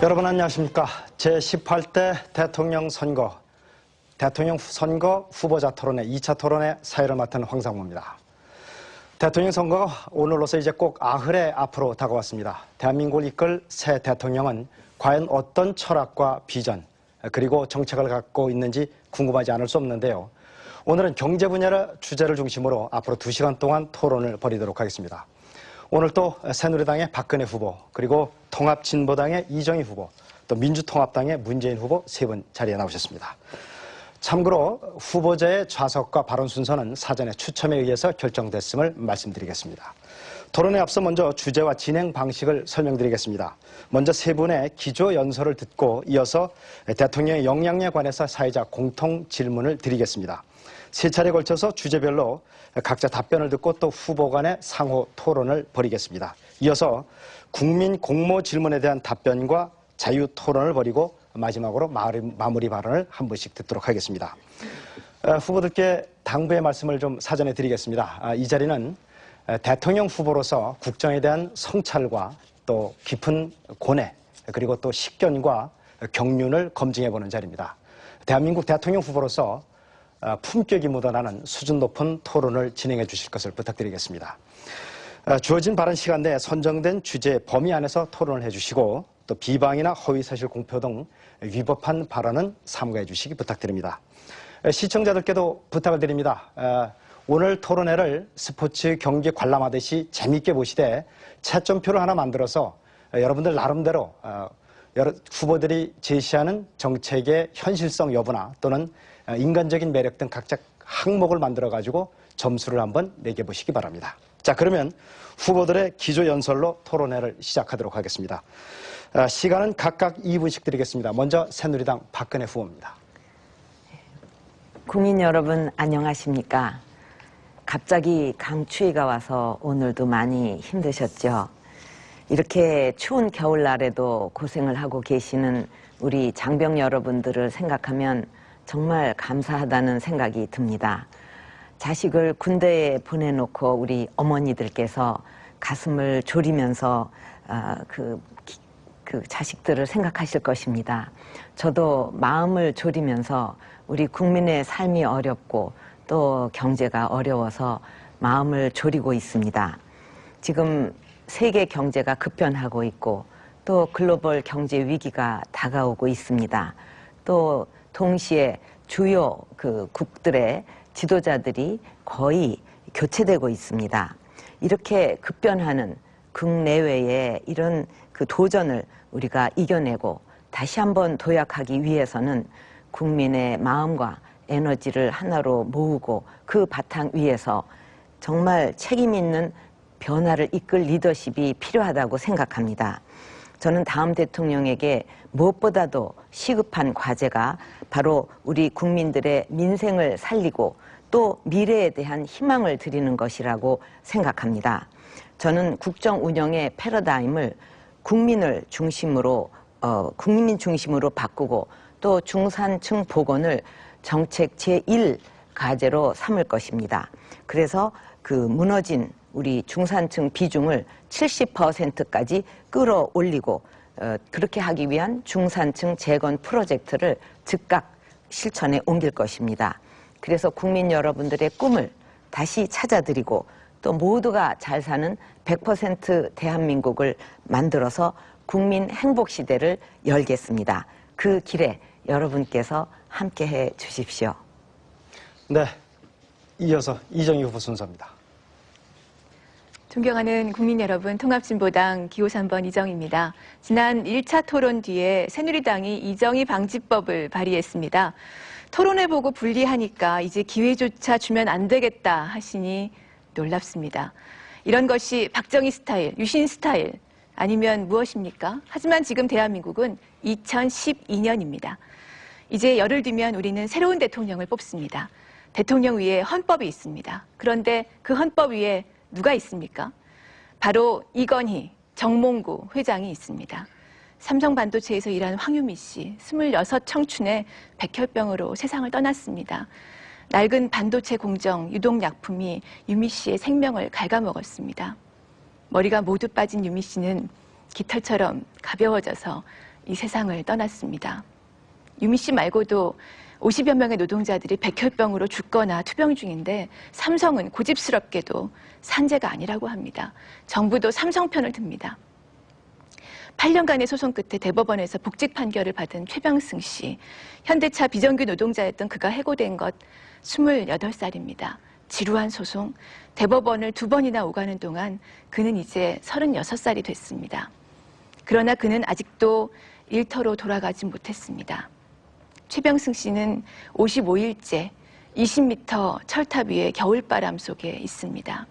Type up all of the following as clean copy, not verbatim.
여러분 안녕하십니까. 제18대 대통령 선거 후보자 토론회 2차 토론회 사회를 맡은 황상무입니다. 대통령 선거가 오늘로서 이제 꼭 90회 앞으로 다가왔습니다. 대한민국을 이끌 새 대통령은 과연 어떤 철학과 비전 그리고 정책을 갖고 있는지 궁금하지 않을 수 없는데요. 오늘은 경제 분야를 주제를 중심으로 앞으로 2시간 동안 토론을 벌이도록 하겠습니다. 오늘 또 새누리당의 박근혜 후보, 그리고 통합진보당의 이정희 후보, 또 민주통합당의 문재인 후보 세 분 자리에 나오셨습니다. 참고로 후보자의 좌석과 발언 순서는 사전에 추첨에 의해서 결정됐음을 말씀드리겠습니다. 토론에 앞서 먼저 주제와 진행 방식을 설명드리겠습니다. 먼저 세 분의 기조 연설을 듣고 이어서 대통령의 역량에 관해서 사회자 공통 질문을 드리겠습니다. 세 차례에 걸쳐서 주제별로 각자 답변을 듣고 또 후보 간의 상호 토론을 벌이겠습니다. 이어서 국민 공모 질문에 대한 답변과 자유 토론을 벌이고 마지막으로 마무리 발언을 한 분씩 듣도록 하겠습니다. 후보들께 당부의 말씀을 좀 사전에 드리겠습니다. 이 자리는 대통령 후보로서 국정에 대한 성찰과 또 깊은 고뇌 그리고 또 식견과 경륜을 검증해보는 자리입니다. 대한민국 대통령 후보로서 품격이 묻어나는 수준 높은 토론을 진행해 주실 것을 부탁드리겠습니다. 주어진 발언 시간 내에 선정된 주제 범위 안에서 토론을 해주시고 또 비방이나 허위사실 공표 등 위법한 발언은 삼가해 주시기 부탁드립니다. 시청자들께도 부탁을 드립니다. 오늘 토론회를 스포츠 경기 관람하듯이 재미있게 보시되 채점표를 하나 만들어서 여러분들 나름대로 후보들이 제시하는 정책의 현실성 여부나 또는 인간적인 매력 등 각자 항목을 만들어가지고 점수를 한번 매겨보시기 바랍니다. 자, 그러면 후보들의 기조 연설로 토론회를 시작하도록 하겠습니다. 시간은 각각 2분씩 드리겠습니다. 먼저 새누리당 박근혜 후보입니다. 국민 여러분 안녕하십니까? 갑자기 강추위가 와서 오늘도 많이 힘드셨죠? 이렇게 추운 겨울날에도 고생을 하고 계시는 우리 장병 여러분들을 생각하면 정말 감사하다는 생각이 듭니다. 자식을 군대에 보내놓고 우리 어머니들께서 가슴을 졸이면서 그 자식들을 생각하실 것입니다. 저도 마음을 졸이면서 우리 국민의 삶이 어렵고 또 경제가 어려워서 마음을 졸이고 있습니다. 지금 세계 경제가 급변하고 있고 또 글로벌 경제 위기가 다가오고 있습니다. 또 동시에 주요 국들의 지도자들이 거의 교체되고 있습니다. 이렇게 급변하는 국내외의 이런 도전을 우리가 이겨내고 다시 한번 도약하기 위해서는 국민의 마음과 에너지를 하나로 모으고 그 바탕 위에서 정말 책임 있는 변화를 이끌 리더십이 필요하다고 생각합니다. 저는 다음 대통령에게 무엇보다도 시급한 과제가 바로 우리 국민들의 민생을 살리고 또 미래에 대한 희망을 드리는 것이라고 생각합니다. 저는 국정 운영의 패러다임을 국민 중심으로 바꾸고 또 중산층 복원을 정책 제1 과제로 삼을 것입니다. 그래서 무너진 우리 중산층 비중을 70%까지 끌어올리고 그렇게 하기 위한 중산층 재건 프로젝트를 즉각 실천에 옮길 것입니다. 그래서 국민 여러분들의 꿈을 다시 찾아드리고 또 모두가 잘 사는 100% 대한민국을 만들어서 국민 행복 시대를 열겠습니다. 그 길에 여러분께서 함께해 주십시오. 네, 이어서 이정희 후보 순서입니다. 존경하는 국민 여러분, 통합진보당 기호 3번 이정희입니다. 지난 1차 토론 뒤에 새누리당이 이정희 방지법을 발의했습니다. 토론회 보고 불리하니까 이제 기회조차 주면 안 되겠다 하시니 놀랍습니다. 이런 것이 박정희 스타일, 유신 스타일 아니면 무엇입니까? 하지만 지금 대한민국은 2012년입니다. 이제 열흘 뒤면 우리는 새로운 대통령을 뽑습니다. 대통령 위에 헌법이 있습니다. 그런데 그 헌법 위에 누가 있습니까? 바로 이건희, 정몽구 회장이 있습니다. 삼성반도체에서 일한 황유미 씨, 26 청춘의 백혈병으로 세상을 떠났습니다. 낡은 반도체 공정, 유독약품이 유미 씨의 생명을 갉아먹었습니다. 머리가 모두 빠진 유미 씨는 깃털처럼 가벼워져서 이 세상을 떠났습니다. 유미 씨 말고도 50여 명의 노동자들이 백혈병으로 죽거나 투병 중인데 삼성은 고집스럽게도 산재가 아니라고 합니다. 정부도 삼성 편을 듭니다. 8년간의 소송 끝에 대법원에서 복직 판결을 받은 최병승 씨. 현대차 비정규 노동자였던 그가 해고된 것 28살입니다. 지루한 소송, 대법원을 2번이나 오가는 동안 그는 이제 36살이 됐습니다. 그러나 그는 아직도 일터로 돌아가지 못했습니다. 최병승 씨는 55일째 20m 철탑 위에 겨울바람 속에 있습니다.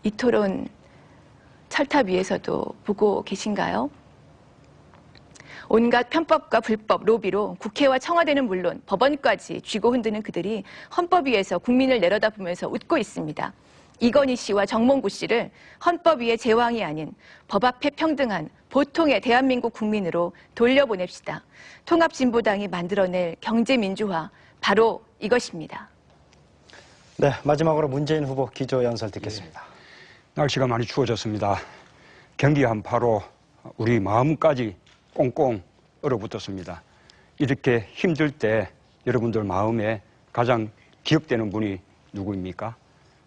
이 토론 철탑 위에서도 보고 계신가요? 온갖 편법과 불법, 로비로 국회와 청와대는 물론 법원까지 쥐고 흔드는 그들이 헌법 위에서 국민을 내려다보면서 웃고 있습니다. 이건희 씨와 정몽구 씨를 헌법 위의 제왕이 아닌 법 앞에 평등한 보통의 대한민국 국민으로 돌려보냅시다. 통합진보당이 만들어낼 경제민주화, 바로 이것입니다. 네, 마지막으로 문재인 후보 기조연설 듣겠습니다. 날씨가 많이 추워졌습니다. 경기 한파로 우리 마음까지 꽁꽁 얼어붙었습니다. 이렇게 힘들 때 여러분들 마음에 가장 기억되는 분이 누구입니까?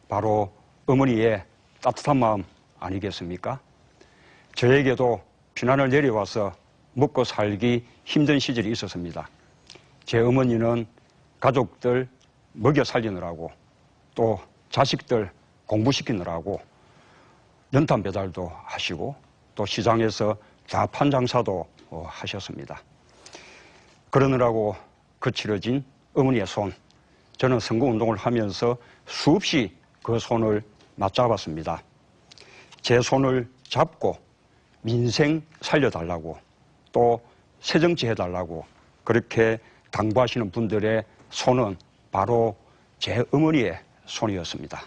바로 어머니의 따뜻한 마음 아니겠습니까? 저에게도 피난을 내려와서 먹고 살기 힘든 시절이 있었습니다. 제 어머니는 가족들 먹여 살리느라고 또 자식들 공부시키느라고 연탄 배달도 하시고 또 시장에서 자판 장사도 하셨습니다. 그러느라고 거칠어진 어머니의 손, 저는 선거운동을 하면서 수없이 그 손을 맞잡았습니다. 제 손을 잡고 민생 살려달라고 또 새정치 해달라고 그렇게 당부하시는 분들의 손은 바로 제 어머니의 손이었습니다.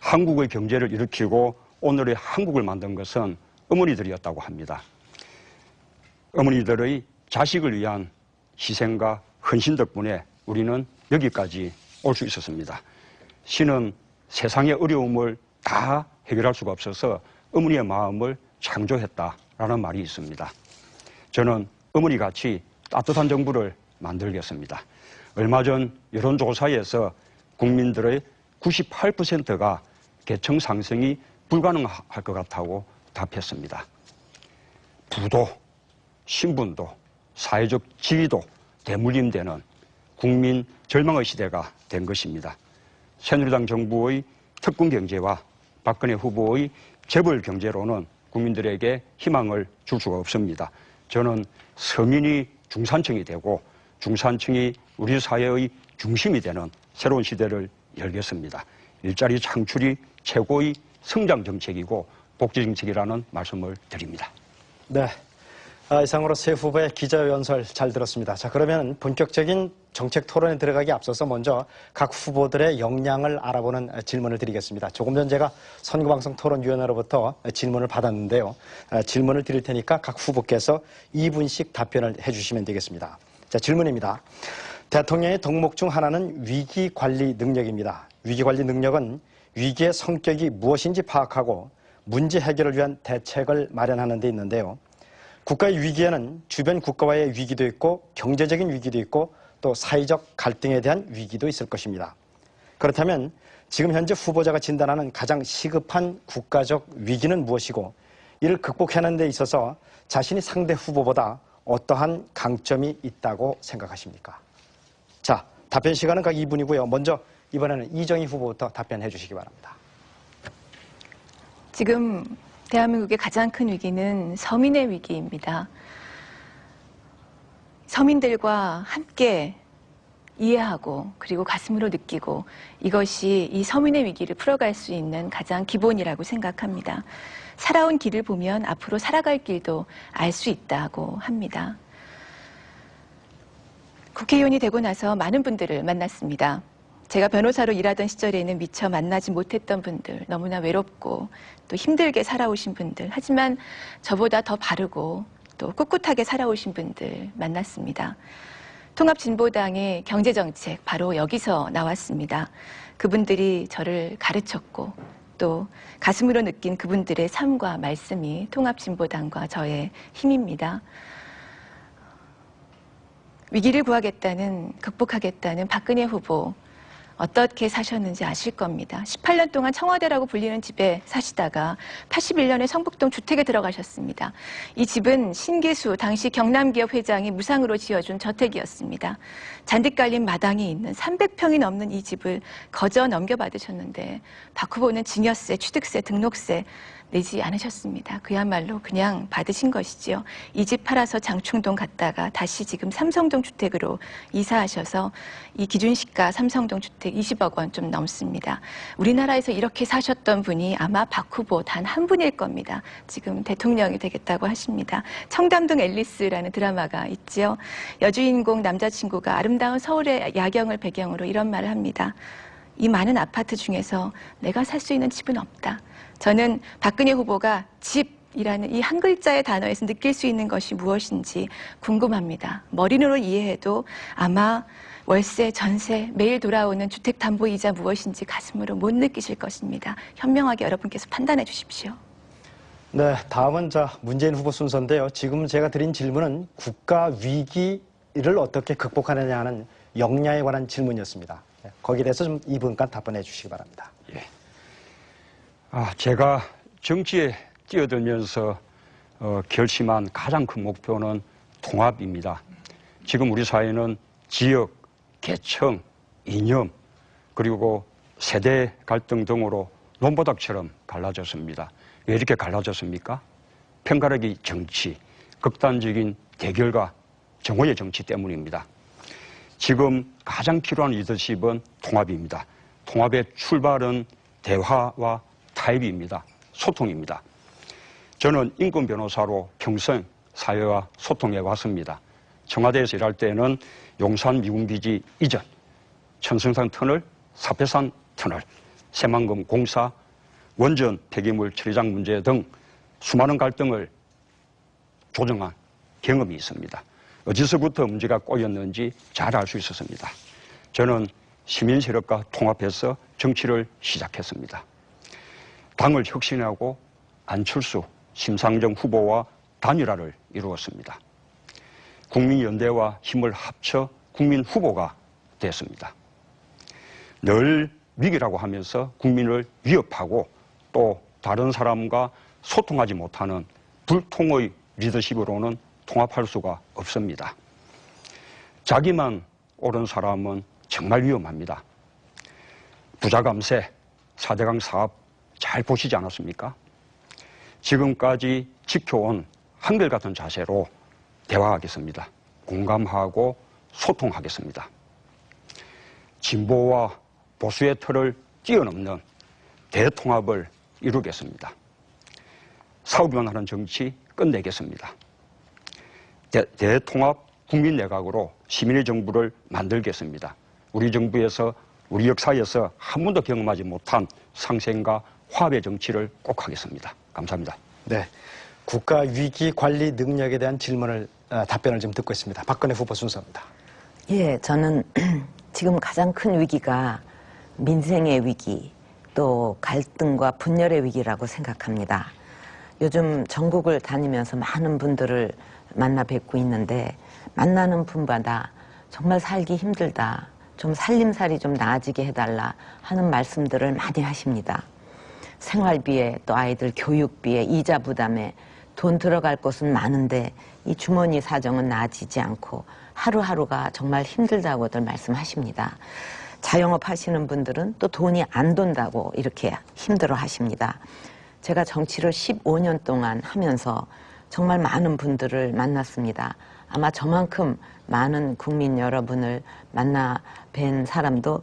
한국의 경제를 일으키고 오늘의 한국을 만든 것은 어머니들이었다고 합니다. 어머니들의 자식을 위한 희생과 헌신 덕분에 우리는 여기까지 올 수 있었습니다. 신은 세상의 어려움을 다 해결할 수가 없어서 어머니의 마음을 창조했다라는 말이 있습니다. 저는 어머니같이 따뜻한 정부를 만들겠습니다. 얼마 전 여론조사에서 국민들의 98%가 계층 상승이 불가능할 것 같다고 답했습니다. 부도, 신분도, 사회적 지위도 대물림되는 국민 절망의 시대가 된 것입니다. 새누리당 정부의 특권 경제와 박근혜 후보의 재벌 경제로는 국민들에게 희망을 줄 수가 없습니다. 저는 서민이 중산층이 되고 중산층이 우리 사회의 중심이 되는 새로운 시대를 열겠습니다. 일자리 창출이 최고의 성장 정책이고 복지 정책이라는 말씀을 드립니다. 네. 이상으로 세 후보의 기자연설 잘 들었습니다. 자, 그러면 본격적인 정책 토론에 들어가기 앞서서 먼저 각 후보들의 역량을 알아보는 질문을 드리겠습니다. 조금 전 제가 선거방송토론위원회로부터 질문을 받았는데요. 질문을 드릴 테니까 각 후보께서 2분씩 답변을 해주시면 되겠습니다. 자, 질문입니다. 대통령의 덕목 중 하나는 위기관리 능력입니다. 위기관리 능력은 위기의 성격이 무엇인지 파악하고 문제 해결을 위한 대책을 마련하는 데 있는데요. 국가의 위기에는 주변 국가와의 위기도 있고 경제적인 위기도 있고 또 사회적 갈등에 대한 위기도 있을 것입니다. 그렇다면 지금 현재 후보자가 진단하는 가장 시급한 국가적 위기는 무엇이고 이를 극복하는 데 있어서 자신이 상대 후보보다 어떠한 강점이 있다고 생각하십니까? 자, 답변 시간은 각 2분이고요. 먼저 이번에는 이정희 후보부터 답변해 주시기 바랍니다. 지금 대한민국의 가장 큰 위기는 서민의 위기입니다. 서민들과 함께 이해하고 그리고 가슴으로 느끼고 이것이 이 서민의 위기를 풀어갈 수 있는 가장 기본이라고 생각합니다. 살아온 길을 보면 앞으로 살아갈 길도 알 수 있다고 합니다. 국회의원이 되고 나서 많은 분들을 만났습니다. 제가 변호사로 일하던 시절에는 미처 만나지 못했던 분들, 너무나 외롭고 또 힘들게 살아오신 분들, 하지만 저보다 더 바르고 또 꿋꿋하게 살아오신 분들 만났습니다. 통합진보당의 경제정책 바로 여기서 나왔습니다. 그분들이 저를 가르쳤고 또 가슴으로 느낀 그분들의 삶과 말씀이 통합진보당과 저의 힘입니다. 위기를 구하겠다는, 극복하겠다는 박근혜 후보 어떻게 사셨는지 아실 겁니다. 18년 동안 청와대라고 불리는 집에 사시다가 81년에 성북동 주택에 들어가셨습니다. 이 집은 신계수 당시 경남기업 회장이 무상으로 지어준 저택이었습니다. 잔뜩 깔린 마당이 있는 300평이 넘는 이 집을 거저 넘겨받으셨는데 박 후보는 증여세, 취득세, 등록세 내지 않으셨습니다. 그야말로 그냥 받으신 것이지요. 이 집 팔아서 장충동 갔다가 다시 지금 삼성동 주택으로 이사하셔서 이 기준시가 삼성동 주택 20억 원 좀 넘습니다. 우리나라에서 이렇게 사셨던 분이 아마 박 후보 단 한 분일 겁니다. 지금 대통령이 되겠다고 하십니다. 청담동 앨리스라는 드라마가 있지요. 여주인공 남자친구가 아름다운 서울의 야경을 배경으로 이런 말을 합니다. 이 많은 아파트 중에서 내가 살 수 있는 집은 없다. 저는 박근혜 후보가 집이라는 이 한 글자의 단어에서 느낄 수 있는 것이 무엇인지 궁금합니다. 머리로 이해해도 아마 월세, 전세, 매일 돌아오는 주택담보이자 무엇인지 가슴으로 못 느끼실 것입니다. 현명하게 여러분께서 판단해 주십시오. 네, 다음은 문재인 후보 순서인데요. 지금 제가 드린 질문은 국가 위기를 어떻게 극복하느냐 하는 역량에 관한 질문이었습니다. 거기에 대해서 좀 2분간 답변해 주시기 바랍니다. 예. 제가 정치에 뛰어들면서 결심한 가장 큰 목표는 통합입니다. 지금 우리 사회는 지역, 계층, 이념, 그리고 세대 갈등 등으로 논바닥처럼 갈라졌습니다. 왜 이렇게 갈라졌습니까? 편가르기 정치, 극단적인 대결과 정오의 정치 때문입니다. 지금 가장 필요한 리더십은 통합입니다. 통합의 출발은 대화와 타협입니다. 소통입니다. 저는 인권 변호사로 평생 사회와 소통해 왔습니다. 청와대에서 일할 때는 용산 미군기지 이전, 천성산 터널, 사패산 터널, 새만금 공사, 원전 폐기물 처리장 문제 등 수많은 갈등을 조정한 경험이 있습니다. 어디서부터 문제가 꼬였는지 잘 알 수 있었습니다. 저는 시민 세력과 통합해서 정치를 시작했습니다. 당을 혁신하고 안철수, 심상정 후보와 단일화를 이루었습니다. 국민연대와 힘을 합쳐 국민 후보가 됐습니다. 늘 위기라고 하면서 국민을 위협하고 또 다른 사람과 소통하지 못하는 불통의 리더십으로는 통합할 수가 없습니다. 자기만 옳은 사람은 정말 위험합니다. 부자 감세, 4대강 사업 잘 보시지 않았습니까? 지금까지 지켜온 한결같은 자세로 대화하겠습니다. 공감하고 소통하겠습니다. 진보와 보수의 틀을 뛰어넘는 대통합을 이루겠습니다. 사업만 하는 정치 끝내겠습니다. 대통합 국민내각으로 시민의 정부를 만들겠습니다. 우리 정부에서 우리 역사에서 한 번도 경험하지 못한 상생과 화합의 정치를 꼭 하겠습니다. 감사합니다. 네, 국가 위기 관리 능력에 대한 답변을 좀 듣고 있습니다. 박근혜 후보 순서입니다. 예, 저는 지금 가장 큰 위기가 민생의 위기, 또 갈등과 분열의 위기라고 생각합니다. 요즘 전국을 다니면서 많은 분들을 만나 뵙고 있는데 만나는 분마다 정말 살기 힘들다, 좀 살림살이 좀 나아지게 해달라 하는 말씀들을 많이 하십니다. 생활비에 또 아이들 교육비에 이자 부담에 돈 들어갈 곳은 많은데 이 주머니 사정은 나아지지 않고 하루하루가 정말 힘들다고들 말씀하십니다. 자영업 하시는 분들은 또 돈이 안 돈다고 이렇게 힘들어 하십니다. 제가 정치를 15년 동안 하면서 정말 많은 분들을 만났습니다. 아마 저만큼 많은 국민 여러분을 만나 뵌 사람도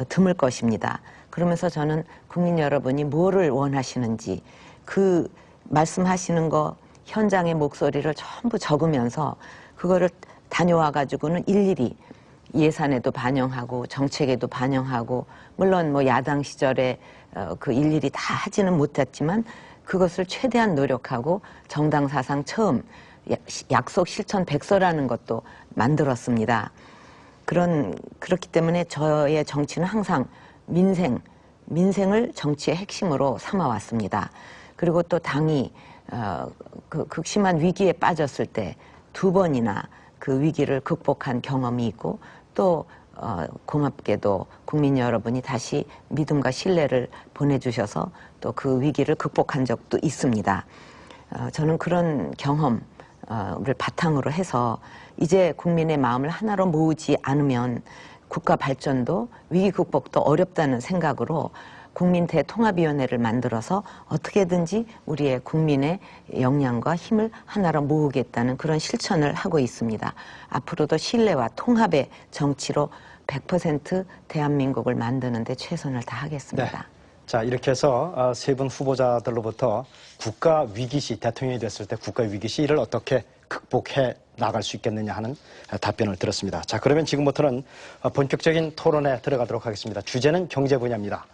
드물 것입니다. 그러면서 저는 국민 여러분이 뭐를 원하시는지 그 말씀하시는 거 현장의 목소리를 전부 적으면서 그거를 다녀와 가지고는 일일이 예산에도 반영하고 정책에도 반영하고 물론 뭐 야당 시절에 그 일일이 다 하지는 못했지만 그것을 최대한 노력하고 정당 사상 처음 약속 실천 백서라는 것도 만들었습니다. 그렇기 때문에 저의 정치는 항상 민생, 민생을 정치의 핵심으로 삼아왔습니다. 그리고 또 당이 그 극심한 위기에 빠졌을 때 2번이나 그 위기를 극복한 경험이 있고 또 고맙게도 국민 여러분이 다시 믿음과 신뢰를 보내주셔서 또 그 위기를 극복한 적도 있습니다. 저는 그런 경험을 바탕으로 해서 이제 국민의 마음을 하나로 모으지 않으면 국가 발전도 위기 극복도 어렵다는 생각으로 국민 대통합위원회를 만들어서 어떻게든지 우리의 국민의 역량과 힘을 하나로 모으겠다는 그런 실천을 하고 있습니다. 앞으로도 신뢰와 통합의 정치로 100% 대한민국을 만드는 데 최선을 다하겠습니다. 네. 자, 이렇게 해서 세 분 후보자들로부터 국가 위기시, 대통령이 됐을 때 국가 위기시 이를 어떻게 극복해 나갈 수 있겠느냐 하는 답변을 들었습니다. 자, 그러면 지금부터는 본격적인 토론에 들어가도록 하겠습니다. 주제는 경제 분야입니다.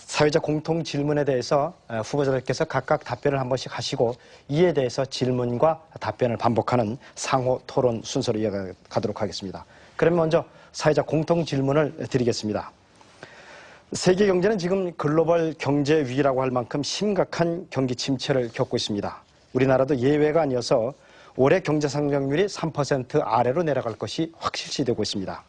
사회적 공통 질문에 대해서 후보자들께서 각각 답변을 한 번씩 하시고 이에 대해서 질문과 답변을 반복하는 상호 토론 순서로 이어가도록 하겠습니다. 그러면 먼저 사회적 공통 질문을 드리겠습니다. 세계 경제는 지금 글로벌 경제 위기라고 할 만큼 심각한 경기 침체를 겪고 있습니다. 우리나라도 예외가 아니어서 올해 경제 성장률이 3% 아래로 내려갈 것이 확실시되고 있습니다.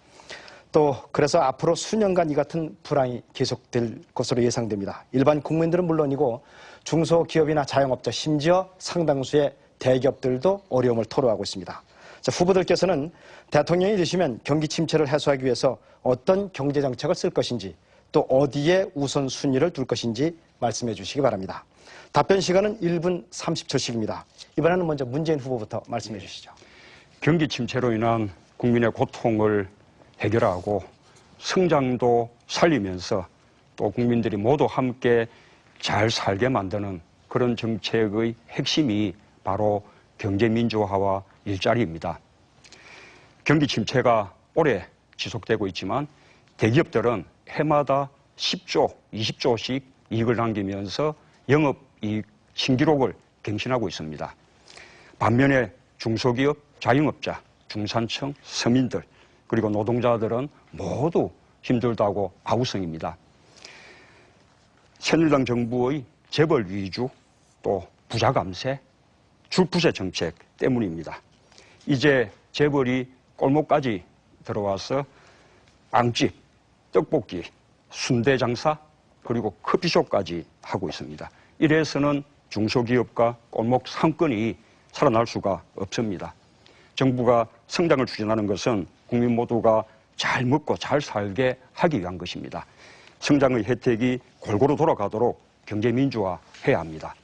또 그래서 앞으로 수년간 이 같은 불황이 계속될 것으로 예상됩니다. 일반 국민들은 물론이고 중소기업이나 자영업자 심지어 상당수의 대기업들도 어려움을 토로하고 있습니다. 자, 후보들께서는 대통령이 되시면 경기 침체를 해소하기 위해서 어떤 경제 정책을 쓸 것인지 또 어디에 우선순위를 둘 것인지 말씀해 주시기 바랍니다. 답변 시간은 1분 30초씩입니다. 이번에는 먼저 문재인 후보부터 말씀해 주시죠. 경기 침체로 인한 국민의 고통을 해결하고 성장도 살리면서 또 국민들이 모두 함께 잘 살게 만드는 그런 정책의 핵심이 바로 경제민주화와 일자리입니다. 경기 침체가 오래 지속되고 있지만 대기업들은 해마다 10조, 20조씩 이익을 남기면서 영업이익 신기록을 갱신하고 있습니다. 반면에 중소기업, 자영업자, 중산층, 서민들 그리고 노동자들은 모두 힘들다고 아우성입니다. 새누리당 정부의 재벌 위주 또 부자 감세, 줄부세 정책 때문입니다. 이제 재벌이 골목까지 들어와서 빵집, 떡볶이, 순대 장사 그리고 커피숍까지 하고 있습니다. 이래서는 중소기업과 골목 상권이 살아날 수가 없습니다. 정부가 성장을 추진하는 것은 국민 모두가 잘 먹고 잘 살게 하기 위한 것입니다. 성장의 혜택이 골고루 돌아가도록 경제민주화해야 합니다.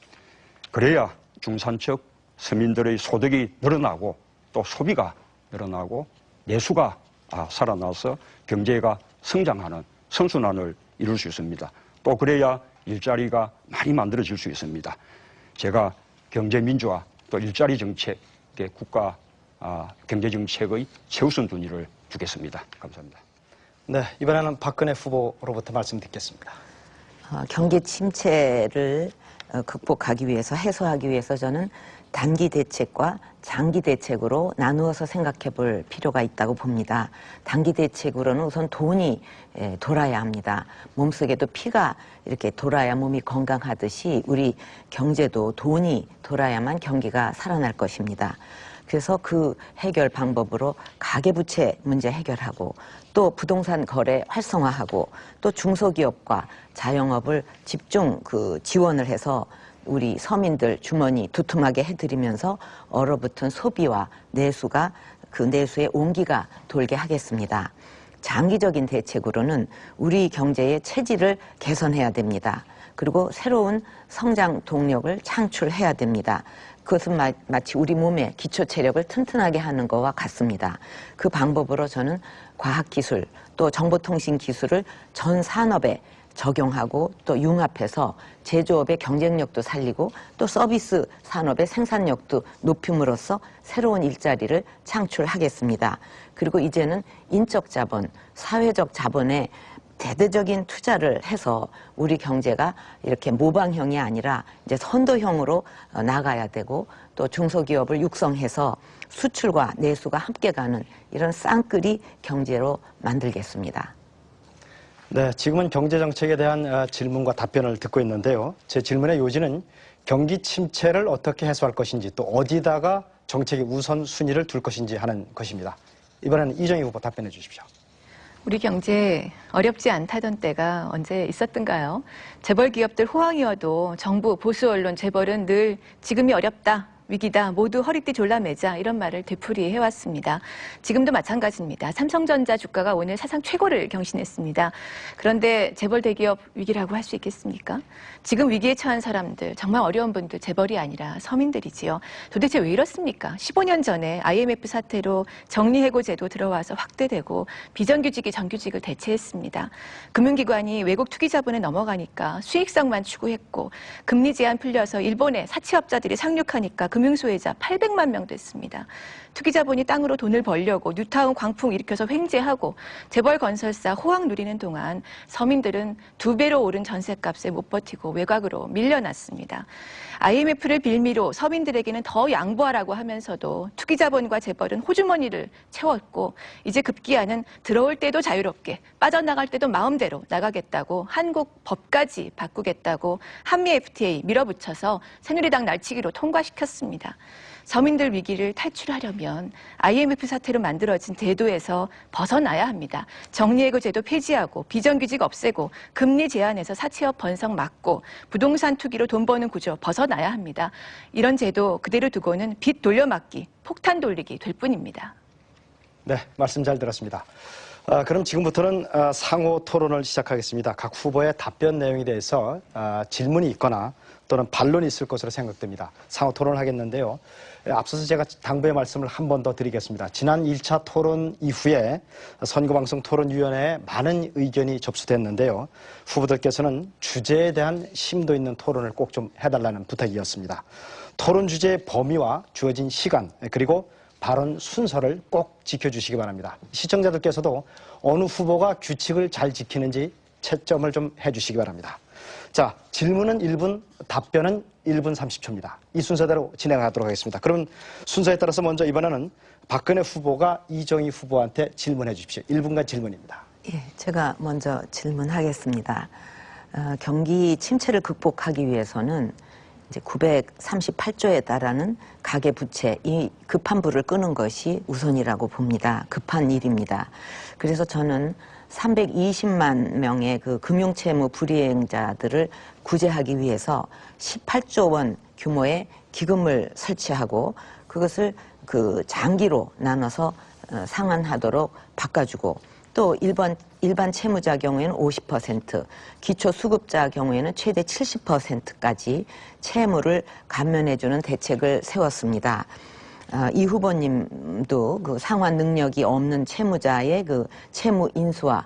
그래야 중산층 서민들의 소득이 늘어나고 또 소비가 늘어나고 내수가 살아나서 경제가 성장하는 선순환을 이룰 수 있습니다. 또 그래야 일자리가 많이 만들어질 수 있습니다. 제가 경제민주화 또 일자리 정책에 국가 경제정책의 최우선 순위를 두겠습니다. 감사합니다. 네, 이번에는 박근혜 후보로부터 말씀 듣겠습니다. 경기 침체를 극복하기 위해서 해소하기 위해서 저는 단기 대책과 장기 대책으로 나누어서 생각해 볼 필요가 있다고 봅니다. 단기 대책으로는 우선 돈이 돌아야 합니다. 몸속에도 피가 이렇게 돌아야 몸이 건강하듯이 우리 경제도 돈이 돌아야만 경기가 살아날 것입니다. 그래서 그 해결 방법으로 가계부채 문제 해결하고 또 부동산 거래 활성화하고 또 중소기업과 자영업을 집중 지원을 해서 우리 서민들 주머니 두툼하게 해드리면서 얼어붙은 소비와 내수가 그 내수의 온기가 돌게 하겠습니다. 장기적인 대책으로는 우리 경제의 체질을 개선해야 됩니다. 그리고 새로운 성장 동력을 창출해야 됩니다. 그것은 마치 우리 몸의 기초 체력을 튼튼하게 하는 것과 같습니다. 그 방법으로 저는 과학기술 또 정보통신기술을 전 산업에 적용하고 또 융합해서 제조업의 경쟁력도 살리고 또 서비스 산업의 생산력도 높임으로써 새로운 일자리를 창출하겠습니다. 그리고 이제는 인적 자본, 사회적 자본에 대대적인 투자를 해서 우리 경제가 이렇게 모방형이 아니라 이제 선도형으로 나가야 되고 또 중소기업을 육성해서 수출과 내수가 함께 가는 이런 쌍끌이 경제로 만들겠습니다. 네, 지금은 경제정책에 대한 질문과 답변을 듣고 있는데요. 제 질문의 요지는 경기 침체를 어떻게 해소할 것인지 또 어디다가 정책의 우선순위를 둘 것인지 하는 것입니다. 이번에는 이정희 후보 답변해 주십시오. 우리 경제 어렵지 않다던 때가 언제 있었던가요? 재벌 기업들 호황이어도 정부, 보수 언론, 재벌은 늘 지금이 어렵다, 위기다, 모두 허리띠 졸라매자 이런 말을 되풀이해왔습니다. 지금도 마찬가지입니다. 삼성전자 주가가 오늘 사상 최고를 경신했습니다. 그런데 재벌 대기업 위기라고 할 수 있겠습니까? 지금 위기에 처한 사람들, 정말 어려운 분들 재벌이 아니라 서민들이지요. 도대체 왜 이렇습니까? 15년 전에 IMF 사태로 정리해고제도 들어와서 확대되고 비정규직이 정규직을 대체했습니다. 금융기관이 외국 투기 자본에 넘어가니까 수익성만 추구했고 금리 제한 풀려서 일본의 사채업자들이 상륙하니까 금융소외자 800만 명 됐습니다. 투기자본이 땅으로 돈을 벌려고 뉴타운 광풍 일으켜서 횡재하고 재벌 건설사 호황 누리는 동안 서민들은 2배로 오른 전셋값에 못 버티고 외곽으로 밀려났습니다. IMF를 빌미로 서민들에게는 더 양보하라고 하면서도 투기자본과 재벌은 호주머니를 채웠고 이제 급기야는 들어올 때도 자유롭게 빠져나갈 때도 마음대로 나가겠다고 한국 법까지 바꾸겠다고 한미 FTA 밀어붙여서 새누리당 날치기로 통과시켰습니다. 서민들 위기를 탈출하려면 IMF 사태로 만들어진 제도에서 벗어나야 합니다. 정리해고 제도 폐지하고 비정규직 없애고 금리 제한에서 사채업 번성 막고 부동산 투기로 돈 버는 구조 벗어나야 합니다. 이런 제도 그대로 두고는 빚 돌려막기, 폭탄 돌리기 될 뿐입니다. 네, 말씀 잘 들었습니다. 그럼 지금부터는 상호 토론을 시작하겠습니다. 각 후보의 답변 내용에 대해서 질문이 있거나 또는 반론이 있을 것으로 생각됩니다. 상호 토론을 하겠는데요. 앞서서 제가 당부의 말씀을 한 번 더 드리겠습니다. 지난 1차 토론 이후에 선거방송 토론위원회에 많은 의견이 접수됐는데요. 후보들께서는 주제에 대한 심도 있는 토론을 꼭 좀 해달라는 부탁이었습니다. 토론 주제의 범위와 주어진 시간 그리고 발언 순서를 꼭 지켜주시기 바랍니다. 시청자들께서도 어느 후보가 규칙을 잘 지키는지 채점을 좀 해주시기 바랍니다. 자, 질문은 1분, 답변은 1분 30초입니다. 이 순서대로 진행하도록 하겠습니다. 그럼 순서에 따라서 먼저 이번에는 박근혜 후보가 이정희 후보한테 질문해 주십시오. 1분간 질문입니다. 예, 제가 먼저 질문하겠습니다. 경기 침체를 극복하기 위해서는 이제 938조에 달하는 가계부채, 이 급한 불을 끄는 것이 우선이라고 봅니다. 급한 일입니다. 그래서 저는 320만 명의 그 금융채무 불이행자들을 구제하기 위해서 18조 원 규모의 기금을 설치하고 그것을 그 장기로 나눠서 상환하도록 바꿔주고 또 일반 채무자 경우에는 50%, 기초수급자 경우에는 최대 70%까지 채무를 감면해주는 대책을 세웠습니다. 이 후보님도 그 상환 능력이 없는 채무자의 그 채무 인수와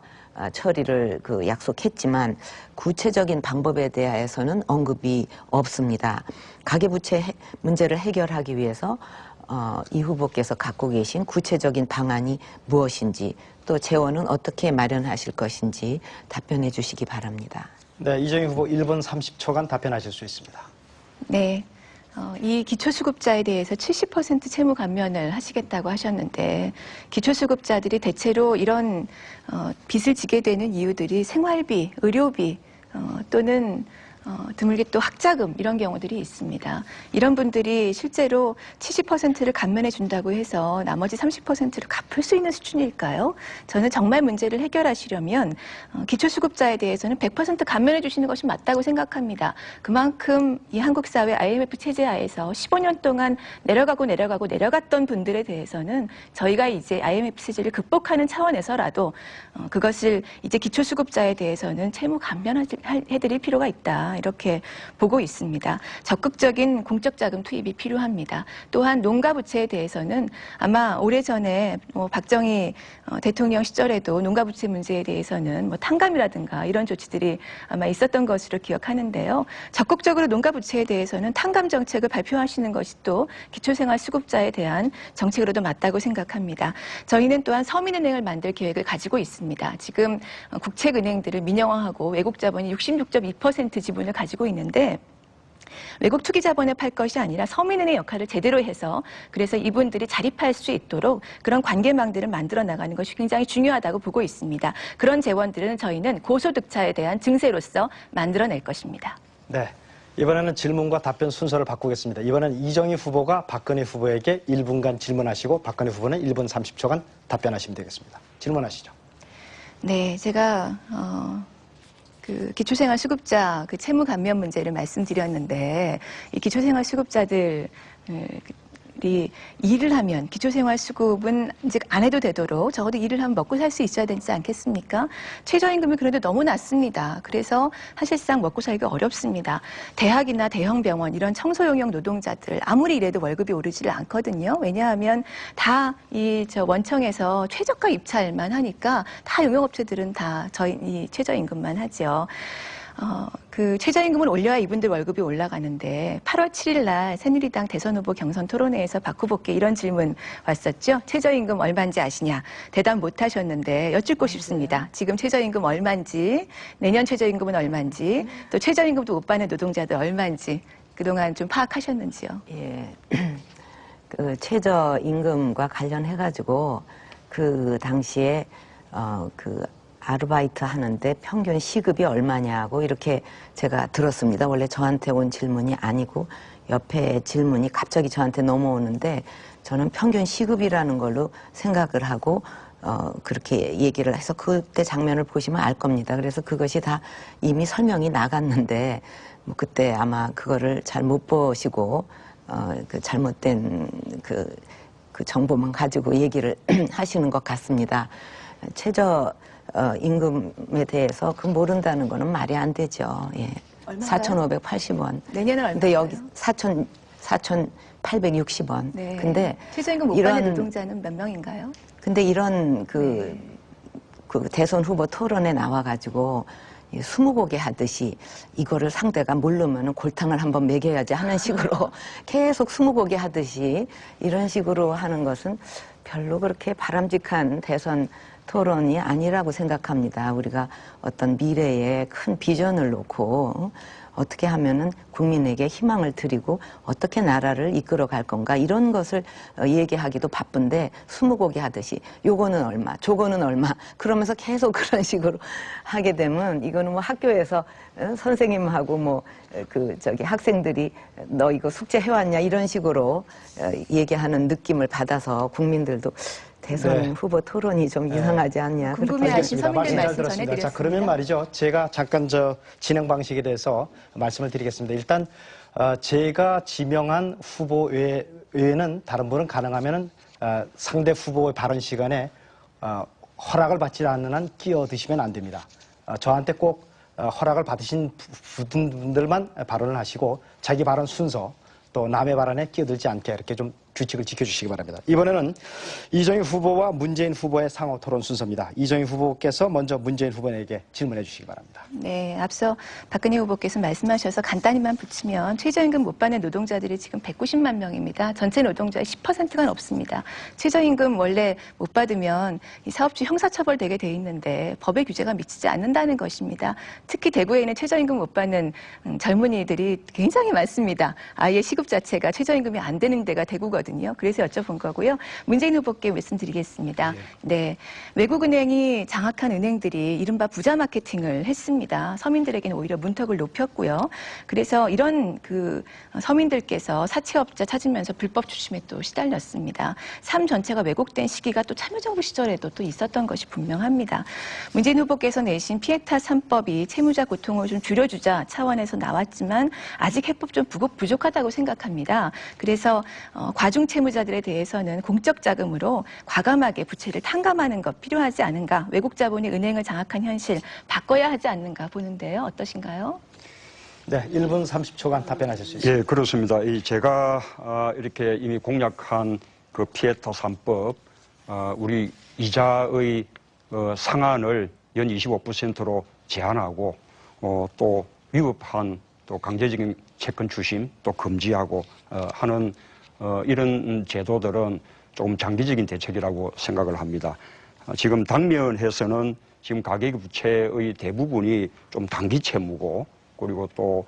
처리를 그 약속했지만 구체적인 방법에 대해서는 언급이 없습니다. 가계부채 문제를 해결하기 위해서 이 후보께서 갖고 계신 구체적인 방안이 무엇인지 또 재원은 어떻게 마련하실 것인지 답변해 주시기 바랍니다. 네, 이정희 후보 1분 30초간 답변하실 수 있습니다. 네. 이 기초수급자에 대해서 70% 채무 감면을 하시겠다고 하셨는데 기초수급자들이 대체로 이런 빚을 지게 되는 이유들이 생활비, 의료비 또는 드물게 또 학자금 이런 경우들이 있습니다. 이런 분들이 실제로 70%를 감면해 준다고 해서 나머지 30%를 갚을 수 있는 수준일까요? 저는 정말 문제를 해결하시려면 기초수급자에 대해서는 100% 감면해 주시는 것이 맞다고 생각합니다. 그만큼 이 한국 사회 IMF 체제 하에서 15년 동안 내려갔던 분들에 대해서는 저희가 이제 IMF 체제를 극복하는 차원에서라도 그것을 이제 기초수급자에 대해서는 채무 감면해드릴 필요가 있다. 이렇게 보고 있습니다. 적극적인 공적 자금 투입이 필요합니다. 또한 농가 부채에 대해서는 아마 오래전에 박정희 대통령 시절에도 농가 부채 문제에 대해서는 탕감이라든가 이런 조치들이 아마 있었던 것으로 기억하는데요. 적극적으로 농가 부채에 대해서는 탕감 정책을 발표하시는 것이 또 기초생활 수급자에 대한 정책으로도 맞다고 생각합니다. 저희는 또한 서민은행을 만들 계획을 가지고 있습니다. 지금 국책은행들을 민영화하고 외국 자본이 66.2% 지분을 가지고 있는데 외국 투기 자본에 팔 것이 아니라 서민은의 역할을 제대로 해서 그래서 이분들이 자립할 수 있도록 그런 관계망들을 만들어 나가는 것이 굉장히 중요하다고 보고 있습니다. 그런 재원들은 저희는 고소득자에 대한 증세로서 만들어낼 것입니다. 네. 이번에는 질문과 답변 순서를 바꾸겠습니다. 이번에는 이정희 후보가 박근혜 후보에게 1분간 질문하시고 박근혜 후보는 1분 30초간 답변하시면 되겠습니다. 질문하시죠. 네, 제가 그 기초생활수급자 그 채무 감면 문제를 말씀드렸는데 이 기초생활수급자들이 일을 하면 기초생활수급은 이제 안 해도 되도록 적어도 일을 하면 먹고 살 수 있어야 되지 않겠습니까? 최저임금이 그래도 너무 낮습니다. 그래서 사실상 먹고 살기 어렵습니다. 대학이나 대형 병원 이런 청소용역 노동자들 아무리 일해도 월급이 오르지를 않거든요. 왜냐하면 다 이 원청에서 최저가 입찰만 하니까 다 용역업체들은 다 이 최저임금만 하죠. 그 최저임금을 올려야 이분들 월급이 올라가는데 8월 7일 날 새누리당 대선 후보 경선 토론회에서 박 후보께 이런 질문 왔었죠. 최저임금 얼마인지 아시냐? 대답 못 하셨는데 여쭙고 싶습니다. 지금 최저임금 얼마인지, 내년 최저임금은 얼마인지, 또 최저임금도 못 받는 노동자들 얼마인지 그동안 좀 파악하셨는지요? 예. 그 최저임금과 관련해가지고 그 당시에 그 아르바이트 하는데 평균 시급이 얼마냐고 이렇게 제가 들었습니다. 원래 저한테 온 질문이 아니고 옆에 질문이 갑자기 저한테 넘어오는데 저는 평균 시급이라는 걸로 생각을 하고 그렇게 얘기를 해서 그때 장면을 보시면 알 겁니다. 그래서 그것이 다 이미 설명이 나갔는데 뭐 그때 아마 그거를 잘 못 보시고 그 잘못된 그 정보만 가지고 얘기를 하시는 것 같습니다. 최저 임금에 대해서 그 모른다는 거는 말이 안 되죠. 예. 얼마인가요? 4,580원. 내년은 얼마인가요? 근데 여기 4,860원. 네. 근데 최저임금 못 받는 노동자는 몇 명인가요? 근데 이런 그 대선 후보 토론에 나와가지고 스무고개 하듯이 이거를 상대가 모르면 골탕을 한번 먹여야지 하는 식으로 계속 스무고개 하듯이 이런 식으로 하는 것은 별로 그렇게 바람직한 대선 토론이 아니라고 생각합니다. 우리가 어떤 미래에 큰 비전을 놓고 어떻게 하면은 국민에게 희망을 드리고 어떻게 나라를 이끌어 갈 건가 이런 것을 얘기하기도 바쁜데 스무고개 하듯이 요거는 얼마, 저거는 얼마 그러면서 계속 그런 식으로 하게 되면 이거는 뭐 학교에서 선생님하고 뭐 그 저기 학생들이 너 이거 숙제 해왔냐 이런 식으로 얘기하는 느낌을 받아서 국민들도 대선 네. 후보 토론이 좀 이상하지 않냐. 궁금해하신 알겠습니다. 서민들 말씀 들었습니다. 전해드렸습니다. 자, 그러면 말이죠. 제가 잠깐 진행 방식에 대해서 말씀을 드리겠습니다. 일단 제가 지명한 후보 외에는 다른 분은 가능하면은 상대 후보의 발언 시간에 허락을 받지 않는 한 끼어드시면 안 됩니다. 저한테 꼭 허락을 받으신 분들만 발언을 하시고 자기 발언 순서 또 남의 발언에 끼어들지 않게 이렇게 좀 규칙을 지켜주시기 바랍니다. 이번에는 이정희 후보와 문재인 후보의 상호 토론 순서입니다. 이정희 후보께서 먼저 문재인 후보에게 질문해 주시기 바랍니다. 네, 앞서 박근혜 후보께서 말씀하셔서 간단히만 붙이면 최저임금 못 받는 노동자들이 지금 190만 명입니다. 전체 노동자의 10%가 넘습니다. 최저임금 원래 못 받으면 이 사업주 형사처벌되게 돼 있는데 법의 규제가 미치지 않는다는 것입니다. 특히 대구에 있는 최저임금 못 받는 젊은이들이 굉장히 많습니다. 아예 시급 자체가 최저임금이 안 되는 데가 대구거든요. 그래서 여쭤본 거고요. 문재인 후보께 말씀드리겠습니다. 네, 외국은행이 장악한 은행들이 이른바 부자 마케팅을 했습니다. 서민들에게는 오히려 문턱을 높였고요. 그래서 이런 그 서민들께서 사채업자 찾으면서 불법 추심에 또 시달렸습니다. 삶 전체가 왜곡된 시기가 또 참여정부 시절에도 또 있었던 것이 분명합니다. 문재인 후보께서 내신 피해타 3법이 채무자 고통을 좀 줄여주자 차원에서 나왔지만 아직 해법 좀 부족하다고 생각합니다. 그래서 과중 채무자들에 대해서는 공적 자금으로 과감하게 부채를 탕감하는 것 필요하지 않은가, 외국 자본이 은행을 장악한 현실 바꿔야 하지 않는가 보는데요. 어떠신가요? 네, 1분 30초간 답변하실 수 있습니다. 예, 그렇습니다. 제가 이렇게 이미 공약한 그 피해타 3법, 우리 이자의 상한을 연 25%로 제한하고 또 위법한 또 강제적인 채권 추심 또 금지하고 하는 이런 제도들은 조금 장기적인 대책이라고 생각을 합니다. 지금 당면에서는 지금 가계부채의 대부분이 좀 단기 채무고 그리고 또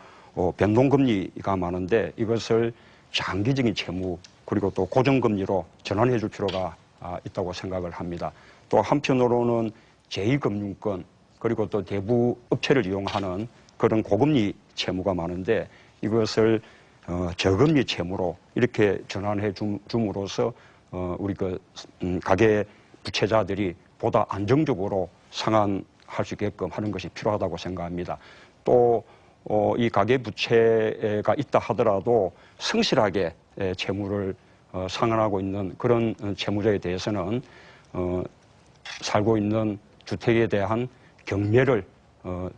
변동금리가 많은데 이것을 장기적인 채무 그리고 또 고정금리로 전환해 줄 필요가 있다고 생각을 합니다. 또 한편으로는 제2금융권 그리고 또 대부 업체를 이용하는 그런 고금리 채무가 많은데 이것을 저금리 채무로 이렇게 전환해 줌으로써 우리 가계 부채자들이 보다 안정적으로 상환할 수 있게끔 하는 것이 필요하다고 생각합니다. 또 이 가계 부채가 있다 하더라도 성실하게 채무를 상환하고 있는 그런 채무자에 대해서는 살고 있는 주택에 대한 경매를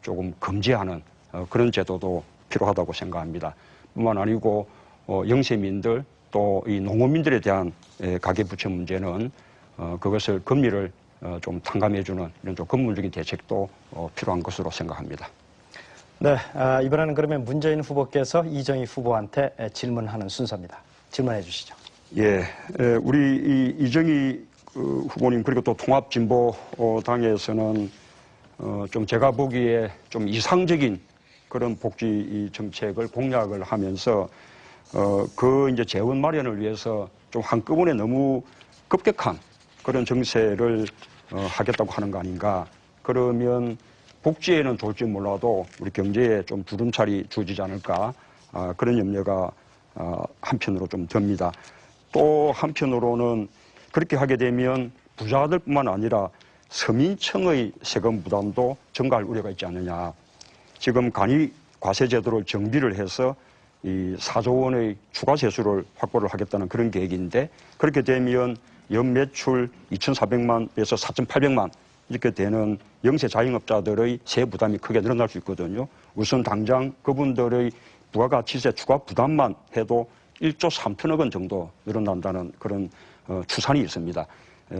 조금 금지하는 그런 제도도 필요하다고 생각합니다. 뿐만 아니고 영세민들 또 이 농어민들에 대한 가계 부채 문제는 그것을 금리를 좀 탕감해주는 이런 좀 근본적인 대책도 필요한 것으로 생각합니다. 네, 이번에는 그러면 문재인 후보께서 이정희 후보한테 질문하는 순서입니다. 질문해 주시죠. 예, 우리 이정희 후보님 그리고 또 통합진보당에서는 좀 제가 보기에 좀 이상적인 그런 복지 정책을 공약을 하면서 그 이제 재원 마련을 위해서 좀 한꺼번에 너무 급격한 그런 정세를 하겠다고 하는 거 아닌가. 그러면 복지에는 좋을지 몰라도 우리 경제에 좀 주름살이 주어지지 않을까. 그런 염려가 한편으로 좀 듭니다. 또 한편으로는 그렇게 하게 되면 부자들뿐만 아니라 서민층의 세금 부담도 증가할 우려가 있지 않느냐. 지금 간이 과세 제도를 정비를 해서 이 4조 원의 추가 세수를 확보를 하겠다는 그런 계획인데 그렇게 되면 연 매출 2,400만에서 4,800만 이렇게 되는 영세 자영업자들의 세 부담이 크게 늘어날 수 있거든요. 우선 당장 그분들의 부가가치세 추가 부담만 해도 1조 3천억 원 정도 늘어난다는 그런 추산이 있습니다.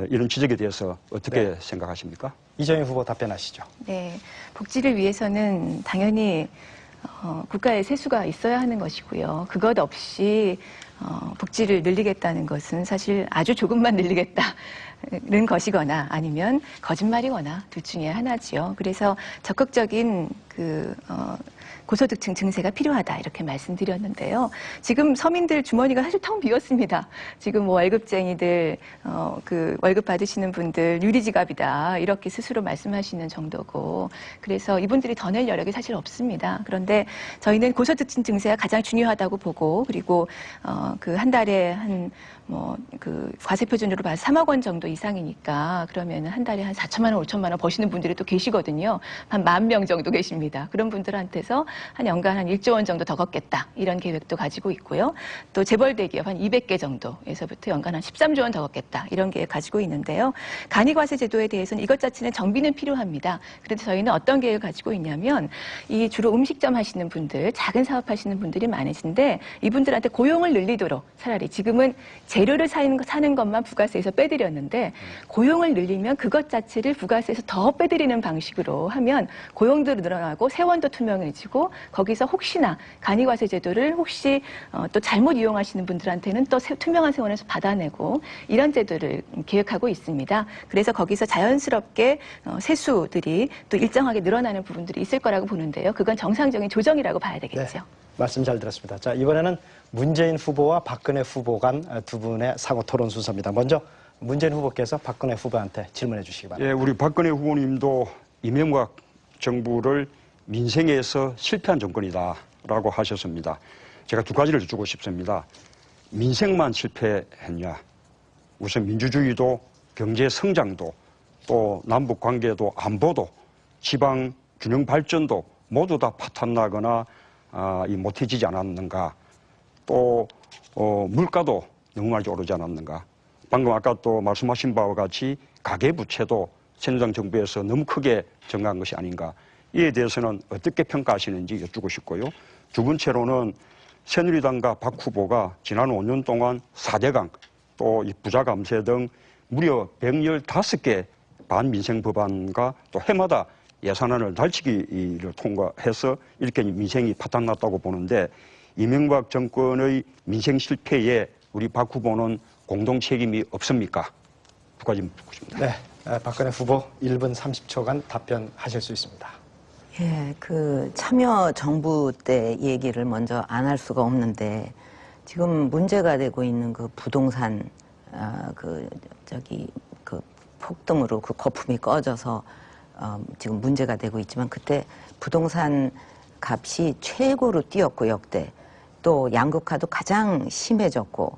이런 지적에 대해서 어떻게 생각하십니까? 이정희 후보 답변하시죠. 네, 복지를 위해서는 당연히 국가의 세수가 있어야 하는 것이고요. 그것 없이 복지를 늘리겠다는 것은 사실 아주 조금만 늘리겠다는 것이거나 아니면 거짓말이거나 둘 중에 하나지요. 그래서 적극적인 고소득층 증세가 필요하다 이렇게 말씀드렸는데요. 지금 서민들 주머니가 사실 텅 비었습니다. 지금 뭐 월급쟁이들 월급 받으시는 분들 유리지갑이다 이렇게 스스로 말씀하시는 정도고 그래서 이분들이 더 낼 여력이 사실 없습니다. 그런데 저희는 고소득층 증세가 가장 중요하다고 보고 그리고 한 달에 과세 표준으로 봐서 3억 원 정도 이상이니까 그러면 한 달에 한 4천만 원, 5천만 원 버시는 분들이 또 계시거든요. 한 10,000명 정도 계십니다. 그런 분들한테서 한 연간 한 1조 원 정도 더 걷겠다 이런 계획도 가지고 있고요. 또 재벌 대기업 한 200개 정도에서부터 연간 한 13조 원 더 걷겠다 이런 계획 가지고 있는데요. 간이과세 제도에 대해서는 이것 자체는 정비는 필요합니다. 그런데 저희는 어떤 계획을 가지고 있냐면 이 주로 음식점 하시는 분들, 작은 사업 하시는 분들이 많으신데 이분들한테 고용을 늘리도록 차라리 지금은 재료를 사는 것만 부가세에서 빼드렸는데 고용을 늘리면 그것 자체를 부가세에서 더 빼드리는 방식으로 하면 고용도 늘어나고 세원도 투명해지고 거기서 혹시나 간이과세 제도를 혹시 또 잘못 이용하시는 분들한테는 또 투명한 세원에서 받아내고 이런 제도를 계획하고 있습니다. 그래서 거기서 자연스럽게 세수들이 또 일정하게 늘어나는 부분들이 있을 거라고 보는데요. 그건 정상적인 조정이라고 봐야 되겠죠. 네, 말씀 잘 들었습니다. 자, 이번에는 문재인 후보와 박근혜 후보 간 두 분의 상호 토론 순서입니다. 먼저 문재인 후보께서 박근혜 후보한테 질문해 주시기 바랍니다. 예, 우리 박근혜 후보님도 이명박 정부를 민생에서 실패한 정권이다라고 하셨습니다. 제가 두 가지를 여쭈고 싶습니다. 민생만 실패했냐? 우선 민주주의도 경제 성장도 또 남북 관계도 안보도 지방 균형 발전도 모두 다 파탄나거나 못해지지 않았는가? 또 물가도 너무 많이 오르지 않았는가? 방금 아까 또 말씀하신 바와 같이 가계부채도 새누리당 정부에서 너무 크게 증가한 것이 아닌가? 이에 대해서는 어떻게 평가하시는지 여쭙고 싶고요. 두 번째로는 새누리당과 박 후보가 지난 5년 동안 4대강 또 이 부자 감세 등 무려 115개 반민생 법안과 또 해마다 예산안을 날치기를 통과해서 이렇게 민생이 파탄났다고 보는데 이명박 정권의 민생 실패에 우리 박 후보는 공동 책임이 없습니까? 두 가지 묻고 싶습니다. 네, 박근혜 후보 1분 30초간 답변하실 수 있습니다. 예, 그 참여 정부 때 얘기를 먼저 안 할 수가 없는데 지금 문제가 되고 있는 그 부동산 그 폭등으로 그 거품이 꺼져서 지금 문제가 되고 있지만 그때 부동산 값이 최고로 뛰었고 역대 또 양극화도 가장 심해졌고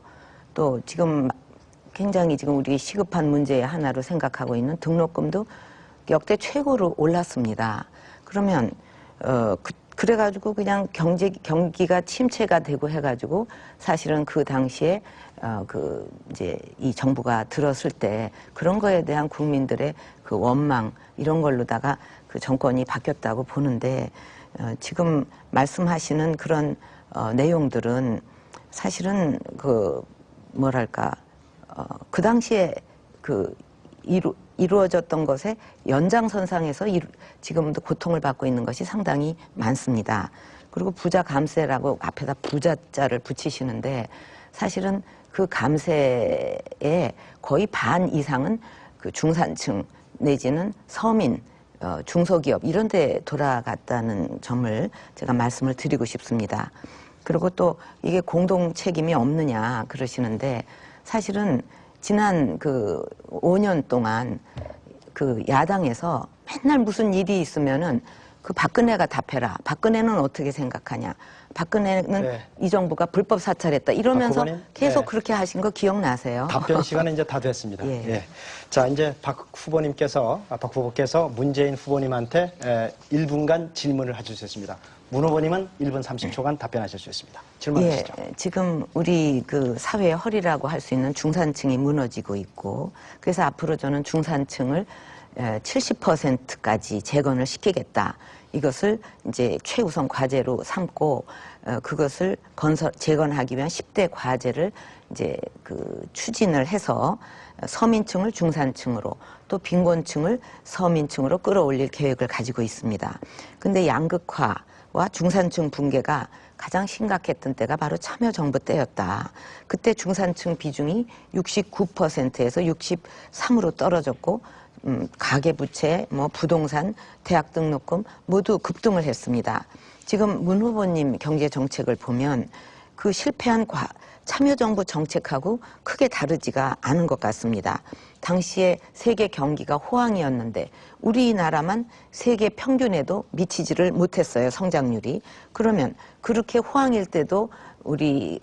또 지금 굉장히 지금 우리 시급한 문제의 하나로 생각하고 있는 등록금도 역대 최고로 올랐습니다. 그러면 그래가지고 그냥 경기가 침체가 되고 해가지고 사실은 그 당시에 이제 이 정부가 들었을 때 그런 거에 대한 국민들의 그 원망 이런 걸로다가 그 정권이 바뀌었다고 보는데 지금 말씀하시는 그런 내용들은 사실은 그 뭐랄까 그 당시에 그 이루어졌던 것의 연장선상에서 지금도 고통을 받고 있는 것이 상당히 많습니다. 그리고 부자 감세라고 앞에다 부자자를 붙이시는데 사실은 그 감세의 거의 반 이상은 그 중산층 내지는 서민, 중소기업 이런 데 돌아갔다는 점을 제가 말씀을 드리고 싶습니다. 그리고 또 이게 공동 책임이 없느냐 그러시는데 사실은 지난 그 5년 동안 그 야당에서 맨날 무슨 일이 있으면은 그 박근혜가 답해라. 박근혜는 어떻게 생각하냐. 박근혜는 네. 이 정부가 불법 사찰했다. 이러면서 후보님? 계속 네. 그렇게 하신 거 기억나세요? 답변 시간은 이제 다 됐습니다. 예. 예. 자, 이제 박 후보께서 문재인 후보님한테 1분간 질문을 하실 수 있습니다. 문 후보님은 1분 30초간 답변하실 수 있습니다. 질문하시죠. 예, 지금 우리 그 사회의 허리라고 할 수 있는 중산층이 무너지고 있고 그래서 앞으로 저는 중산층을 70%까지 재건을 시키겠다. 이것을 이제 최우선 과제로 삼고 그것을 재건하기 위한 10대 과제를 이제 그 추진을 해서 서민층을 중산층으로 또 빈곤층을 서민층으로 끌어올릴 계획을 가지고 있습니다. 근데 양극화와 중산층 붕괴가 가장 심각했던 때가 바로 참여정부 때였다. 그때 중산층 비중이 69%에서 63으로 떨어졌고 가계부채, 부동산, 대학 등록금 모두 급등을 했습니다. 지금 문 후보님 경제정책을 보면 그 실패한 참여정부 정책하고 크게 다르지가 않은 것 같습니다. 당시에 세계 경기가 호황이었는데 우리나라만 세계 평균에도 미치지를 못했어요, 성장률이. 그러면 그렇게 호황일 때도 우리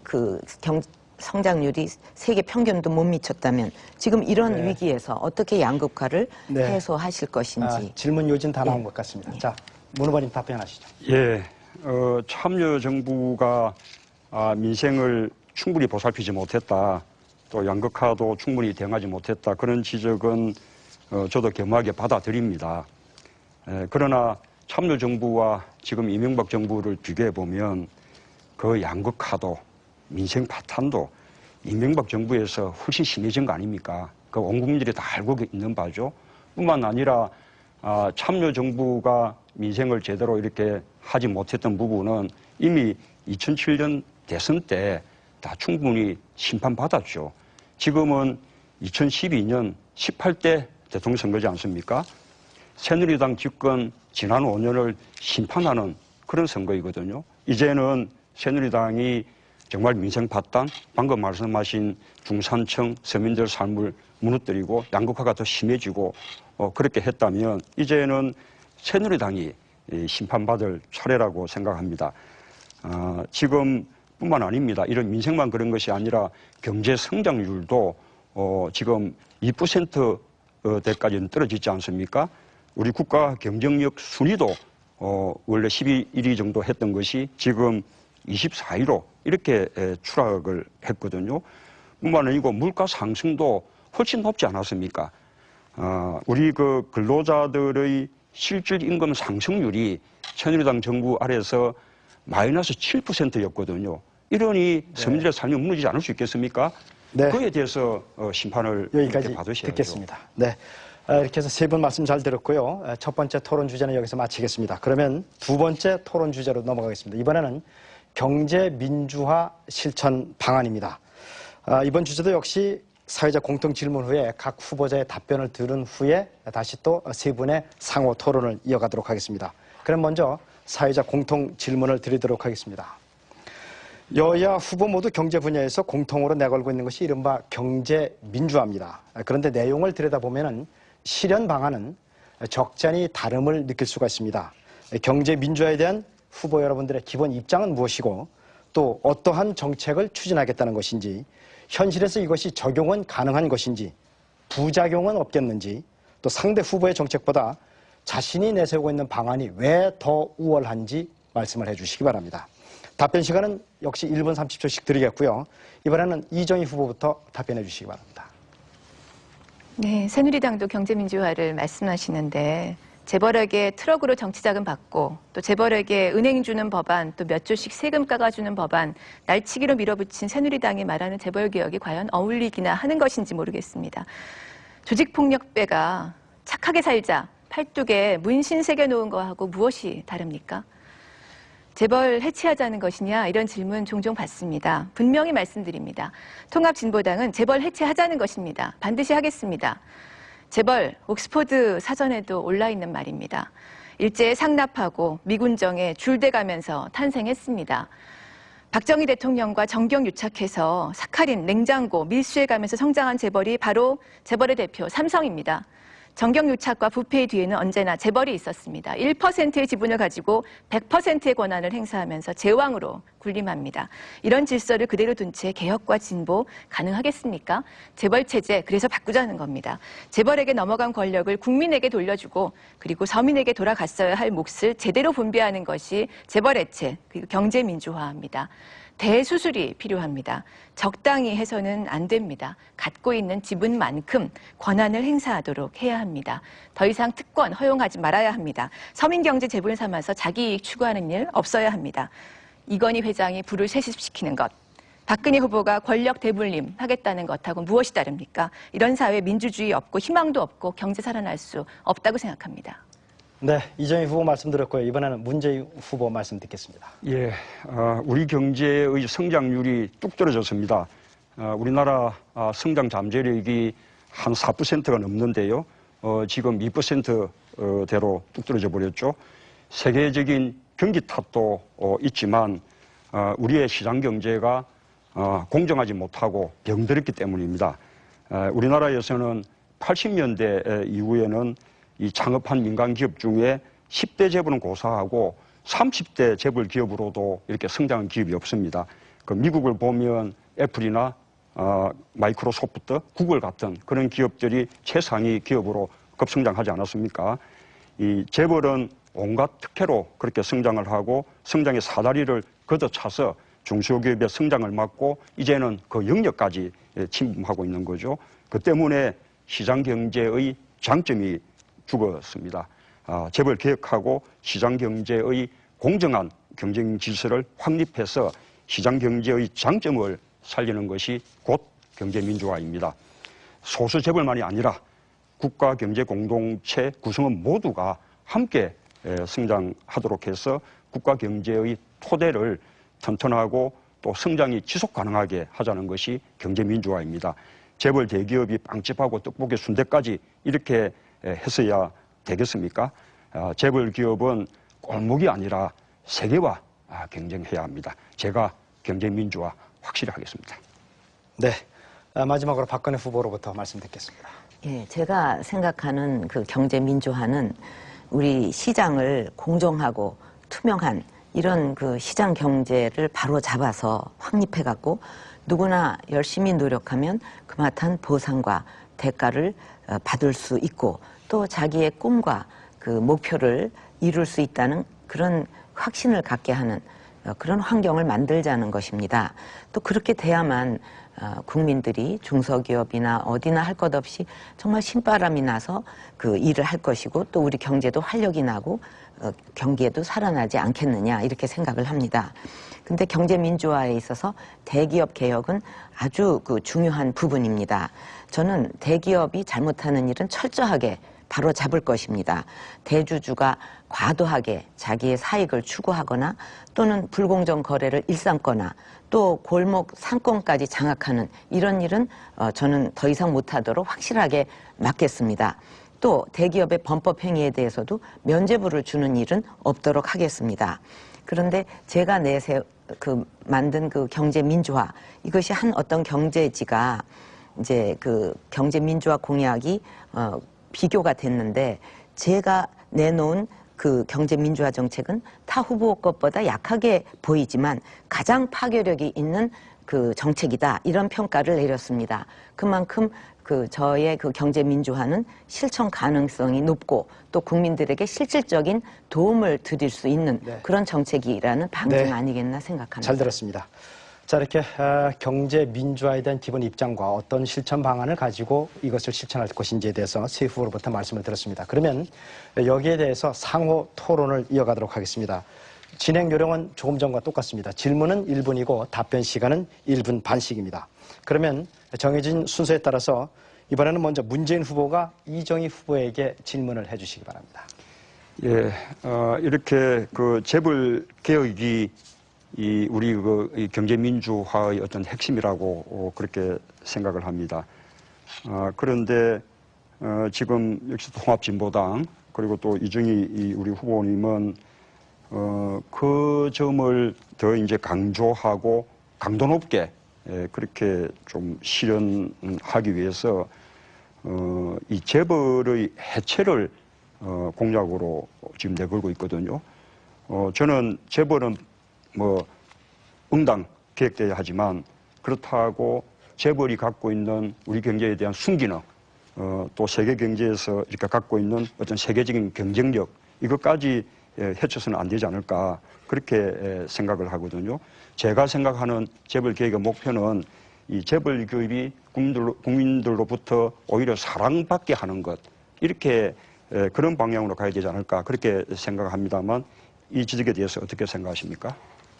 성장률이 세계 평균도 못 미쳤다면 지금 이런 네. 위기에서 어떻게 양극화를 네. 해소하실 것인지. 질문 요진 다 나온 예. 것 같습니다. 자, 문 후보님 답변하시죠. 예, 참여정부가 민생을 충분히 보살피지 못했다. 또 양극화도 충분히 대응하지 못했다. 그런 지적은 저도 겸허하게 받아들입니다. 그러나 참여정부와 지금 이명박 정부를 비교해 보면 그 양극화도 민생 파탄도 이명박 정부에서 훨씬 심해진 거 아닙니까? 그 온 국민들이 다 알고 있는 바죠. 뿐만 아니라 참여정부가 민생을 제대로 이렇게 하지 못했던 부분은 이미 2007년 대선 때 다 충분히 심판받았죠. 지금은 2012년 18대 대통령 선거지 않습니까? 새누리당 집권 지난 5년을 심판하는 그런 선거이거든요. 이제는 새누리당이 정말 민생 파탄, 방금 말씀하신 중산층 서민들 삶을 무너뜨리고 양극화가 더 심해지고 그렇게 했다면 이제는 새누리당이 심판받을 차례라고 생각합니다. 지금 뿐만 아닙니다. 이런 민생만 그런 것이 아니라 경제 성장률도 지금 2%대까지는 떨어지지 않습니까? 우리 국가 경쟁력 순위도 원래 11위 정도 했던 것이 지금 24위로 이렇게 추락을 했거든요. 뿐만 아니고 물가 상승도 훨씬 높지 않았습니까? 우리 그 근로자들의 실질 임금 상승률이 새누리당 정부 아래에서 마이너스 7%였거든요. 이러니 서민들의 삶이 무너지지 않을 수 있겠습니까? 네. 그에 대해서 심판을 여기까지 이렇게 받으셔야죠. 듣겠습니다. 네. 이렇게 해서 세 분 말씀 잘 들었고요. 첫 번째 토론 주제는 여기서 마치겠습니다. 그러면 두 번째 토론 주제로 넘어가겠습니다. 이번에는 경제 민주화 실천 방안입니다. 이번 주제도 역시 사회적 공통 질문 후에 각 후보자의 답변을 들은 후에 다시 또 세 분의 상호 토론을 이어가도록 하겠습니다. 그럼 먼저 사회적 공통 질문을 드리도록 하겠습니다. 여야 후보 모두 경제 분야에서 공통으로 내걸고 있는 것이 이른바 경제 민주화입니다. 그런데 내용을 들여다보면 실현 방안은 적잖이 다름을 느낄 수가 있습니다. 경제 민주화에 대한 후보 여러분들의 기본 입장은 무엇이고 또 어떠한 정책을 추진하겠다는 것인지, 현실에서 이것이 적용은 가능한 것인지, 부작용은 없겠는지, 또 상대 후보의 정책보다 자신이 내세우고 있는 방안이 왜 더 우월한지 말씀을 해주시기 바랍니다. 답변 시간은 역시 1분 30초씩 드리겠고요. 이번에는 이정희 후보부터 답변해 주시기 바랍니다. 네, 새누리당도 경제민주화를 말씀하시는데 재벌에게 트럭으로 정치자금 받고 또 재벌에게 은행 주는 법안, 또 몇 조씩 세금 깎아주는 법안, 날치기로 밀어붙인 새누리당이 말하는 재벌개혁이 과연 어울리기나 하는 것인지 모르겠습니다. 조직폭력배가 착하게 살자 팔뚝에 문신 새겨놓은 거하고 무엇이 다릅니까? 재벌 해체하자는 것이냐 이런 질문 종종 받습니다. 분명히 말씀드립니다. 통합진보당은 재벌 해체하자는 것입니다. 반드시 하겠습니다. 재벌 옥스퍼드 사전에도 올라있는 말입니다. 일제에 상납하고 미군정에 줄대가면서 탄생했습니다. 박정희 대통령과 정경 유착해서 사카린, 냉장고, 밀수해가면서 성장한 재벌이 바로 재벌의 대표 삼성입니다. 정경 유착과 부패의 뒤에는 언제나 재벌이 있었습니다. 1%의 지분을 가지고 100%의 권한을 행사하면서 제왕으로 군림합니다. 이런 질서를 그대로 둔 채 개혁과 진보 가능하겠습니까? 재벌 체제 그래서 바꾸자는 겁니다. 재벌에게 넘어간 권력을 국민에게 돌려주고 그리고 서민에게 돌아갔어야 할 몫을 제대로 분배하는 것이 재벌 해체 그리고 경제 민주화입니다. 대수술이 필요합니다. 적당히 해서는 안 됩니다. 갖고 있는 지분만큼 권한을 행사하도록 해야 합니다. 더 이상 특권 허용하지 말아야 합니다. 서민경제 재본 삼아서 자기 이익 추구하는 일 없어야 합니다. 이건희 회장이 부를 쇠집시키는 것, 박근혜 후보가 권력 대물림 하겠다는 것하고 무엇이 다릅니까? 이런 사회 민주주의 없고 희망도 없고 경제 살아날 수 없다고 생각합니다. 네, 이정희 후보 말씀 드렸고요. 이번에는 문재인 후보 말씀 듣겠습니다. 예, 우리 경제의 성장률이 뚝 떨어졌습니다. 우리나라 성장 잠재력이 한 4%가 넘는데요. 지금 2%대로 뚝 떨어져 버렸죠. 세계적인 경기 탓도 있지만 우리의 시장 경제가 공정하지 못하고 병들었기 때문입니다. 우리나라에서는 80년대 이후에는 이 창업한 민간 기업 중에 10대 재벌은 고사하고 30대 재벌 기업으로도 이렇게 성장한 기업이 없습니다. 그 미국을 보면 애플이나 마이크로소프트, 구글 같은 그런 기업들이 최상위 기업으로 급성장하지 않았습니까? 이 재벌은 온갖 특혜로 그렇게 성장을 하고 성장의 사다리를 걷어차서 중소기업의 성장을 막고 이제는 그 영역까지 침범하고 있는 거죠. 그 때문에 시장 경제의 장점이 죽었습니다. 재벌 개혁하고 시장 경제의 공정한 경쟁 질서를 확립해서 시장 경제의 장점을 살리는 것이 곧 경제 민주화입니다. 소수 재벌만이 아니라 국가 경제 공동체 구성원 모두가 함께 성장하도록 해서 국가 경제의 토대를 튼튼하고 또 성장이 지속 가능하게 하자는 것이 경제 민주화입니다. 재벌 대기업이 빵집하고 떡볶이 순대까지 이렇게 했어야 되겠습니까? 재벌 기업은 꼴목이 아니라 세계와 경쟁해야 합니다. 제가 경제 민주화 확실히 하겠습니다. 네, 마지막으로 박근혜 후보로부터 말씀 듣겠습니다. 예, 제가 생각하는 그 경제 민주화는 우리 시장을 공정하고 투명한 이런 그 시장 경제를 바로 잡아서 확립해 갖고 누구나 열심히 노력하면 그마탄 보상과 대가를 받을 수 있고 또 자기의 꿈과 그 목표를 이룰 수 있다는 그런 확신을 갖게 하는 그런 환경을 만들자는 것입니다. 또 그렇게 돼야만 국민들이 중소기업이나 어디나 할 것 없이 정말 신바람이 나서 그 일을 할 것이고 또 우리 경제도 활력이 나고 경기에도 살아나지 않겠느냐 이렇게 생각을 합니다. 근데 경제 민주화에 있어서 대기업 개혁은 아주 그 중요한 부분입니다. 저는 대기업이 잘못하는 일은 철저하게 바로 잡을 것입니다. 대주주가 과도하게 자기의 사익을 추구하거나 또는 불공정 거래를 일삼거나 또 골목 상권까지 장악하는 이런 일은 저는 더 이상 못하도록 확실하게 막겠습니다. 또 대기업의 범법 행위에 대해서도 면죄부를 주는 일은 없도록 하겠습니다. 그런데 제가 만든 그 경제 민주화, 이것이 한 어떤 경제지가 이제 그 경제 민주화 공약이 비교가 됐는데, 제가 내놓은 그 경제 민주화 정책은 타 후보 것보다 약하게 보이지만 가장 파괴력이 있는 그 정책이다, 이런 평가를 내렸습니다. 그만큼 저의 그 경제 민주화는 실천 가능성이 높고 또 국민들에게 실질적인 도움을 드릴 수 있는 네. 그런 정책이라는 방증 네. 아니겠나 생각합니다. 잘 들었습니다. 자, 이렇게 경제 민주화에 대한 기본 입장과 어떤 실천 방안을 가지고 이것을 실천할 것인지에 대해서 세 후보로부터 말씀을 들었습니다. 그러면 여기에 대해서 상호 토론을 이어가도록 하겠습니다. 진행 요령은 조금 전과 똑같습니다. 질문은 1분이고 답변 시간은 1분 반씩입니다. 그러면 정해진 순서에 따라서 이번에는 먼저 문재인 후보가 이정희 후보에게 질문을 해주시기 바랍니다. 예, 이렇게 그 재벌 개혁이 우리 이 경제 민주화의 어떤 핵심이라고 그렇게 생각을 합니다. 그런데 지금 역시 통합진보당 그리고 또 이정희 우리 후보님은 그 점을 더 이제 강조하고 강도 높게 그렇게 좀 실현하기 위해서 이 재벌의 해체를 공약으로 지금 내걸고 있거든요. 저는 재벌은 뭐 응당 계획돼야 하지만 그렇다고 재벌이 갖고 있는 우리 경제에 대한 순기능, 또 세계 경제에서 이렇게 갖고 있는 어떤 세계적인 경쟁력, 이것까지 해쳐서는 안 되지 않을까, 그렇게 생각을 하거든요. 제가 생각하는 재벌 개혁의 목표는 이 재벌 기업이 국민들로부터 오히려 사랑받게 하는 것, 이렇게 그런 방향으로 가야 되지 않을까, 그렇게 생각합니다만 이 지적에 대해서 어떻게 생각하십니까?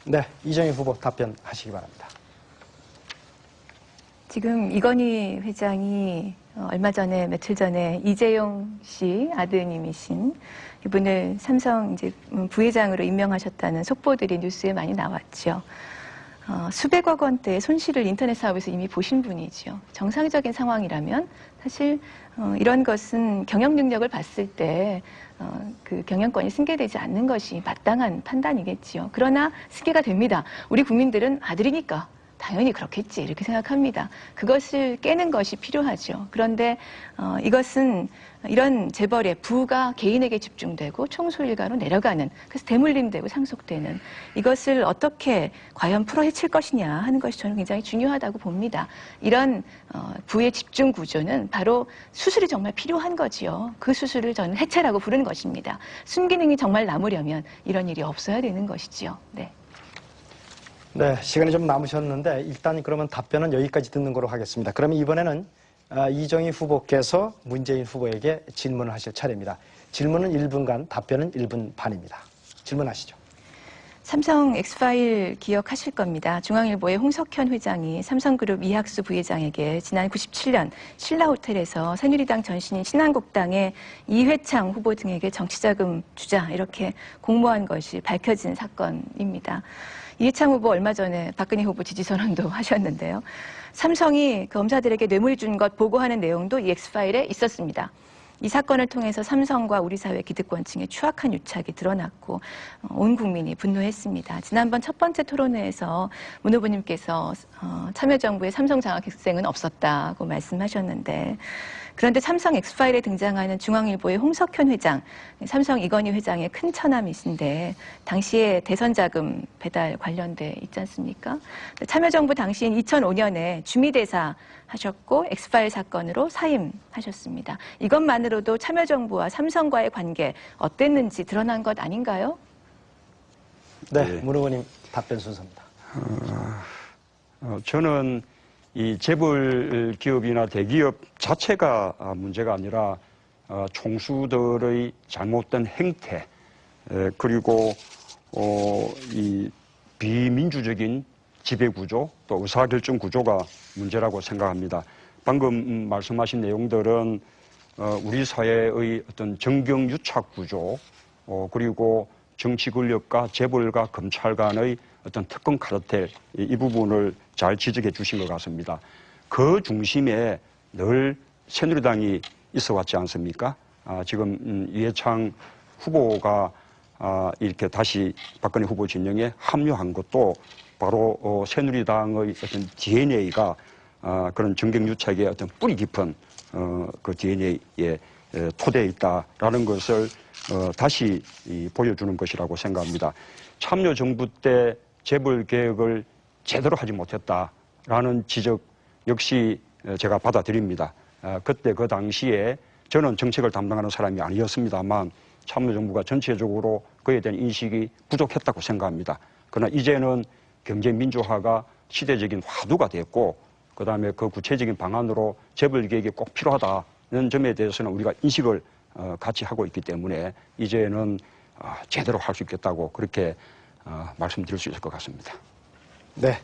네, 이정희 후보 답변하시기 바랍니다. 지금 이건희 회장이 얼마 전에, 며칠 전에 이재용 씨 아드님이신 이분을 삼성 이제 부회장으로 임명하셨다는 속보들이 뉴스에 많이 나왔죠. 수백억 원대의 손실을 인터넷 사업에서 이미 보신 분이죠. 정상적인 상황이라면 사실 이런 것은 경영 능력을 봤을 때 그 경영권이 승계되지 않는 것이 마땅한 판단이겠지요. 그러나 승계가 됩니다. 우리 국민들은 아들이니까 당연히 그렇겠지, 이렇게 생각합니다. 그것을 깨는 것이 필요하죠. 그런데 이것은 이런 재벌의 부가 개인에게 집중되고 총수일가로 내려가는, 그래서 대물림되고 상속되는 이것을 어떻게 과연 풀어헤칠 것이냐 하는 것이 저는 굉장히 중요하다고 봅니다. 이런 부의 집중 구조는 바로 수술이 정말 필요한 거지요. 그 수술을 저는 해체라고 부르는 것입니다. 순기능이 정말 남으려면 이런 일이 없어야 되는 것이지요. 네. 네, 시간이 좀 남으셨는데 일단 그러면 답변은 여기까지 듣는 거로 하겠습니다. 그러면 이번에는 이정희 후보께서 문재인 후보에게 질문을 하실 차례입니다. 질문은 1분간, 답변은 1분 반입니다. 질문하시죠. 삼성 엑스파일 기억하실 겁니다. 중앙일보의 홍석현 회장이 삼성그룹 이학수 부회장에게 지난 97년 신라호텔에서 새누리당 전신인 신한국당의 이회창 후보 등에게 정치자금 주자, 이렇게 공모한 것이 밝혀진 사건입니다. 이회창 후보 얼마 전에 박근혜 후보 지지선언도 하셨는데요. 삼성이 검사들에게 뇌물 준 것 보고하는 내용도 이 엑스파일에 있었습니다. 이 사건을 통해서 삼성과 우리 사회 기득권층의 추악한 유착이 드러났고 온 국민이 분노했습니다. 지난번 첫 번째 토론회에서 문 후보님께서 참여정부의 삼성 장학생은 없었다고 말씀하셨는데, 그런데 삼성 엑스파일에 등장하는 중앙일보의 홍석현 회장, 삼성 이건희 회장의 큰 처남이신데 당시에 대선자금 배달 관련돼 있지 않습니까? 참여정부 당시인 2005년에 주미대사 하셨고 엑스파일 사건으로 사임하셨습니다. 이것만으로도 참여정부와 삼성과의 관계 어땠는지 드러난 것 아닌가요? 네, 문 후보님 답변 순서입니다. 저는 이 재벌 기업이나 대기업 자체가 문제가 아니라 총수들의 잘못된 행태, 그리고 이 비민주적인 지배구조, 또 의사결정 구조가 문제라고 생각합니다. 방금 말씀하신 내용들은 우리 사회의 어떤 정경유착 구조, 그리고 정치 권력과 재벌과 검찰 간의 어떤 특권 카르텔, 이 부분을 잘 지적해 주신 것 같습니다. 그 중심에 늘 새누리당이 있어 왔지 않습니까? 지금 이해창 후보가 이렇게 다시 박근혜 후보 진영에 합류한 것도 바로 새누리당의 어떤 DNA가 그런 정경유착의 어떤 뿌리 깊은 그 DNA에 토대에 있다라는 것을 다시 보여주는 것이라고 생각합니다. 참여정부 때 재벌개혁을 제대로 하지 못했다라는 지적 역시 제가 받아들입니다. 그때 그 당시에 저는 정책을 담당하는 사람이 아니었습니다만 참여정부가 전체적으로 그에 대한 인식이 부족했다고 생각합니다. 그러나 이제는 경제민주화가 시대적인 화두가 됐고 그다음에 그 구체적인 방안으로 재벌개혁이 꼭 필요하다는 점에 대해서는 우리가 인식을 같이 하고 있기 때문에 이제는 제대로 할 수 있겠다고 그렇게 말씀드릴 수 있을 것 같습니다. 네.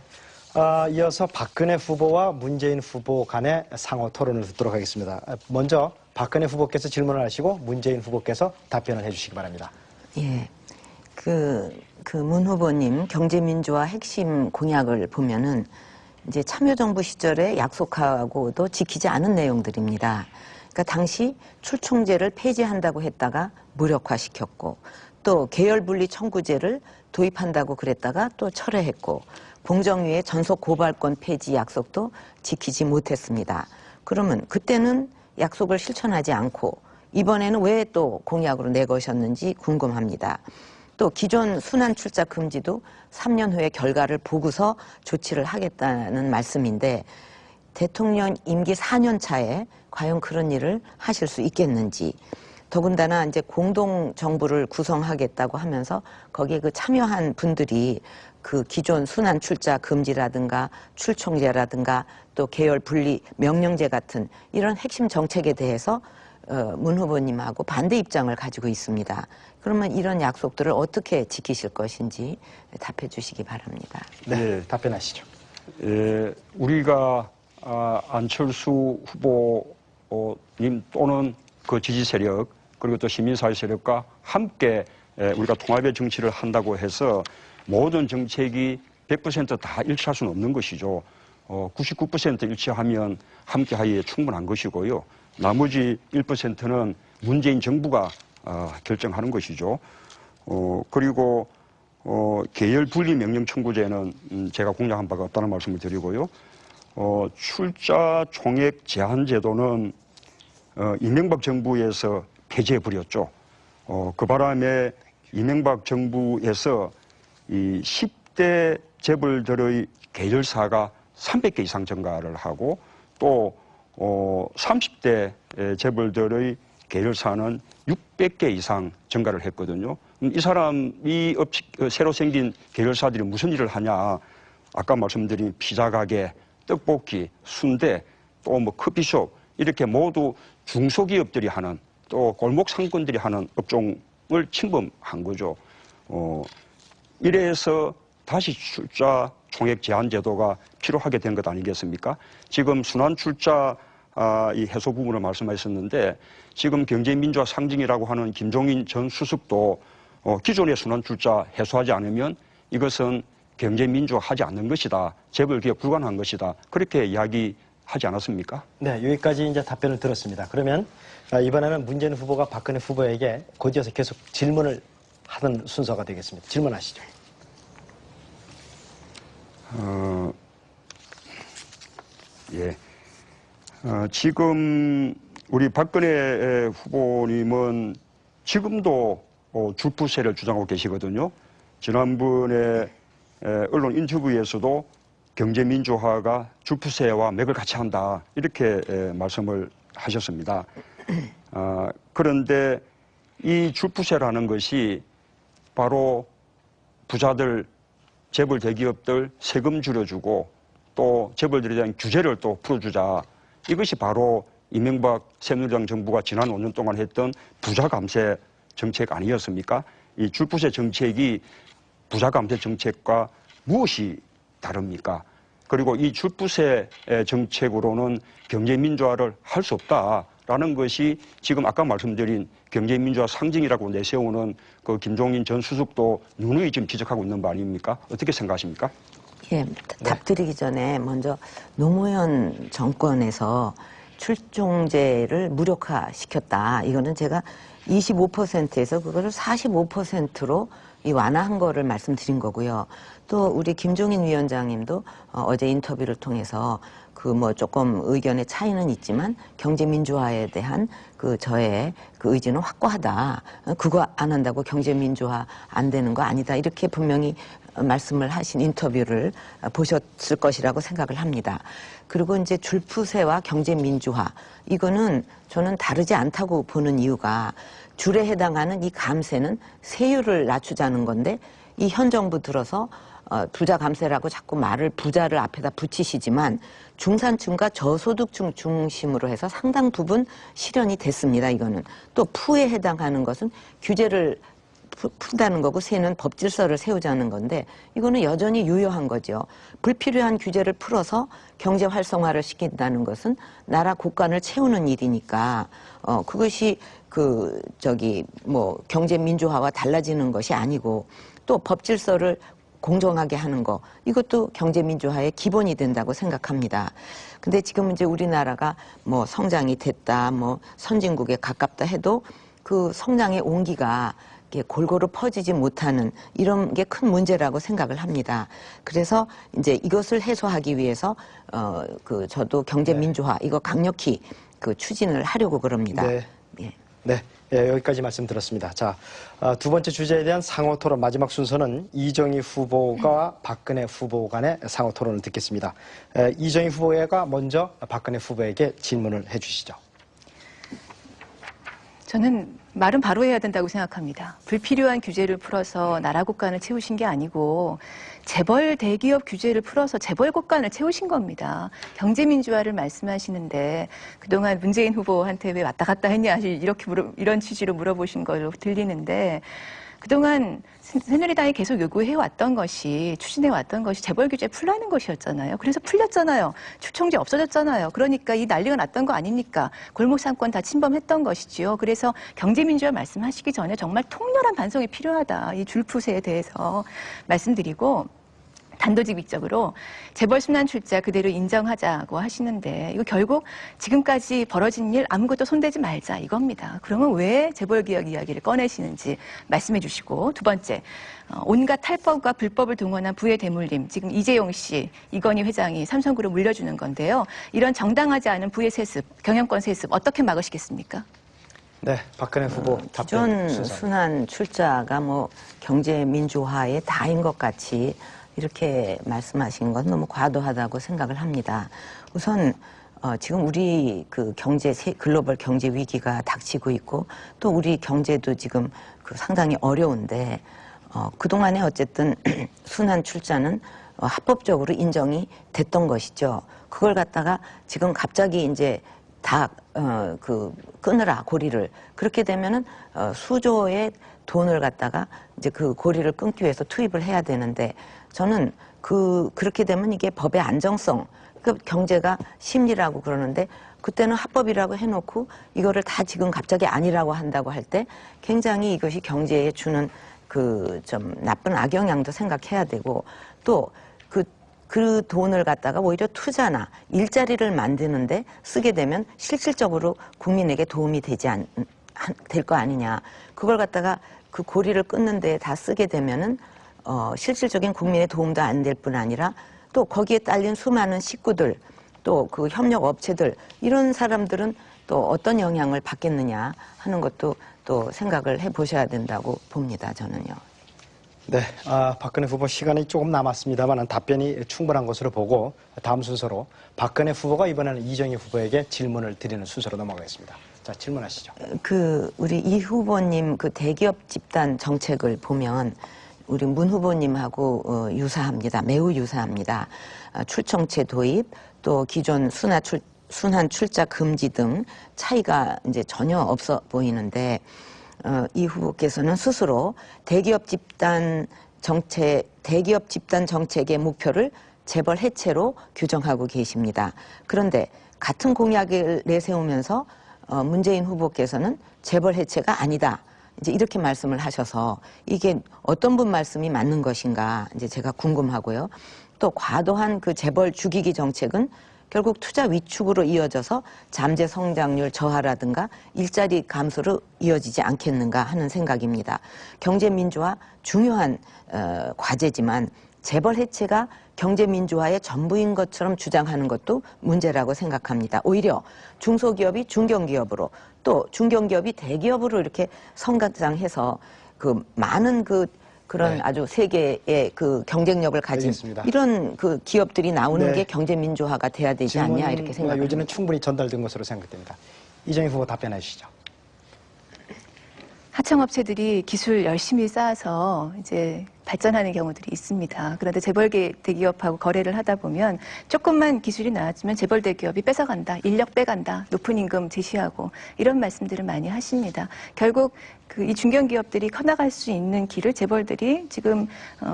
이어서 박근혜 후보와 문재인 후보 간의 상호 토론을 듣도록 하겠습니다. 먼저 박근혜 후보께서 질문을 하시고 문재인 후보께서 답변을 해주시기 바랍니다. 예. 문 후보님 경제민주화 핵심 공약을 보면은 이제 참여정부 시절에 약속하고도 지키지 않은 내용들입니다. 그러니까 당시 출총제를 폐지한다고 했다가 무력화시켰고 또 계열분리 청구제를 도입한다고 그랬다가 또 철회했고 공정위의 전속 고발권 폐지 약속도 지키지 못했습니다. 그러면 그때는 약속을 실천하지 않고 이번에는 왜 또 공약으로 내거셨는지 궁금합니다. 또 기존 순환 출자 금지도 3년 후에 결과를 보고서 조치를 하겠다는 말씀인데 대통령 임기 4년 차에 과연 그런 일을 하실 수 있겠는지 더군다나 이제 공동 정부를 구성하겠다고 하면서 거기에 그 참여한 분들이 그 기존 순환 출자 금지라든가 출총제라든가 또 계열 분리 명령제 같은 이런 핵심 정책에 대해서 문 후보님하고 반대 입장을 가지고 있습니다. 그러면 이런 약속들을 어떻게 지키실 것인지 답해 주시기 바랍니다. 네, 답변하시죠. 우리가 안철수 후보님 또는 그 지지 세력 그리고 또 시민사회 세력과 함께 우리가 통합의 정치를 한다고 해서 모든 정책이 100%다 일치할 수는 없는 것이죠. 99% 일치하면 함께하기에 충분한 것이고요. 나머지 1%는 문재인 정부가 결정하는 것이죠. 그리고 계열 분리 명령 청구제는 제가 공략한 바가 없다는 말씀을 드리고요. 출자 총액 제한 제도는 이명박 정부에서 폐지해버렸죠. 그 바람에 이명박 정부에서 이 10대 재벌들의 계열사가 300개 이상 증가를 하고 또 30대 재벌들의 계열사는 600개 이상 증가를 했거든요. 이 사람이 새로 생긴 계열사들이 무슨 일을 하냐. 아까 말씀드린 피자 가게, 떡볶이, 순대, 또 뭐 커피숍 이렇게 모두 중소기업들이 하는 또 골목 상권들이 하는 업종을 침범한 거죠. 이래서 다시 출자 총액 제한 제도가 필요하게 된 것 아니겠습니까? 지금 순환 출자 이 해소 부분을 말씀하셨는데 지금 경제민주화 상징이라고 하는 김종인 전 수석도 기존의 순환 출자 해소하지 않으면 이것은 경제민주화하지 않는 것이다. 재벌개혁 불가능한 것이다. 그렇게 이야기하지 않았습니까? 네, 여기까지 이제 답변을 들었습니다. 그러면 이번에는 문재인 후보가 박근혜 후보에게 곧이어서 계속 질문을 하는 순서가 되겠습니다. 질문하시죠. 예. 지금 우리 박근혜 후보님은 지금도 줄푸세를 주장하고 계시거든요. 지난번에 언론 인터뷰에서도 경제민주화가 줄푸세와 맥을 같이 한다 이렇게 말씀을 하셨습니다. 그런데 이 줄푸세라는 것이 바로 부자들, 재벌 대기업들 세금 줄여주고 또 재벌들에 대한 규제를 또 풀어주자. 이것이 바로 이명박 새누리당 정부가 지난 5년 동안 했던 부자 감세 정책 아니었습니까? 이 줄푸세 정책이 부자 감세 정책과 무엇이 다릅니까? 그리고 이 줄푸세 정책으로는 경제민주화를 할 수 없다라는 것이 지금 아까 말씀드린 경제민주화 상징이라고 내세우는 그 김종인 전 수석도 누누이 지금 지적하고 있는 바 아닙니까? 어떻게 생각하십니까? 예, 답 드리기 전에 먼저 노무현 정권에서 출종제를 무력화시켰다. 이거는 제가 25%에서 그거를 45%로 이 완화한 거를 말씀드린 거고요. 또 우리 김종인 위원장님도 어제 인터뷰를 통해서 그 뭐 조금 의견의 차이는 있지만 경제 민주화에 대한 그 저의 그 의지는 확고하다. 그거 안 한다고 경제 민주화 안 되는 거 아니다. 이렇게 분명히 말씀을 하신 인터뷰를 보셨을 것이라고 생각을 합니다. 그리고 이제 줄푸세와 경제 민주화 이거는 저는 다르지 않다고 보는 이유가 줄에 해당하는 이 감세는 세율을 낮추자는 건데 이 현 정부 들어서 부자 감세라고 자꾸 말을 부자를 앞에다 붙이시지만 중산층과 저소득층 중심으로 해서 상당 부분 실현이 됐습니다. 이거는 또 푸에 해당하는 것은 규제를 푼다는 거고 세는 법질서를 세우자는 건데 이거는 여전히 유효한 거죠. 불필요한 규제를 풀어서 경제 활성화를 시킨다는 것은 나라 곳간을 채우는 일이니까 그것이 경제 민주화와 달라지는 것이 아니고 또 법질서를 공정하게 하는 거 이것도 경제 민주화의 기본이 된다고 생각합니다. 근데 지금 이제 우리나라가 뭐 성장이 됐다, 뭐 선진국에 가깝다 해도 그 성장의 온기가 골고루 퍼지지 못하는 이런 게 큰 문제라고 생각을 합니다. 그래서 이제 이것을 해소하기 위해서 저도 경제 민주화 이거 강력히 추진을 하려고 그럽니다. 네. 예. 네. 예, 여기까지 말씀 들었습니다. 자, 두 번째 주제에 대한 상호 토론 마지막 순서는 이정희 후보가 박근혜 후보 간의 상호 토론을 듣겠습니다. 이정희 후보가 먼저 박근혜 후보에게 질문을 해주시죠. 저는 말은 바로 해야 된다고 생각합니다. 불필요한 규제를 풀어서 나라 곳간을 채우신 게 아니고 재벌 대기업 규제를 풀어서 재벌 곳간을 채우신 겁니다. 경제민주화를 말씀하시는데 그동안 문재인 후보한테 왜 왔다 갔다 했냐 이런 취지로 물어보신 걸로 들리는데 그동안 새누리당이 계속 요구해왔던 것이 추진해왔던 것이 재벌 규제 풀라는 것이었잖아요. 그래서 풀렸잖아요. 추총제 없어졌잖아요. 그러니까 이 난리가 났던 거 아닙니까? 골목 상권 다 침범했던 것이지요. 그래서 경제민주화 말씀하시기 전에 정말 통렬한 반성이 필요하다. 이 줄푸세에 대해서 말씀드리고 단도직입적으로 재벌 순환 출자 그대로 인정하자고 하시는데 이거 결국 지금까지 벌어진 일 아무것도 손대지 말자 이겁니다. 그러면 왜 재벌 개혁 이야기를 꺼내시는지 말씀해 주시고 두 번째 온갖 탈법과 불법을 동원한 부의 대물림 지금 이재용 씨, 이건희 회장이 삼성그룹 물려주는 건데요. 이런 정당하지 않은 부의 세습, 경영권 세습 어떻게 막으시겠습니까? 네, 박근혜 후보 답변 기존 순서. 순환 출자가 뭐 경제 민주화의 다인 것 같이 이렇게 말씀하신 건 너무 과도하다고 생각을 합니다. 우선 지금 우리 글로벌 경제 위기가 닥치고 있고 또 우리 경제도 지금 상당히 어려운데 그동안에 어쨌든 순환 출자는 합법적으로 인정이 됐던 것이죠. 그걸 갖다가 지금 갑자기 이제 다 끊으라 고리를 그렇게 되면은 수조의 돈을 갖다가 이제 그 고리를 끊기 위해서 투입을 해야 되는데 저는 그렇게 되면 이게 법의 안정성 경제가 심리라고 그러는데 그때는 합법이라고 해놓고 이거를 다 지금 갑자기 아니라고 한다고 할 때 굉장히 이것이 경제에 주는 좀 나쁜 악영향도 생각해야 되고 또 그 돈을 갖다가 오히려 투자나 일자리를 만드는데 쓰게 되면 실질적으로 국민에게 도움이 될 거 아니냐. 그걸 갖다가 그 고리를 끊는 데에 다 쓰게 되면은 실질적인 국민의 도움도 안 될 뿐 아니라 또 거기에 딸린 수많은 식구들 또 그 협력 업체들 이런 사람들은 또 어떤 영향을 받겠느냐 하는 것도 또 생각을 해보셔야 된다고 봅니다. 저는요. 네, 박근혜 후보 시간이 조금 남았습니다만 답변이 충분한 것으로 보고 다음 순서로 박근혜 후보가 이번에는 이정희 후보에게 질문을 드리는 순서로 넘어가겠습니다. 자, 질문하시죠. 우리 이 후보님 대기업 집단 정책을 보면 우리 문 후보님하고 유사합니다. 매우 유사합니다. 출청제 도입 또 기존 순환 출자 금지 등 차이가 이제 전혀 없어 보이는데 이 후보께서는 스스로 대기업 집단 정책의 목표를 재벌 해체로 규정하고 계십니다. 그런데 같은 공약을 내세우면서 문재인 후보께서는 재벌 해체가 아니다. 이제 이렇게 말씀을 하셔서 이게 어떤 분 말씀이 맞는 것인가 이제 제가 궁금하고요. 또 과도한 재벌 죽이기 정책은 결국 투자 위축으로 이어져서 잠재 성장률 저하라든가 일자리 감소로 이어지지 않겠는가 하는 생각입니다. 경제 민주화 중요한 과제지만 재벌 해체가 경제 민주화의 전부인 것처럼 주장하는 것도 문제라고 생각합니다. 오히려 중소기업이 중견기업으로 또 중견기업이 대기업으로 이렇게 성장해서 그 많은 그런 네. 아주 세계의 그 경쟁력을 가진 알겠습니다. 이런 그 기업들이 나오는 네. 게 경제 민주화가 돼야 되지 않냐 이렇게 생각합니다. 요지는 충분히 전달된 것으로 생각됩니다. 이정희 후보 답변해 주시죠. 하청업체들이 기술 열심히 쌓아서 이제 발전하는 경우들이 있습니다. 그런데 재벌 대기업하고 거래를 하다 보면 조금만 기술이 나아지면 재벌 대기업이 뺏어간다, 인력 빼간다, 높은 임금 제시하고 이런 말씀들을 많이 하십니다. 결국 이 중견기업들이 커나갈 수 있는 길을 재벌들이 지금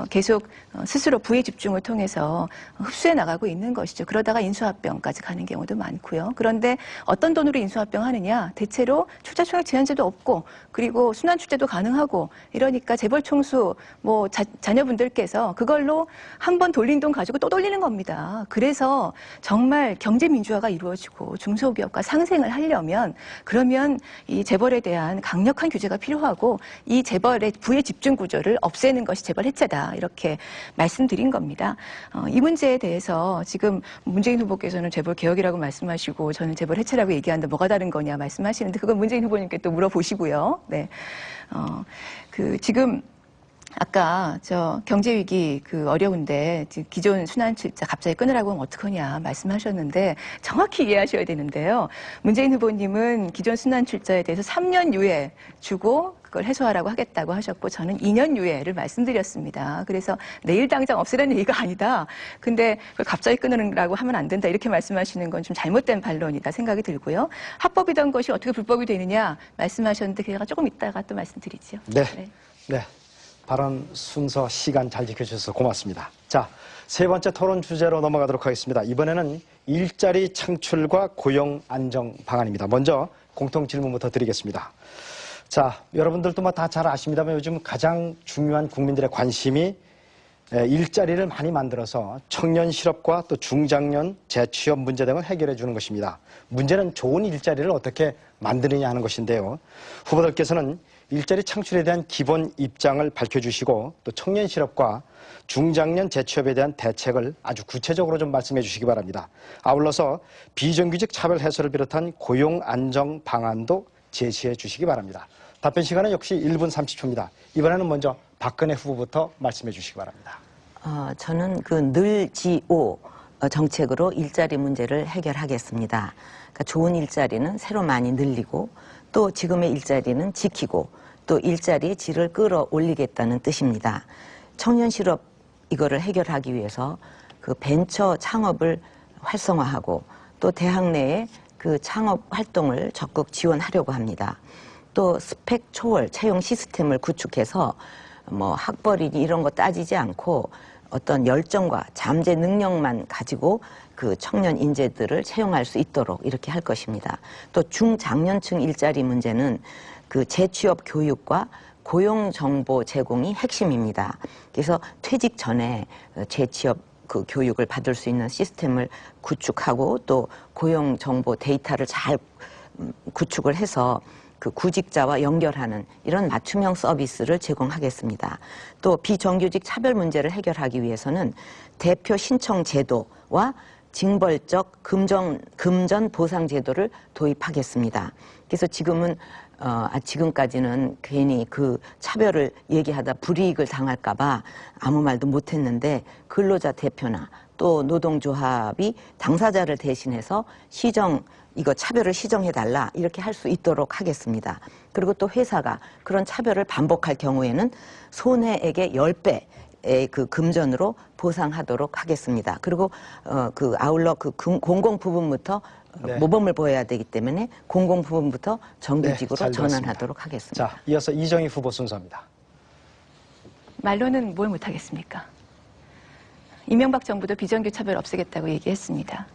계속 스스로 부의 집중을 통해서 흡수해 나가고 있는 것이죠. 그러다가 인수합병까지 가는 경우도 많고요. 그런데 어떤 돈으로 인수합병하느냐? 대체로 출자총액 제한제도 없고 그리고 순환출자도 가능하고 이러니까 재벌 총수 자녀분들께서 그걸로 한 번 돌린 돈 가지고 또 돌리는 겁니다. 그래서 정말 경제 민주화가 이루어지고 중소기업과 상생을 하려면 그러면 이 재벌에 대한 강력한 규제가 필요하고 이 재벌의 부의 집중 구조를 없애는 것이 재벌 해체다 이렇게 말씀드린 겁니다. 이 문제에 대해서 지금 문재인 후보께서는 재벌 개혁이라고 말씀하시고 저는 재벌 해체라고 얘기하는데 뭐가 다른 거냐 말씀하시는데 그건 문재인 후보님께 또 물어보시고요. 네, 지금 아까 경제 위기 어려운데 기존 순환출자 갑자기 끊으라고 하면 어떡하냐 말씀하셨는데 정확히 이해하셔야 되는데요. 문재인 후보님은 기존 순환출자에 대해서 3년 유예 주고 그걸 해소하라고 하겠다고 하셨고 저는 2년 유예를 말씀드렸습니다. 그래서 내일 당장 없애라는 얘기가 아니다. 근데 그걸 갑자기 끊으라고 하면 안 된다 이렇게 말씀하시는 건 좀 잘못된 반론이다 생각이 들고요. 합법이던 것이 어떻게 불법이 되느냐 말씀하셨는데 그가 조금 이따가 또 말씀드리죠. 네. 네. 발언 순서 시간 잘 지켜주셔서 고맙습니다. 자, 세 번째 토론 주제로 넘어가도록 하겠습니다. 이번에는 일자리 창출과 고용 안정 방안입니다. 먼저 공통 질문부터 드리겠습니다. 자, 여러분들도 다 잘 아십니다만 요즘 가장 중요한 국민들의 관심이 일자리를 많이 만들어서 청년 실업과 또 중장년 재취업 문제 등을 해결해 주는 것입니다. 문제는 좋은 일자리를 어떻게 만드느냐 하는 것인데요. 후보들께서는 일자리 창출에 대한 기본 입장을 밝혀주시고 또 청년 실업과 중장년 재취업에 대한 대책을 아주 구체적으로 좀 말씀해 주시기 바랍니다. 아울러서 비정규직 차별 해소를 비롯한 고용 안정 방안도 제시해 주시기 바랍니다. 답변 시간은 역시 1분 30초입니다. 이번에는 먼저 박근혜 후보부터 말씀해 주시기 바랍니다. 저는 늘지오 정책으로 일자리 문제를 해결하겠습니다. 그러니까 좋은 일자리는 새로 많이 늘리고 또 지금의 일자리는 지키고 또 일자리의 질을 끌어올리겠다는 뜻입니다. 청년 실업 이거를 해결하기 위해서 벤처 창업을 활성화하고 또 대학 내에 창업 활동을 적극 지원하려고 합니다. 또 스펙 초월 채용 시스템을 구축해서 학벌이니 이런 거 따지지 않고 어떤 열정과 잠재 능력만 가지고 청년 인재들을 채용할 수 있도록 이렇게 할 것입니다. 또 중장년층 일자리 문제는 재취업 교육과 고용 정보 제공이 핵심입니다. 그래서 퇴직 전에 재취업 교육을 받을 수 있는 시스템을 구축하고 또 고용 정보 데이터를 잘 구축을 해서 구직자와 연결하는 이런 맞춤형 서비스를 제공하겠습니다. 또 비정규직 차별 문제를 해결하기 위해서는 대표 신청 제도와 징벌적 금전 보상 제도를 도입하겠습니다. 그래서 지금까지는 괜히 차별을 얘기하다 불이익을 당할까 봐 아무 말도 못했는데 근로자 대표나 또 노동조합이 당사자를 대신해서 이거 차별을 시정해달라 이렇게 할 수 있도록 하겠습니다. 그리고 또 회사가 그런 차별을 반복할 경우에는 손해액의 10배의 금전으로 보상하도록 하겠습니다. 그리고 아울러 공공 부분부터 네. 모범을 보여야 되기 때문에 공공 부분부터 정규직으로 잘 들었습니다. 전환하도록 하겠습니다. 자, 이어서 이정희 후보 순서입니다. 말로는 뭘 못하겠습니까? 이명박 정부도 비정규 차별 없애겠다고 얘기했습니다.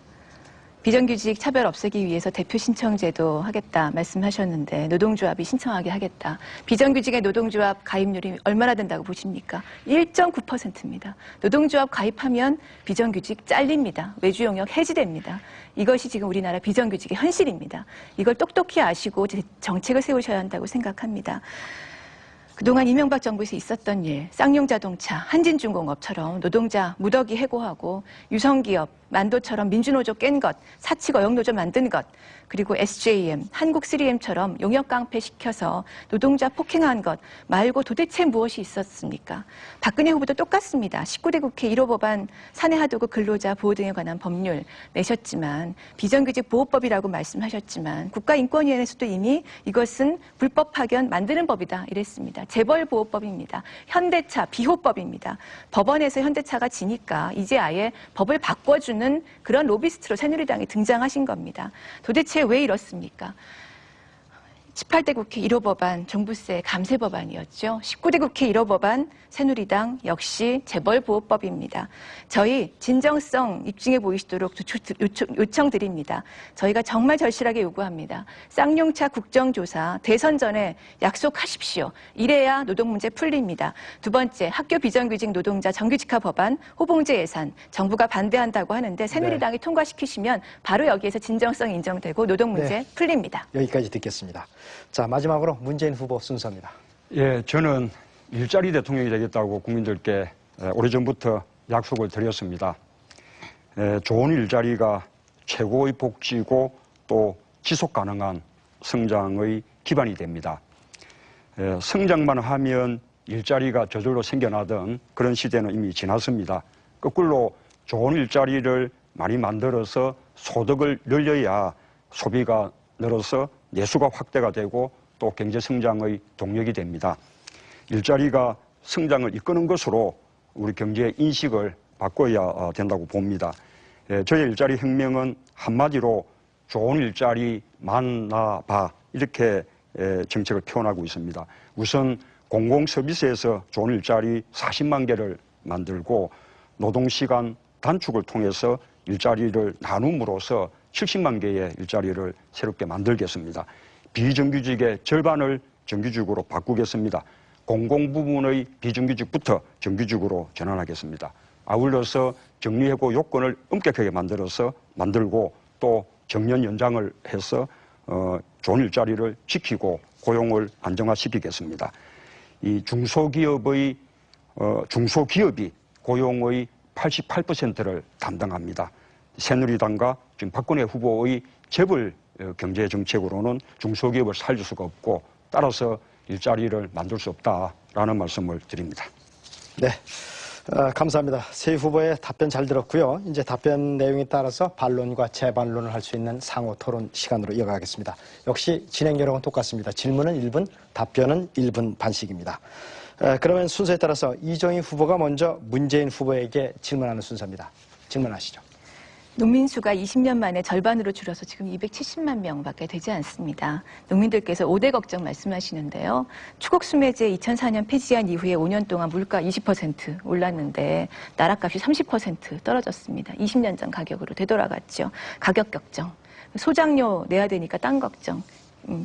비정규직 차별 없애기 위해서 대표 신청제도 하겠다 말씀하셨는데 노동조합이 신청하게 하겠다. 비정규직의 노동조합 가입률이 얼마나 된다고 보십니까? 1.9%입니다. 노동조합 가입하면 비정규직 잘립니다. 외주 용역 해지됩니다. 이것이 지금 우리나라 비정규직의 현실입니다. 이걸 똑똑히 아시고 정책을 세우셔야 한다고 생각합니다. 그동안 이명박 정부에서 있었던 일, 쌍용자동차, 한진중공업처럼 노동자 무더기 해고하고 유성기업, 만도처럼 민주노조 깬 것, 사측 어영노조 만든 것, 그리고 SJM, 한국 3M처럼 용역 깡패시켜서 노동자 폭행한 것 말고 도대체 무엇이 있었습니까? 박근혜 후보도 똑같습니다. 19대 국회 1호 법안 사내하도급 근로자 보호 등에 관한 법률 내셨지만 비정규직 보호법이라고 말씀하셨지만 국가인권위원회에서도 이미 이것은 불법 파견 만드는 법이다 이랬습니다. 재벌보호법입니다. 현대차 비호법입니다. 법원에서 현대차가 지니까 이제 아예 법을 바꿔주는 그런 로비스트로 새누리당이 등장하신 겁니다. 도대체 왜 이렇습니까? 18대 국회 1호 법안 종부세 감세 법안이었죠. 19대 국회 1호 법안 새누리당 역시 재벌보호법입니다. 저희 진정성 입증해 보이시도록 요청드립니다. 저희가 정말 절실하게 요구합니다. 쌍용차 국정조사 대선 전에 약속하십시오. 이래야 노동 문제 풀립니다. 두 번째, 학교 비정규직 노동자 정규직화 법안 호봉제 예산 정부가 반대한다고 하는데 새누리당이 통과시키시면 바로 여기에서 진정성 인정되고 노동 문제 풀립니다. 여기까지 듣겠습니다. 자, 마지막으로 문재인 후보 순서입니다. 예, 저는 일자리 대통령이 되겠다고 국민들께 오래전부터 약속을 드렸습니다. 좋은 일자리가 최고의 복지고 또 지속 가능한 성장의 기반이 됩니다. 성장만 하면 일자리가 저절로 생겨나던 그런 시대는 이미 지났습니다. 거꾸로 좋은 일자리를 많이 만들어서 소득을 늘려야 소비가 늘어서 내수가 확대가 되고 또 경제 성장의 동력이 됩니다. 일자리가 성장을 이끄는 것으로 우리 경제의 인식을 바꿔야 된다고 봅니다. 저의 일자리 혁명은 한마디로 좋은 일자리 만나봐 이렇게 정책을 표현하고 있습니다. 우선 공공서비스에서 좋은 일자리 40만 개를 만들고 노동시간 단축을 통해서 일자리를 나눔으로써 70만 개의 일자리를 새롭게 만들겠습니다. 비정규직의 절반을 정규직으로 바꾸겠습니다. 공공부문의 비정규직부터 정규직으로 전환하겠습니다. 아울러서 정리해고 요건을 엄격하게 만들고 또 정년 연장을 해서 좋은 일자리를 지키고 고용을 안정화시키겠습니다. 이 중소기업이 고용의 88%를 담당합니다. 새누리당과 지금 박근혜 후보의 재벌 경제 정책으로는 중소기업을 살릴 수가 없고 따라서 일자리를 만들 수 없다라는 말씀을 드립니다. 네, 감사합니다. 세 후보의 답변 잘 들었고요. 이제 답변 내용에 따라서 반론과 재반론을 할 수 있는 상호 토론 시간으로 이어가겠습니다. 역시 진행 요령은 똑같습니다. 질문은 1분, 답변은 1분 반씩입니다. 그러면 순서에 따라서 이정희 후보가 먼저 문재인 후보에게 질문하는 순서입니다. 질문하시죠. 농민 수가 20년 만에 절반으로 줄어서 지금 270만 명밖에 되지 않습니다. 농민들께서 5대 걱정 말씀하시는데요. 추곡수매제 2004년 폐지한 이후에 5년 동안 물가 20% 올랐는데 나라값이 30% 떨어졌습니다. 20년 전 가격으로 되돌아갔죠. 가격 걱정, 소장료 내야 되니까 땅 걱정,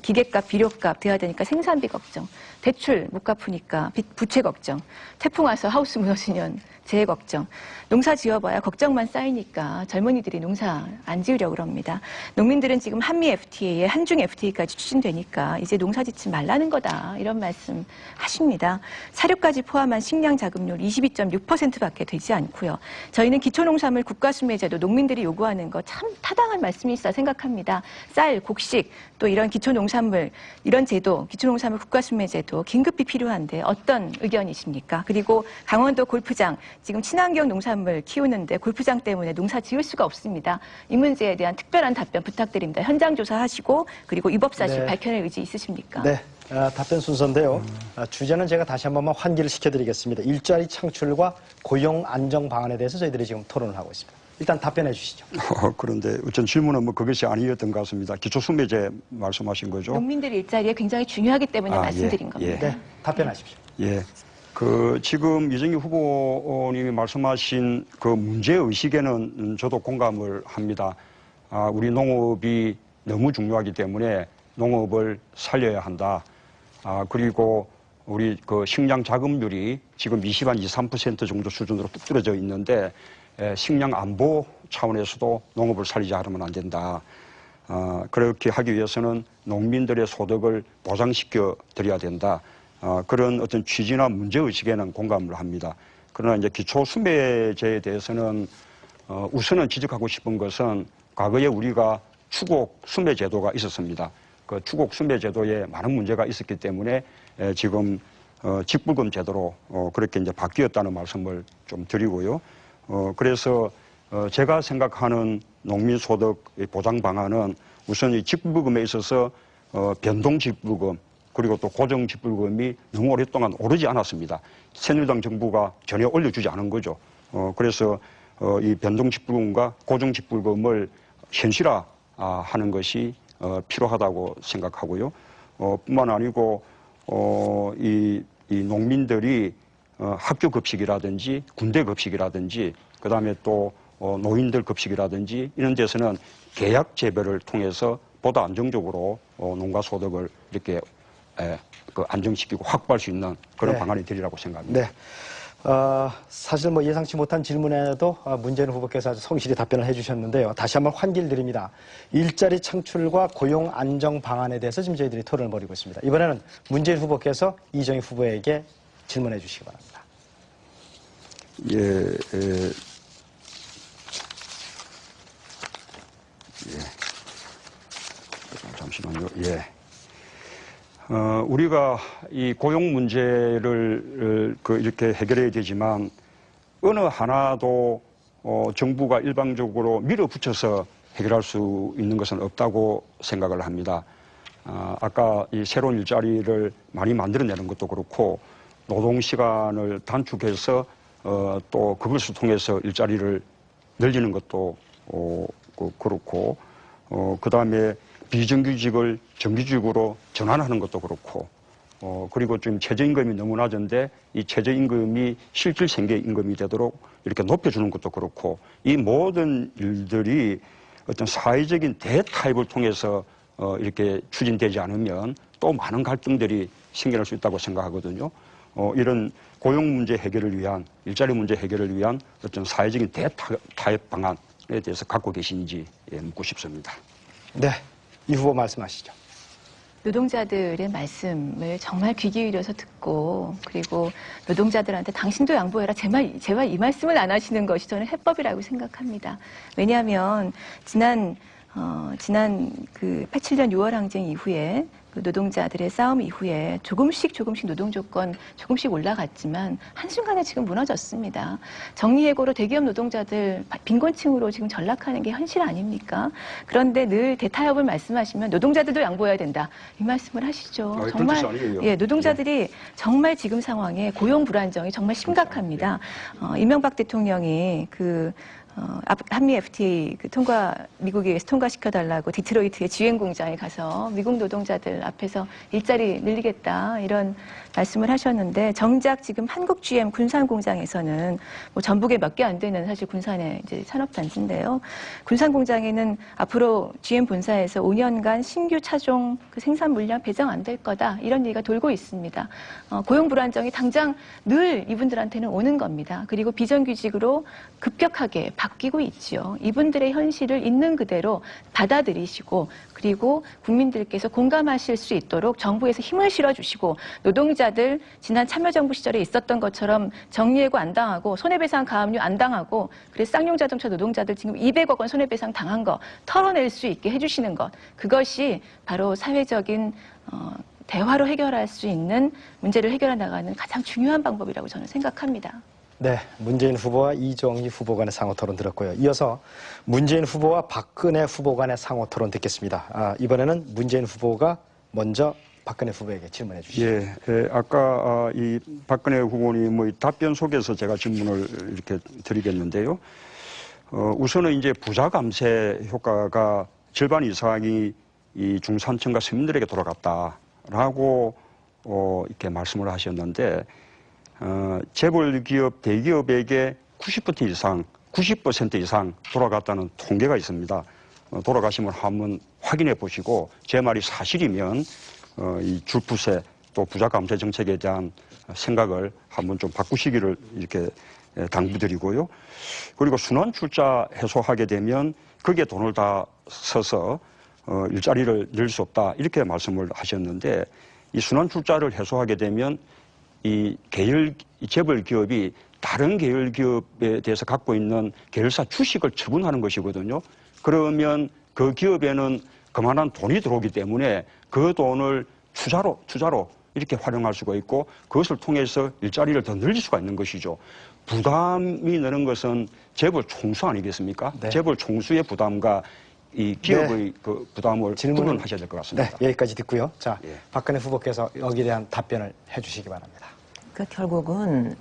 기계값, 비료값 돼야 되니까 생산비 걱정, 대출 못 갚으니까 부채 걱정, 태풍 와서 하우스 무너지면 재해 걱정, 농사 지어봐야 걱정만 쌓이니까 젊은이들이 농사 안 지으려고 그럽니다. 농민들은 지금 한미 FTA에 한중 FTA까지 추진되니까 이제 농사 짓지 말라는 거다 이런 말씀 하십니다. 사료까지 포함한 식량 자급률 22.6%밖에 되지 않고요. 저희는 기초농산물 국가수매제도 농민들이 요구하는 거 참 타당한 말씀이시다 생각합니다. 쌀, 곡식 또 이런 기초농산물 이런 제도, 기초농산물 국가수매제도 긴급히 필요한데 어떤 의견이십니까? 그리고 강원도 골프장 지금 친환경 농산물 키우는데 골프장 때문에 농사 지을 수가 없습니다. 이 문제에 대한 특별한 답변 부탁드립니다. 현장 조사하시고 그리고 위법사실 밝혀낼 의지 있으십니까? 네, 답변 순서인데요. 주제는 제가 다시 한 번만 환기를 시켜드리겠습니다. 일자리 창출과 고용 안정 방안에 대해서 저희들이 지금 토론을 하고 있습니다. 일단 답변해 주시죠. 그런데 우선 질문은 그것이 아니었던 것 같습니다. 기초수매제 말씀하신 거죠? 농민들 일자리에 굉장히 중요하기 때문에 말씀드린 겁니다. 네, 답변하십시오. 예. 지금 이정희 후보님이 말씀하신 그 문제의식에는 저도 공감을 합니다. 우리 농업이 너무 중요하기 때문에 농업을 살려야 한다. 그리고 우리 그 식량 자급률이 지금 23% 정도 수준으로 뚝 떨어져 있는데 식량 안보 차원에서도 농업을 살리자 하면 안 된다. 그렇게 하기 위해서는 농민들의 소득을 보장시켜 드려야 된다. 그런 어떤 취지나 문제의식에는 공감을 합니다. 그러나 이제 기초수매제에 대해서는 우선은 지적하고 싶은 것은 과거에 우리가 추곡수매제도가 있었습니다. 그 추곡수매제도에 많은 문제가 있었기 때문에 지금 직불금 제도로 그렇게 이제 바뀌었다는 말씀을 좀 드리고요. 그래서 제가 생각하는 농민소득 보장 방안은 우선 이 직불금에 있어서 변동직불금 그리고 또 고정직불금이 너무 오랫동안 오르지 않았습니다. 새누리당 정부가 전혀 올려주지 않은 거죠. 그래서 이 변동직불금과 고정직불금을 현실화하는 것이 필요하다고 생각하고요. 뿐만 아니고 이 농민들이 학교 급식이라든지 군대 급식이라든지 그다음에 또 노인들 급식이라든지 이런 데서는 계약 재배를 통해서 보다 안정적으로 농가 소득을 이렇게 안정시키고 확보할 수 있는 그런 네. 방안이 되리라고 생각합니다. 네. 사실 뭐 예상치 못한 질문에도 문재인 후보께서 아주 성실히 답변을 해주셨는데요. 다시 한번 환기를 드립니다. 일자리 창출과 고용 안정 방안에 대해서 지금 저희들이 토론을 벌이고 있습니다. 이번에는 문재인 후보께서 이정희 후보에게 질문해 주시기 바랍니다. 잠시만요. 우리가 이 고용 문제를 이렇게 해결해야 되지만 어느 하나도 정부가 일방적으로 밀어붙여서 해결할 수 있는 것은 없다고 생각을 합니다. 아까 이 새로운 일자리를 많이 만들어내는 것도 그렇고 노동 시간을 단축해서 또 그것을 통해서 일자리를 늘리는 것도 그렇고 그다음에 비정규직을 정규직으로 전환하는 것도 그렇고 그리고 지금 최저임금이 너무 낮은데 이 최저임금이 실질 생계 임금이 되도록 이렇게 높여주는 것도 그렇고 이 모든 일들이 어떤 사회적인 대타협을 통해서 이렇게 추진되지 않으면 또 많은 갈등들이 생겨날 수 있다고 생각하거든요. 이런 고용 문제 해결을 위한 일자리 문제 해결을 위한 어떤 사회적인 대타협 방안에 대해서 갖고 계신지 묻고 싶습니다. 네. 이 후보 말씀하시죠. 노동자들의 말씀을 정말 귀 기울여서 듣고 그리고 노동자들한테 당신도 양보해라 제발 이 말씀을 안 하시는 것이 저는 해법이라고 생각합니다. 왜냐하면 지난 그 87년 6월 항쟁 이후에 그 노동자들의 싸움 이후에 조금씩 노동 조건 조금씩 올라갔지만 한순간에 지금 무너졌습니다. 정리해고로 대기업 노동자들 빈곤층으로 지금 전락하는 게 현실 아닙니까? 그런데 늘 대타협을 말씀하시면 노동자들도 양보해야 된다. 이 말씀을 하시죠. 정말 노동자들이 정말 지금 상황에 고용 불안정이 정말 심각합니다. 이명박 대통령이 한미 FTA 미국에 의해서 통과시켜달라고 디트로이트의 GM 공장에 가서 미국 노동자들 앞에서 일자리 늘리겠다 이런 말씀을 하셨는데 정작 지금 한국 GM 군산 공장에서는 뭐 전북에 몇 개 안 되는 사실 군산의 이제 산업단지인데요. 군산 공장에는 앞으로 GM 본사에서 5년간 신규 차종 그 생산 물량 배정 안 될 거다 이런 얘기가 돌고 있습니다. 고용 불안정이 당장 늘 이분들한테는 오는 겁니다. 그리고 비정규직으로 급격하게 바뀌고 있지요. 이분들의 현실을 있는 그대로 받아들이시고 그리고 국민들께서 공감하실 수 있도록 정부에서 힘을 실어주시고 노동자들 지난 참여정부 시절에 있었던 것처럼 정리해고 안 당하고 손해배상 가압류 안 당하고 그래서 쌍용자동차 노동자들 지금 200억 원 손해배상 당한 거 털어낼 수 있게 해주시는 것 그것이 바로 사회적인 대화로 해결할 수 있는 문제를 해결해 나가는 가장 중요한 방법이라고 저는 생각합니다. 네, 문재인 후보와 이정희 후보 간의 상호 토론 들었고요. 이어서 문재인 후보와 박근혜 후보 간의 상호 토론 듣겠습니다. 이번에는 문재인 후보가 먼저 박근혜 후보에게 질문해 주시죠. 아까 이 박근혜 후보님의 답변 속에서 제가 질문을 이렇게 드리겠는데요. 우선은 이제 부자 감세 효과가 절반 이상이 이 중산층과 서민들에게 돌아갔다라고 이렇게 말씀을 하셨는데. 재벌 기업, 대기업에게 90% 이상 돌아갔다는 통계가 있습니다. 돌아가심을 한번 확인해 보시고 제 말이 사실이면 이 줄푸세 또 부자 감세 정책에 대한 생각을 한번 좀 바꾸시기를 이렇게 당부드리고요. 그리고 순환 출자 해소하게 되면 거기에 돈을 다 써서 일자리를 늘 수 없다 이렇게 말씀을 하셨는데 이 순환 출자를 해소하게 되면 이 재벌 기업이 다른 계열 기업에 대해서 갖고 있는 계열사 주식을 처분하는 것이거든요. 그러면 그 기업에는 그만한 돈이 들어오기 때문에 그 돈을 투자로 이렇게 활용할 수가 있고 그것을 통해서 일자리를 더 늘릴 수가 있는 것이죠. 부담이 느는 것은 재벌 총수 아니겠습니까? 네. 재벌 총수의 부담과 이 기업의 그 부담을 구분하셔야 될 것 같습니다. 네, 여기까지 듣고요. 자, 예. 박근혜 후보께서 여기에 대한 답변을 해주시기 바랍니다. 그 결국은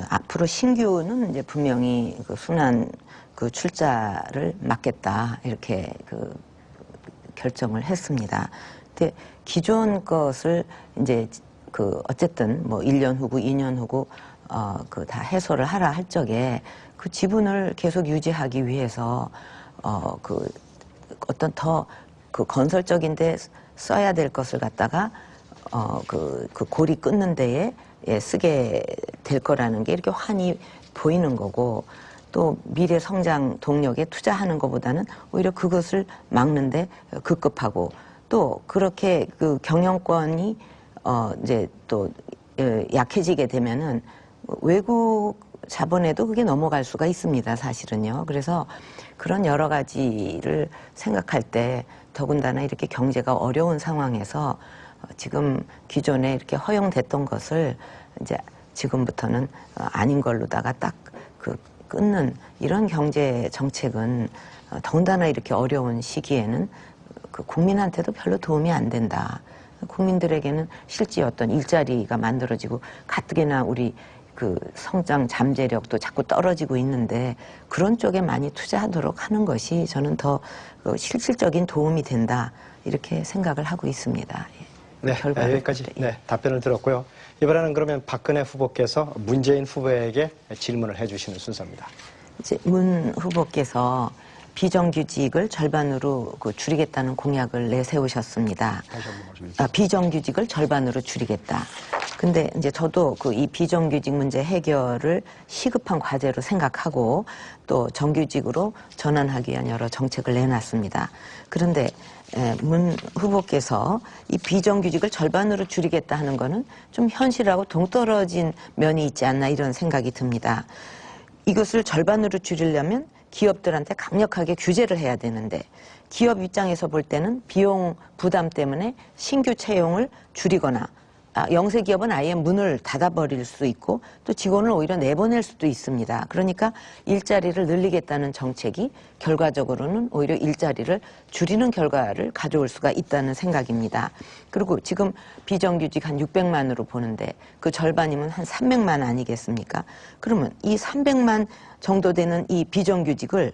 앞으로 신규는 이제 분명히 그 순환 그 출자를 막겠다 이렇게 그 결정을 했습니다. 근데 기존 것을 이제 그 어쨌든 뭐 1년 후고 2년 후고 그 다 해소를 하라 할 적에 그 지분을 계속 유지하기 위해서 그 어떤 더 그 건설적인데 써야 될 것을 갖다가 그 고리 끊는 데에 쓰게 될 거라는 게 이렇게 환히 보이는 거고 또 미래 성장 동력에 투자하는 것보다는 오히려 그것을 막는데 급급하고 또 그렇게 그 경영권이 이제 또 약해지게 되면은 외국 자본에도 그게 넘어갈 수가 있습니다, 사실은요. 그래서 그런 여러 가지를 생각할 때 더군다나 이렇게 경제가 어려운 상황에서 지금 기존에 이렇게 허용됐던 것을 이제 지금부터는 아닌 걸로다가 딱 그 끊는 이런 경제 정책은 더군다나 이렇게 어려운 시기에는 그 국민한테도 별로 도움이 안 된다. 국민들에게는 실제 어떤 일자리가 만들어지고 가뜩이나 우리 그 성장 잠재력도 자꾸 떨어지고 있는데 그런 쪽에 많이 투자하도록 하는 것이 저는 더 실질적인 도움이 된다 이렇게 생각을 하고 있습니다. 네, 여기까지 답변을 들었고요. 이번에는 그러면 박근혜 후보께서 문재인 후보에게 질문을 해주시는 순서입니다. 이제 문 후보께서 비정규직을 절반으로 줄이겠다는 공약을 내세우셨습니다. 다시 한번 말씀해 주세요. 비정규직을 절반으로 줄이겠다. 근데 이제 저도 이 비정규직 문제 해결을 시급한 과제로 생각하고 또 정규직으로 전환하기 위한 여러 정책을 내놨습니다. 그런데 문 후보께서 이 비정규직을 절반으로 줄이겠다 하는 거는 좀 현실하고 동떨어진 면이 있지 않나 이런 생각이 듭니다. 이것을 절반으로 줄이려면 기업들한테 강력하게 규제를 해야 되는데 기업 입장에서 볼 때는 비용 부담 때문에 신규 채용을 줄이거나 영세 기업은 아예 문을 닫아버릴 수 있고 또 직원을 오히려 내보낼 수도 있습니다. 그러니까 일자리를 늘리겠다는 정책이 결과적으로는 오히려 일자리를 줄이는 결과를 가져올 수가 있다는 생각입니다. 그리고 지금 비정규직 한 600만으로 보는데 그 절반이면 한 300만 아니겠습니까? 그러면 이 300만 정도 되는 이 비정규직을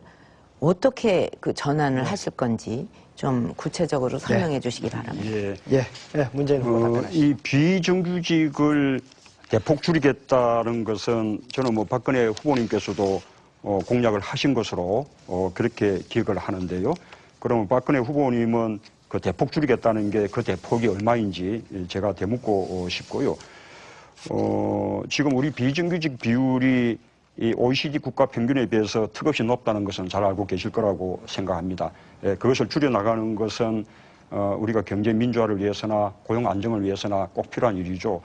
어떻게 그 전환을 하실 건지 좀 구체적으로 설명해 주시기 바랍니다. 문재인 후보 답변하시죠. 이 비정규직을 대폭 줄이겠다는 것은 저는 뭐 박근혜 후보님께서도 공약을 하신 것으로 그렇게 기억을 하는데요. 그러면 박근혜 후보님은 그 대폭 줄이겠다는 게 그 대폭이 얼마인지 제가 되묻고 싶고요. 지금 우리 비정규직 비율이 이 OECD 국가 평균에 비해서 턱없이 높다는 것은 잘 알고 계실 거라고 생각합니다. 그것을 줄여나가는 것은 우리가 경제 민주화를 위해서나 고용 안정을 위해서나 꼭 필요한 일이죠.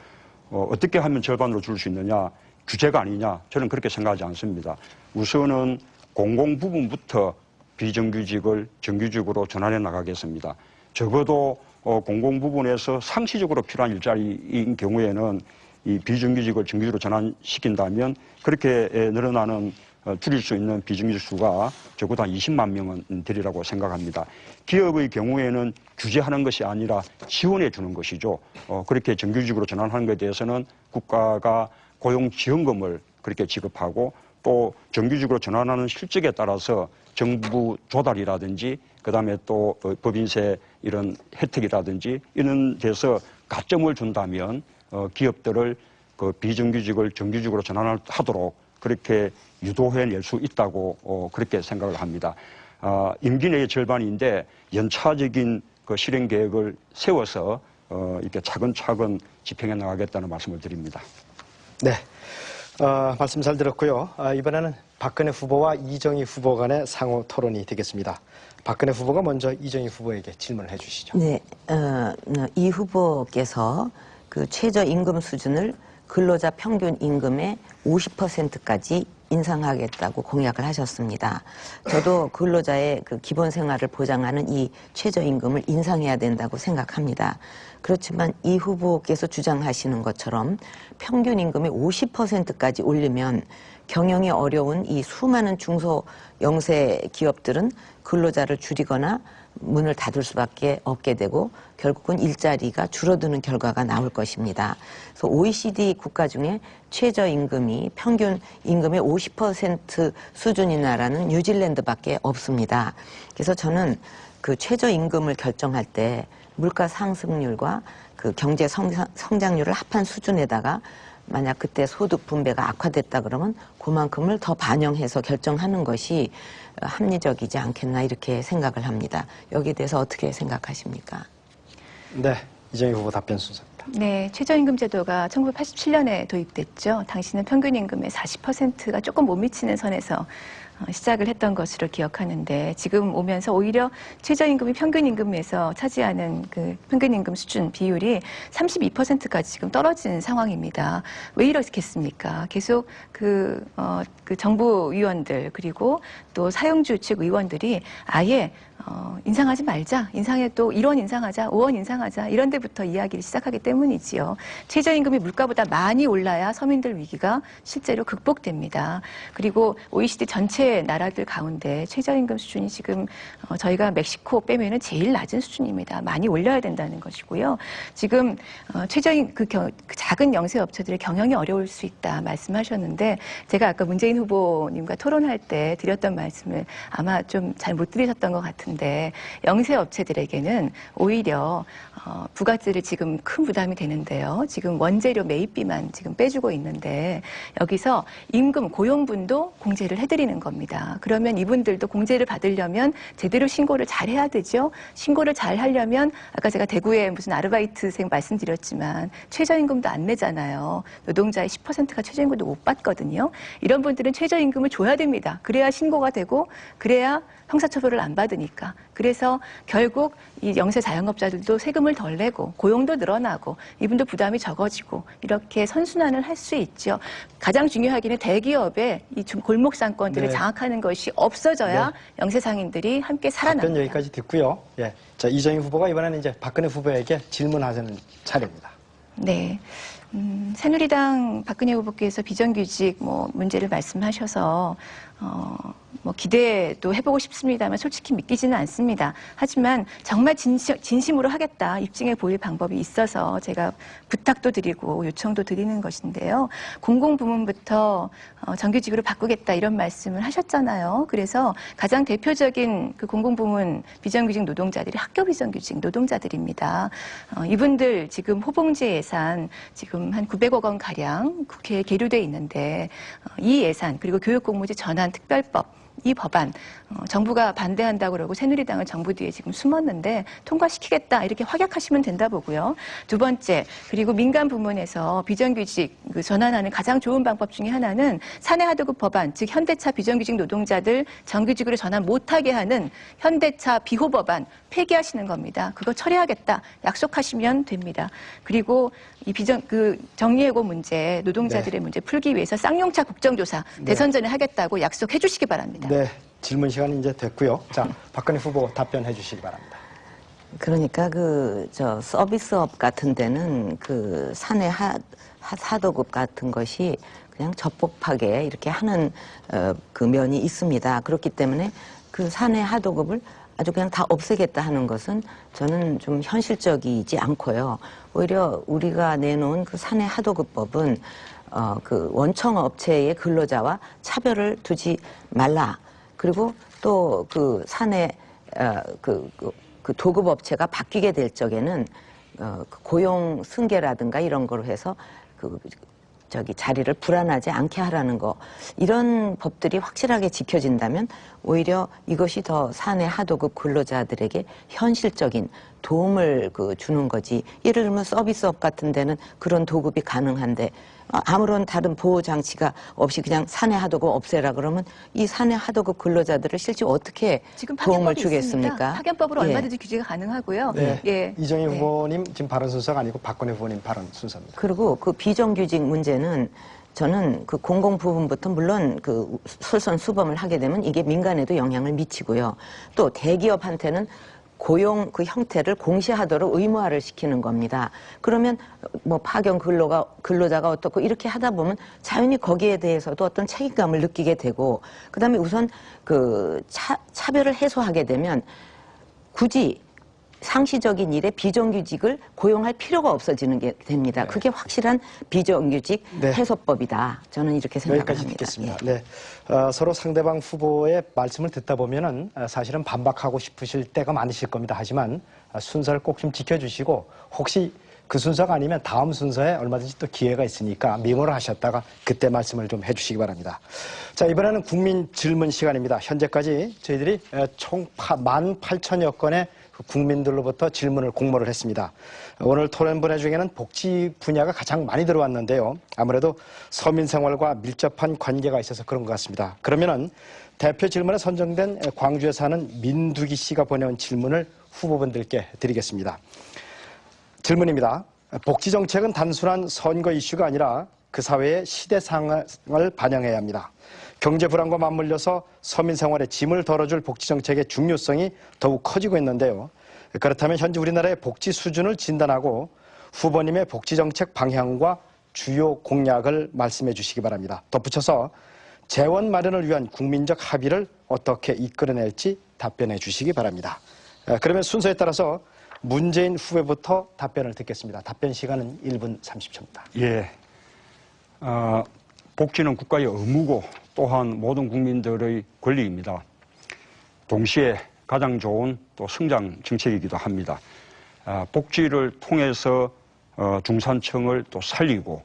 어떻게 하면 절반으로 줄 수 있느냐, 규제가 아니냐, 저는 그렇게 생각하지 않습니다. 우선은 공공 부분부터 비정규직을 정규직으로 전환해 나가겠습니다. 적어도 공공 부분에서 상시적으로 필요한 일자리인 경우에는 이 비정규직을 정규직으로 전환시킨다면 그렇게 늘어나는 줄일 수 있는 비정규직 수가 적어도 한 20만 명은 되리라고 생각합니다. 기업의 경우에는 규제하는 것이 아니라 지원해 주는 것이죠. 그렇게 정규직으로 전환하는 것에 대해서는 국가가 고용지원금을 그렇게 지급하고 또 정규직으로 전환하는 실적에 따라서 정부 조달이라든지 그다음에 또 법인세 이런 혜택이라든지 이런 데서 가점을 준다면 기업들을 그 비정규직을 정규직으로 전환하도록 그렇게 유도해 낼 수 있다고 그렇게 생각을 합니다. 임기 내의 절반인데 연차적인 그 실행 계획을 세워서 이렇게 차근차근 집행해 나가겠다는 말씀을 드립니다. 네, 말씀 잘 들었고요. 이번에는 박근혜 후보와 이정희 후보 간의 상호 토론이 되겠습니다. 박근혜 후보가 먼저 이정희 후보에게 질문을 해주시죠. 네, 이 후보께서 그 최저임금 수준을 근로자 평균 임금의 50%까지 인상하겠다고 공약을 하셨습니다. 저도 근로자의 그 기본 생활을 보장하는 이 최저임금을 인상해야 된다고 생각합니다. 그렇지만 이 후보께서 주장하시는 것처럼 평균 임금의 50%까지 올리면 경영이 어려운 이 수많은 중소 영세 기업들은 근로자를 줄이거나 문을 닫을 수밖에 없게 되고 결국은 일자리가 줄어드는 결과가 나올 것입니다. 그래서 OECD 국가 중에 최저임금이 평균 임금의 50% 수준인 나라는 뉴질랜드밖에 없습니다. 그래서 저는 그 최저임금을 결정할 때 물가 상승률과 그 경제 성장률을 합한 수준에다가 만약 그때 소득 분배가 악화됐다 그러면 그만큼을 더 반영해서 결정하는 것이 합리적이지 않겠나 이렇게 생각을 합니다. 여기에 대해서 어떻게 생각하십니까? 네, 이정희 후보 답변 순서입니다. 네, 최저임금 제도가 1987년에 도입됐죠. 당시는 평균 임금의 40%가 조금 못 미치는 선에서 시작을 했던 것으로 기억하는데 지금 오면서 오히려 최저임금이 평균임금에서 차지하는 그 평균임금 수준 비율이 32%까지 지금 떨어진 상황입니다. 왜 이렇겠습니까? 계속 그 정부 위원들 그리고 또 사용주 측 의원들이 아예 인상하지 말자. 인상에 또 1원 인상하자, 5원 인상하자. 이런 데부터 이야기를 시작하기 때문이지요. 최저임금이 물가보다 많이 올라야 서민들 위기가 실제로 극복됩니다. 그리고 OECD 전체 나라들 가운데 최저임금 수준이 지금 저희가 멕시코 빼면은 제일 낮은 수준입니다. 많이 올려야 된다는 것이고요. 지금 그 작은 영세업체들의 경영이 어려울 수 있다 말씀하셨는데 제가 아까 문재인 후보님과 토론할 때 드렸던 말씀을 아마 좀 잘 못 들으셨던 것 같은데 영세업체들에게는 오히려 부가세를 지금 큰 부담이 되는데요. 지금 원재료 매입비만 지금 빼주고 있는데 여기서 임금 고용분도 공제를 해드리는 겁니다. 그러면 이분들도 공제를 받으려면 제대로 신고를 잘 해야 되죠. 신고를 잘 하려면 아까 제가 대구에 무슨 아르바이트생 말씀드렸지만 최저임금도 안 내잖아요. 노동자의 10%가 최저임금도 못 받거든요. 이런 분들은 최저임금을 줘야 됩니다. 그래야 신고가 되고 그래야 형사처벌을 안 받으니까. 그래서 결국 이 영세 자영업자들도 세금을 덜 내고 고용도 늘어나고 이분도 부담이 적어지고 이렇게 선순환을 할 수 있죠. 가장 중요하기는 대기업의 이 골목 상권들을 네. 장악하는 것이 없어져야 네. 영세 상인들이 함께 살아납니다. 답변 여기까지 듣고요. 예, 자 이정희 후보가 이번에는 이제 박근혜 후보에게 질문하는 차례입니다. 네. 새누리당 박근혜 후보께서 비정규직 문제를 말씀하셔서 기대도 해보고 싶습니다만 솔직히 믿기지는 않습니다. 하지만 정말 진심으로 하겠다 입증해 보일 방법이 있어서 제가 부탁도 드리고 요청도 드리는 것인데요. 공공부문부터 정규직으로 바꾸겠다 이런 말씀을 하셨잖아요. 그래서 가장 대표적인 그 공공부문 비정규직 노동자들이 학교 비정규직 노동자들입니다. 이분들 지금 호봉제 예산 지금 한 900억 원 가량 국회에 계류돼 있는데 이 예산 그리고 교육공무지 전환 특별법 이 법안 정부가 반대한다고 그러고 새누리당은 정부 뒤에 지금 숨었는데 통과시키겠다 이렇게 확약하시면 된다 보고요. 두 번째 그리고 민간 부문에서 비정규직 전환하는 가장 좋은 방법 중에 하나는 사내 하도급 법안 즉 현대차 비정규직 노동자들 정규직으로 전환 못하게 하는 현대차 비호 법안 폐기하시는 겁니다. 그거 처리하겠다 약속하시면 됩니다. 그리고 이 정리해고 문제 노동자들의 문제 풀기 위해서 쌍용차 국정조사 대선 전에 하겠다고 약속해 주시기 바랍니다. 네, 질문 시간이 이제 됐고요. 자, 박근혜 후보 답변해 주시기 바랍니다. 그러니까 서비스업 같은 데는 그 사내 하도급 같은 것이 그냥 적법하게 이렇게 하는 그 면이 있습니다. 그렇기 때문에 그 사내 하도급을 아주 그냥 다 없애겠다 하는 것은 저는 좀 현실적이지 않고요. 오히려 우리가 내놓은 그 사내 하도급법은 그 원청 업체의 근로자와 차별을 두지 말라. 그리고 또 그 사내 그 도급 업체가 바뀌게 될 적에는 고용 승계라든가 이런 거로 해서 자리를 불안하지 않게 하라는 거, 이런 법들이 확실하게 지켜진다면 오히려 이것이 더 사내 하도급 근로자들에게 현실적인 도움을 주는 거지. 예를 들면 서비스업 같은 데는 그런 도급이 가능한데 아무런 다른 보호 장치가 없이 그냥 사내 하도급 없애라 그러면 이 사내 하도급 근로자들을 실제 어떻게 지금 도움을 파견법이 주겠습니까? 있습니다. 파견법으로 예. 얼마든지 규제가 가능하고요. 네. 예. 이정희 네. 후보님 지금 발언 순서가 아니고 박근혜 후보님 발언 순서입니다. 그리고 그 비정규직 문제는 저는 그 공공 부분부터 물론 그 솔선수범을 하게 되면 이게 민간에도 영향을 미치고요. 또 대기업한테는 고용 그 형태를 공시하도록 의무화를 시키는 겁니다. 그러면 뭐 파견 근로자가 어떻고 이렇게 하다 보면 자연히 거기에 대해서도 어떤 책임감을 느끼게 되고, 그다음에 우선 그 차별을 해소하게 되면 굳이 상시적인 일에 비정규직을 고용할 필요가 없어지는 게 됩니다. 그게 확실한 비정규직 네. 해소법이다. 저는 이렇게 생각을 여기까지 합니다. 듣겠습니다. 예. 네, 서로 상대방 후보의 말씀을 듣다 보면은 사실은 반박하고 싶으실 때가 많으실 겁니다. 하지만 순서를 꼭 좀 지켜주시고 혹시 그 순서가 아니면 다음 순서에 얼마든지 또 기회가 있으니까 메모를 하셨다가 그때 말씀을 좀 해주시기 바랍니다. 자, 이번에는 국민 질문 시간입니다. 현재까지 저희들이 총 18,000여 건의 국민들로부터 질문을 공모를 했습니다. 오늘 토론 분야 중에는 복지 분야가 가장 많이 들어왔는데요. 아무래도 서민 생활과 밀접한 관계가 있어서 그런 것 같습니다. 그러면은 대표 질문에 선정된 광주에 사는 민두기 씨가 보내온 질문을 후보분들께 드리겠습니다. 질문입니다. 복지 정책은 단순한 선거 이슈가 아니라 그 사회의 시대 상황을 반영해야 합니다. 경제 불안과 맞물려서 서민 생활에 짐을 덜어줄 복지 정책의 중요성이 더욱 커지고 있는데요. 그렇다면 현재 우리나라의 복지 수준을 진단하고 후보님의 복지 정책 방향과 주요 공약을 말씀해 주시기 바랍니다. 덧붙여서 재원 마련을 위한 국민적 합의를 어떻게 이끌어낼지 답변해 주시기 바랍니다. 그러면 순서에 따라서 문재인 후보부터 답변을 듣겠습니다. 답변 시간은 1분 30초입니다. 예. 복지는 국가의 의무고 또한 모든 국민들의 권리입니다. 동시에 가장 좋은 또 성장 정책이기도 합니다. 복지를 통해서 중산층을 또 살리고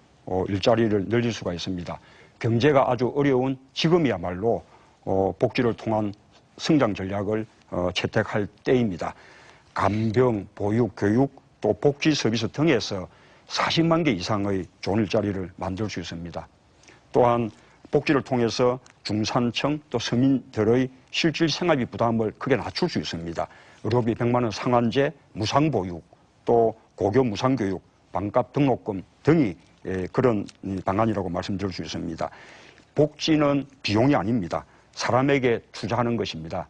일자리를 늘릴 수가 있습니다. 경제가 아주 어려운 지금이야말로 복지를 통한 성장 전략을 채택할 때입니다. 간병, 보육, 교육, 또 복지 서비스 등에서 40만 개 이상의 좋은 일자리를 만들 수 있습니다. 또한 복지를 통해서 중산층 또 서민들의 실질 생활비 부담을 크게 낮출 수 있습니다. 의료비 100만 원 상한제, 무상보육, 또 고교 무상교육, 반값 등록금 등이 그런 방안이라고 말씀드릴 수 있습니다. 복지는 비용이 아닙니다. 사람에게 투자하는 것입니다.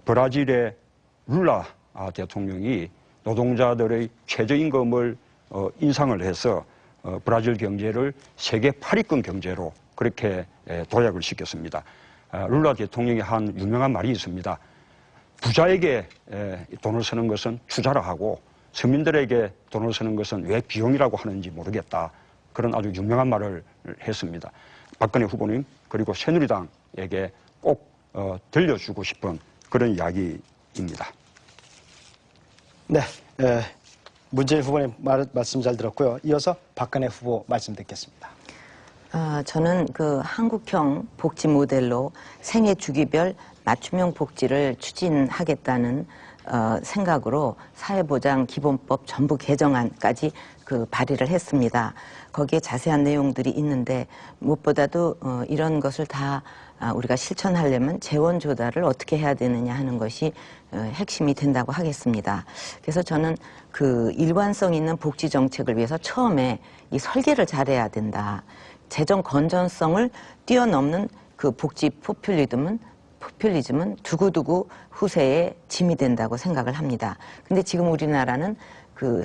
브라질의 룰라 대통령이 노동자들의 최저임금을 인상을 해서 브라질 경제를 세계 8위권 경제로 그렇게 도약을 시켰습니다. 룰라 대통령이 한 유명한 말이 있습니다. 부자에게 돈을 쓰는 것은 투자라 하고 서민들에게 돈을 쓰는 것은 왜 비용이라고 하는지 모르겠다. 그런 아주 유명한 말을 했습니다. 박근혜 후보님 그리고 새누리당에게 꼭 들려주고 싶은 그런 이야기입니다. 네, 문재인 후보님 말씀 잘 들었고요. 이어서 박근혜 후보 말씀 듣겠습니다. 저는 그 한국형 복지 모델로 생애 주기별 맞춤형 복지를 추진하겠다는 생각으로 사회보장기본법 전부 개정안까지 그 발의를 했습니다. 거기에 자세한 내용들이 있는데 무엇보다도 이런 것을 다 우리가 실천하려면 재원 조달을 어떻게 해야 되느냐 하는 것이 핵심이 된다고 하겠습니다. 그래서 저는 그 일관성 있는 복지 정책을 위해서 처음에 이 설계를 잘해야 된다. 재정 건전성을 뛰어넘는 그 복지 포퓰리즘은 두고두고 후세에 짐이 된다고 생각을 합니다. 근데 지금 우리나라는 그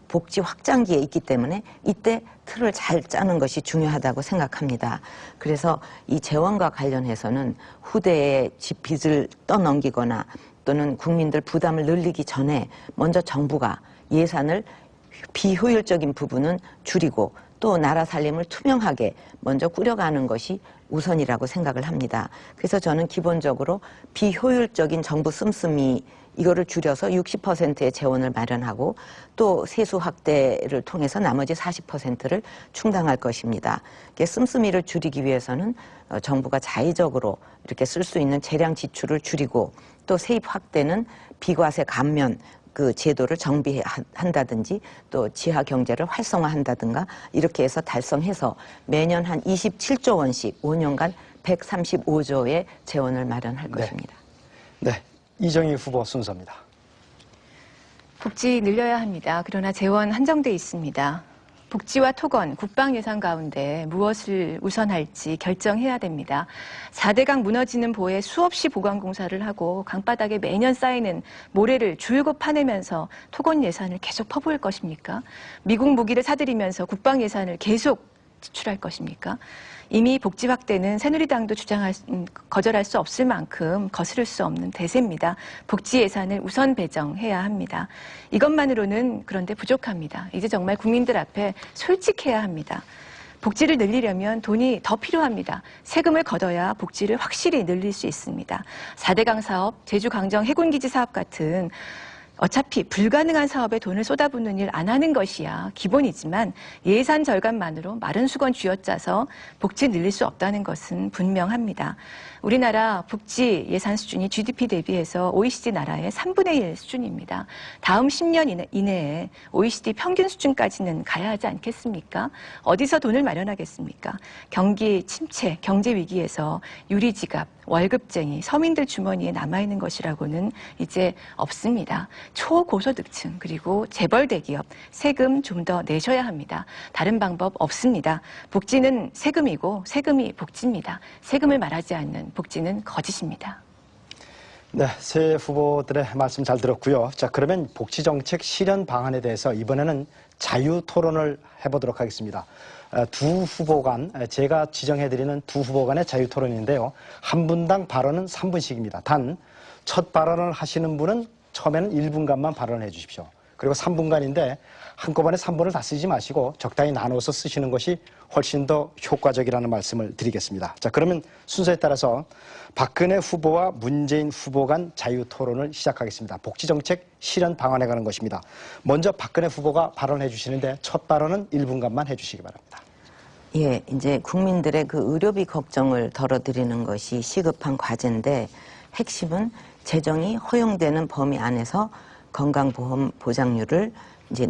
복지 확장기에 있기 때문에 이때 틀을 잘 짜는 것이 중요하다고 생각합니다. 그래서 이 재원과 관련해서는 후대에 빚을 떠넘기거나 또는 국민들 부담을 늘리기 전에 먼저 정부가 예산을 비효율적인 부분은 줄이고 또 나라 살림을 투명하게 먼저 꾸려가는 것이 우선이라고 생각을 합니다. 그래서 저는 기본적으로 비효율적인 정부 씀씀이 이거를 줄여서 60%의 재원을 마련하고 또 세수 확대를 통해서 나머지 40%를 충당할 것입니다. 씀씀이를 줄이기 위해서는 정부가 자의적으로 이렇게 쓸 수 있는 재량 지출을 줄이고 또 세입 확대는 비과세 감면 그 제도를 정비한다든지 또 지하 경제를 활성화한다든가 이렇게 해서 달성해서 매년 한 27조 원씩 5년간 135조의 재원을 마련할 것입니다. 네, 이정희 후보 순서입니다. 복지 늘려야 합니다. 그러나 재원 한정돼 있습니다. 복지와 토건, 국방 예산 가운데 무엇을 우선할지 결정해야 됩니다. 4대강 무너지는 보에 수없이 보강 공사를 하고 강바닥에 매년 쌓이는 모래를 줄곧 파내면서 토건 예산을 계속 퍼부을 것입니까? 미국 무기를 사들이면서 국방 예산을 계속 지출할 것입니까? 이미 복지 확대는 새누리당도 거절할 수 없을 만큼 거스를 수 없는 대세입니다. 복지 예산을 우선 배정해야 합니다. 이것만으로는 그런데 부족합니다. 이제 정말 국민들 앞에 솔직해야 합니다. 복지를 늘리려면 돈이 더 필요합니다. 세금을 걷어야 복지를 확실히 늘릴 수 있습니다. 4대강 사업, 제주강정 해군기지 사업 같은 어차피 불가능한 사업에 돈을 쏟아붓는 일 안 하는 것이야 기본이지만 예산 절감만으로 마른 수건 쥐어짜서 복지 늘릴 수 없다는 것은 분명합니다. 우리나라 복지 예산 수준이 GDP 대비해서 OECD 나라의 3분의 1 수준입니다. 다음 10년 이내에 OECD 평균 수준까지는 가야 하지 않겠습니까? 어디서 돈을 마련하겠습니까? 경기 침체, 경제 위기에서 유리지갑, 월급쟁이, 서민들 주머니에 남아있는 것이라고는 이제 없습니다. 초고소득층 그리고 재벌 대기업 세금 좀 더 내셔야 합니다. 다른 방법 없습니다. 복지는 세금이고 세금이 복지입니다. 세금을 말하지 않는 복지는 거짓입니다. 네, 새 후보들의 말씀 잘 들었고요. 자, 그러면 복지정책 실현 방안에 대해서 이번에는 자유 토론을 해보도록 하겠습니다. 두 후보 간, 제가 지정해드리는 두 후보 간의 자유 토론인데요. 한 분당 발언은 3분씩입니다. 단, 첫 발언을 하시는 분은 처음에는 1분간만 발언을 해주십시오. 그리고 3분간인데 한꺼번에 3분을 다 쓰지 마시고 적당히 나눠서 쓰시는 것이 훨씬 더 효과적이라는 말씀을 드리겠습니다. 자, 그러면 순서에 따라서 박근혜 후보와 문재인 후보 간 자유 토론을 시작하겠습니다. 복지정책 실현 방안에 관한 것입니다. 먼저 박근혜 후보가 발언해 주시는데 첫 발언은 1분간만 해주시기 바랍니다. 예, 이제 국민들의 그 의료비 걱정을 덜어드리는 것이 시급한 과제인데 핵심은 재정이 허용되는 범위 안에서 건강보험 보장률을 이제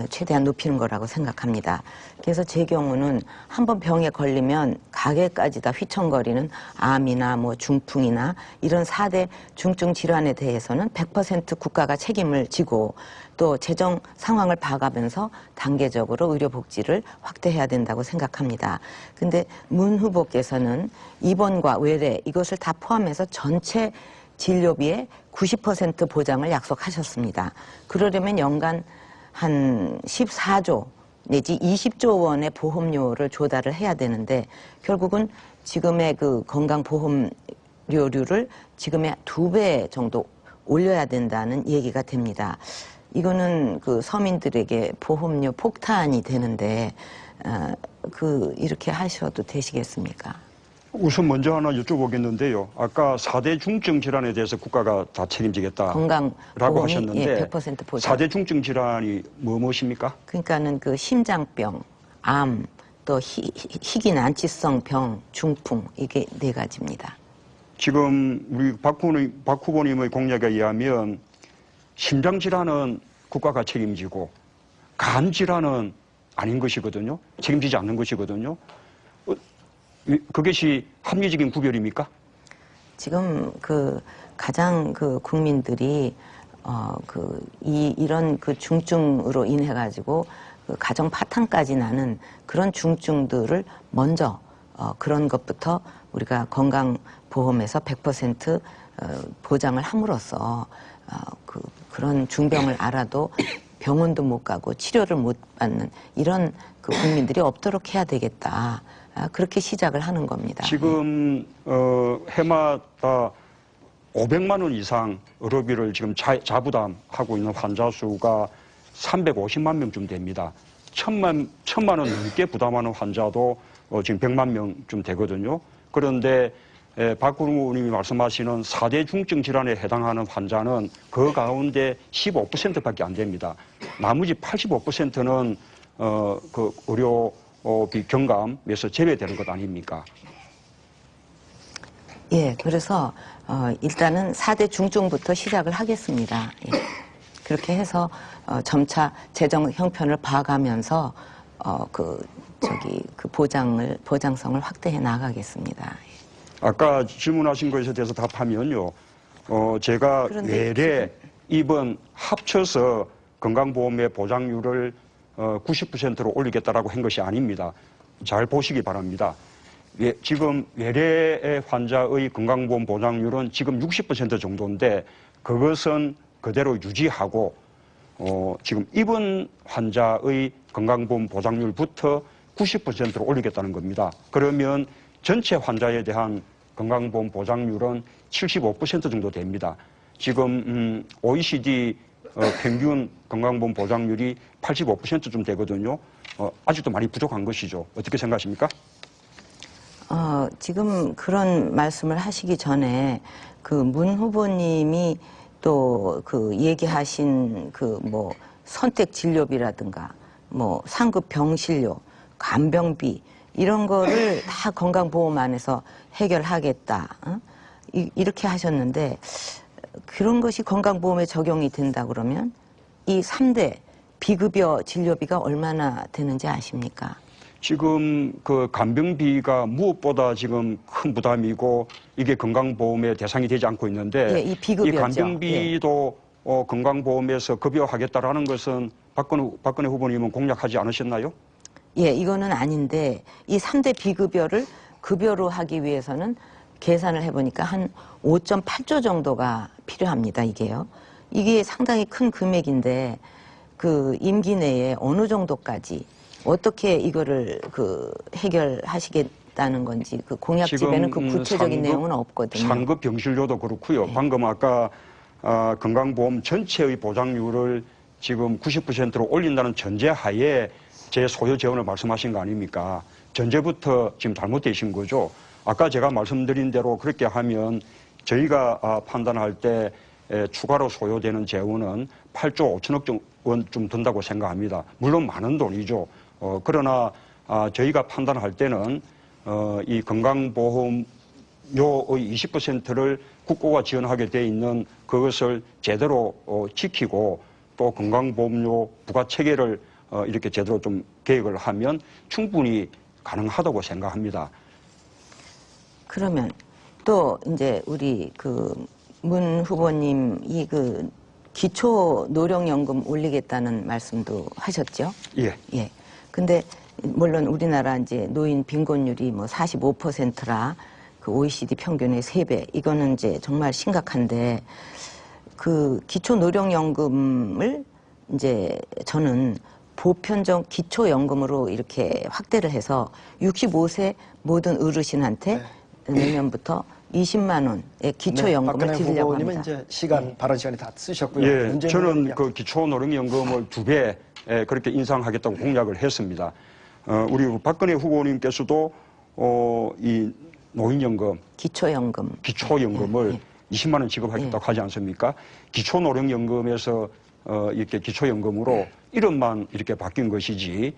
최대한 높이는 거라고 생각합니다. 그래서 제 경우는 한번 병에 걸리면 가게까지 다 휘청거리는 암이나 뭐 중풍이나 이런 4대 중증 질환에 대해서는 100% 국가가 책임을 지고 또 재정 상황을 봐가면서 단계적으로 의료복지를 확대해야 된다고 생각합니다. 근데 문 후보께서는 입원과 외래 이것을 다 포함해서 전체 진료비의 90% 보장을 약속하셨습니다. 그러려면 연간 한 14조 내지 20조 원의 보험료를 조달을 해야 되는데 결국은 지금의 그 건강보험료를 지금의 2배 정도 올려야 된다는 얘기가 됩니다. 이거는 그 서민들에게 보험료 폭탄이 되는데 이렇게 하셔도 되시겠습니까? 우선 먼저 하나 여쭤보겠는데요. 아까 4대 중증 질환에 대해서 국가가 다 책임지겠다라고 건강보험이 하셨는데 예, 100% 보장. 4대 중증 질환이 무엇입니까? 그러니까는 그 심장병, 암, 또 희귀 난치성 병, 중풍 이게 4가지입니다. 지금 우리 박 후보님의 공약에 의하면 심장 질환은 국가가 책임지고 간 질환은 아닌 것이거든요. 책임지지 않는 것이거든요. 그것이 합리적인 구별입니까? 지금 그 가장 그 국민들이 이런 그 중증으로 인해 가지고 그 가정 파탄까지 나는 그런 중증들을 먼저 그런 것부터 우리가 건강보험에서 100% 보장을 함으로써 그런 중병을 알아도 병원도 못 가고 치료를 못 받는 이런 그 국민들이 없도록 해야 되겠다. 그렇게 시작을 하는 겁니다. 지금 해마다 500만 원 이상 의료비를 지금 자부담하고 있는 환자 수가 350만 명쯤 됩니다. 천만 원 넘게 부담하는 환자도 지금 100만 명쯤 되거든요. 그런데 박 의원님이 말씀하시는 4대 중증 질환에 해당하는 환자는 그 가운데 15%밖에 안 됩니다. 나머지 85%는 그 의료비 경감에서 제외되는 것 아닙니까? 예, 그래서 일단은 4대 중증부터 시작을 하겠습니다. 예. 그렇게 해서 점차 재정 형편을 봐가면서 그 보장성을 확대해 나가겠습니다. 아까 질문하신 것에 대해서 답하면요. 제가 외래, 입원 합쳐서 건강보험의 보장률을 90%로 올리겠다라고 한 것이 아닙니다. 잘 보시기 바랍니다. 지금 외래 환자의 건강보험 보장률은 지금 60% 정도인데 그것은 그대로 유지하고 지금 입원 환자의 건강보험 보장률부터 90%로 올리겠다는 겁니다. 그러면 전체 환자에 대한 건강보험 보장률은 75% 정도 됩니다. 지금 OECD 평균 건강보험 보장률이 85%쯤 되거든요. 아직도 많이 부족한 것이죠. 어떻게 생각하십니까? 지금 그런 말씀을 하시기 전에 그 문 후보님이 또 그 얘기하신 그 뭐 선택 진료비라든가 뭐 상급 병실료, 간병비 이런 거를 다 건강보험 안에서 해결하겠다. 이렇게 하셨는데 그런 것이 건강보험에 적용이 된다 그러면 이 3대 비급여 진료비가 얼마나 되는지 아십니까? 지금 그 간병비가 무엇보다 지금 큰 부담이고 이게 건강보험의 대상이 되지 않고 있는데 예, 이 비급여죠. 간병비도 건강보험에서 급여하겠다라는 것은 박근혜 후보님은 공약하지 않으셨나요? 예, 이거는 아닌데 이 3대 비급여를 급여로 하기 위해서는 계산을 해보니까 한 5.8조 정도가 필요합니다. 이게 상당히 큰 금액인데 그 임기 내에 어느 정도까지 어떻게 이거를 그 해결하시겠다는 건지 그 공약집에는 그 구체적인 내용은 없거든요. 상급 병실료도 그렇고요. 네. 방금 아까 건강보험 전체의 보장률을 지금 90%로 올린다는 전제하에 제 소요 재원을 말씀하신 거 아닙니까? 전제부터 지금 잘못되신 거죠. 아까 제가 말씀드린 대로 그렇게 하면 저희가 판단할 때 추가로 소요되는 재원은 8조 5천억 원쯤 든다고 생각합니다. 물론 많은 돈이죠. 그러나 저희가 판단할 때는 이 건강보험료의 20%를 국고가 지원하게 돼 있는 그것을 제대로 지키고 또 건강보험료 부과체계를 이렇게 제대로 좀 계획을 하면 충분히 가능하다고 생각합니다. 그러면 또 이제 우리 그 문 후보님이 그 기초 노령연금 올리겠다는 말씀도 하셨죠? 예. 예. 근데 물론 우리나라 이제 노인 빈곤율이 뭐 45%라 그 OECD 평균의 3배 이거는 이제 정말 심각한데 그 기초 노령연금을 이제 저는 보편적 기초연금으로 이렇게 확대를 해서 65세 모든 어르신한테 내년부터 20만 원의 기초연금을 드리려고 합니다. 박근혜 후보님은 이제 발언 시간이 다 쓰셨고요. 예, 저는 그 기초노령연금을 2배 그렇게 인상하겠다고 공약을 했습니다. 우리 박근혜 후보님께서도 이 노인연금, 기초연금을 20만 원 지급하겠다고 하지 않습니까? 기초노령연금에서 이렇게 기초연금으로 이름만 이렇게 바뀐 것이지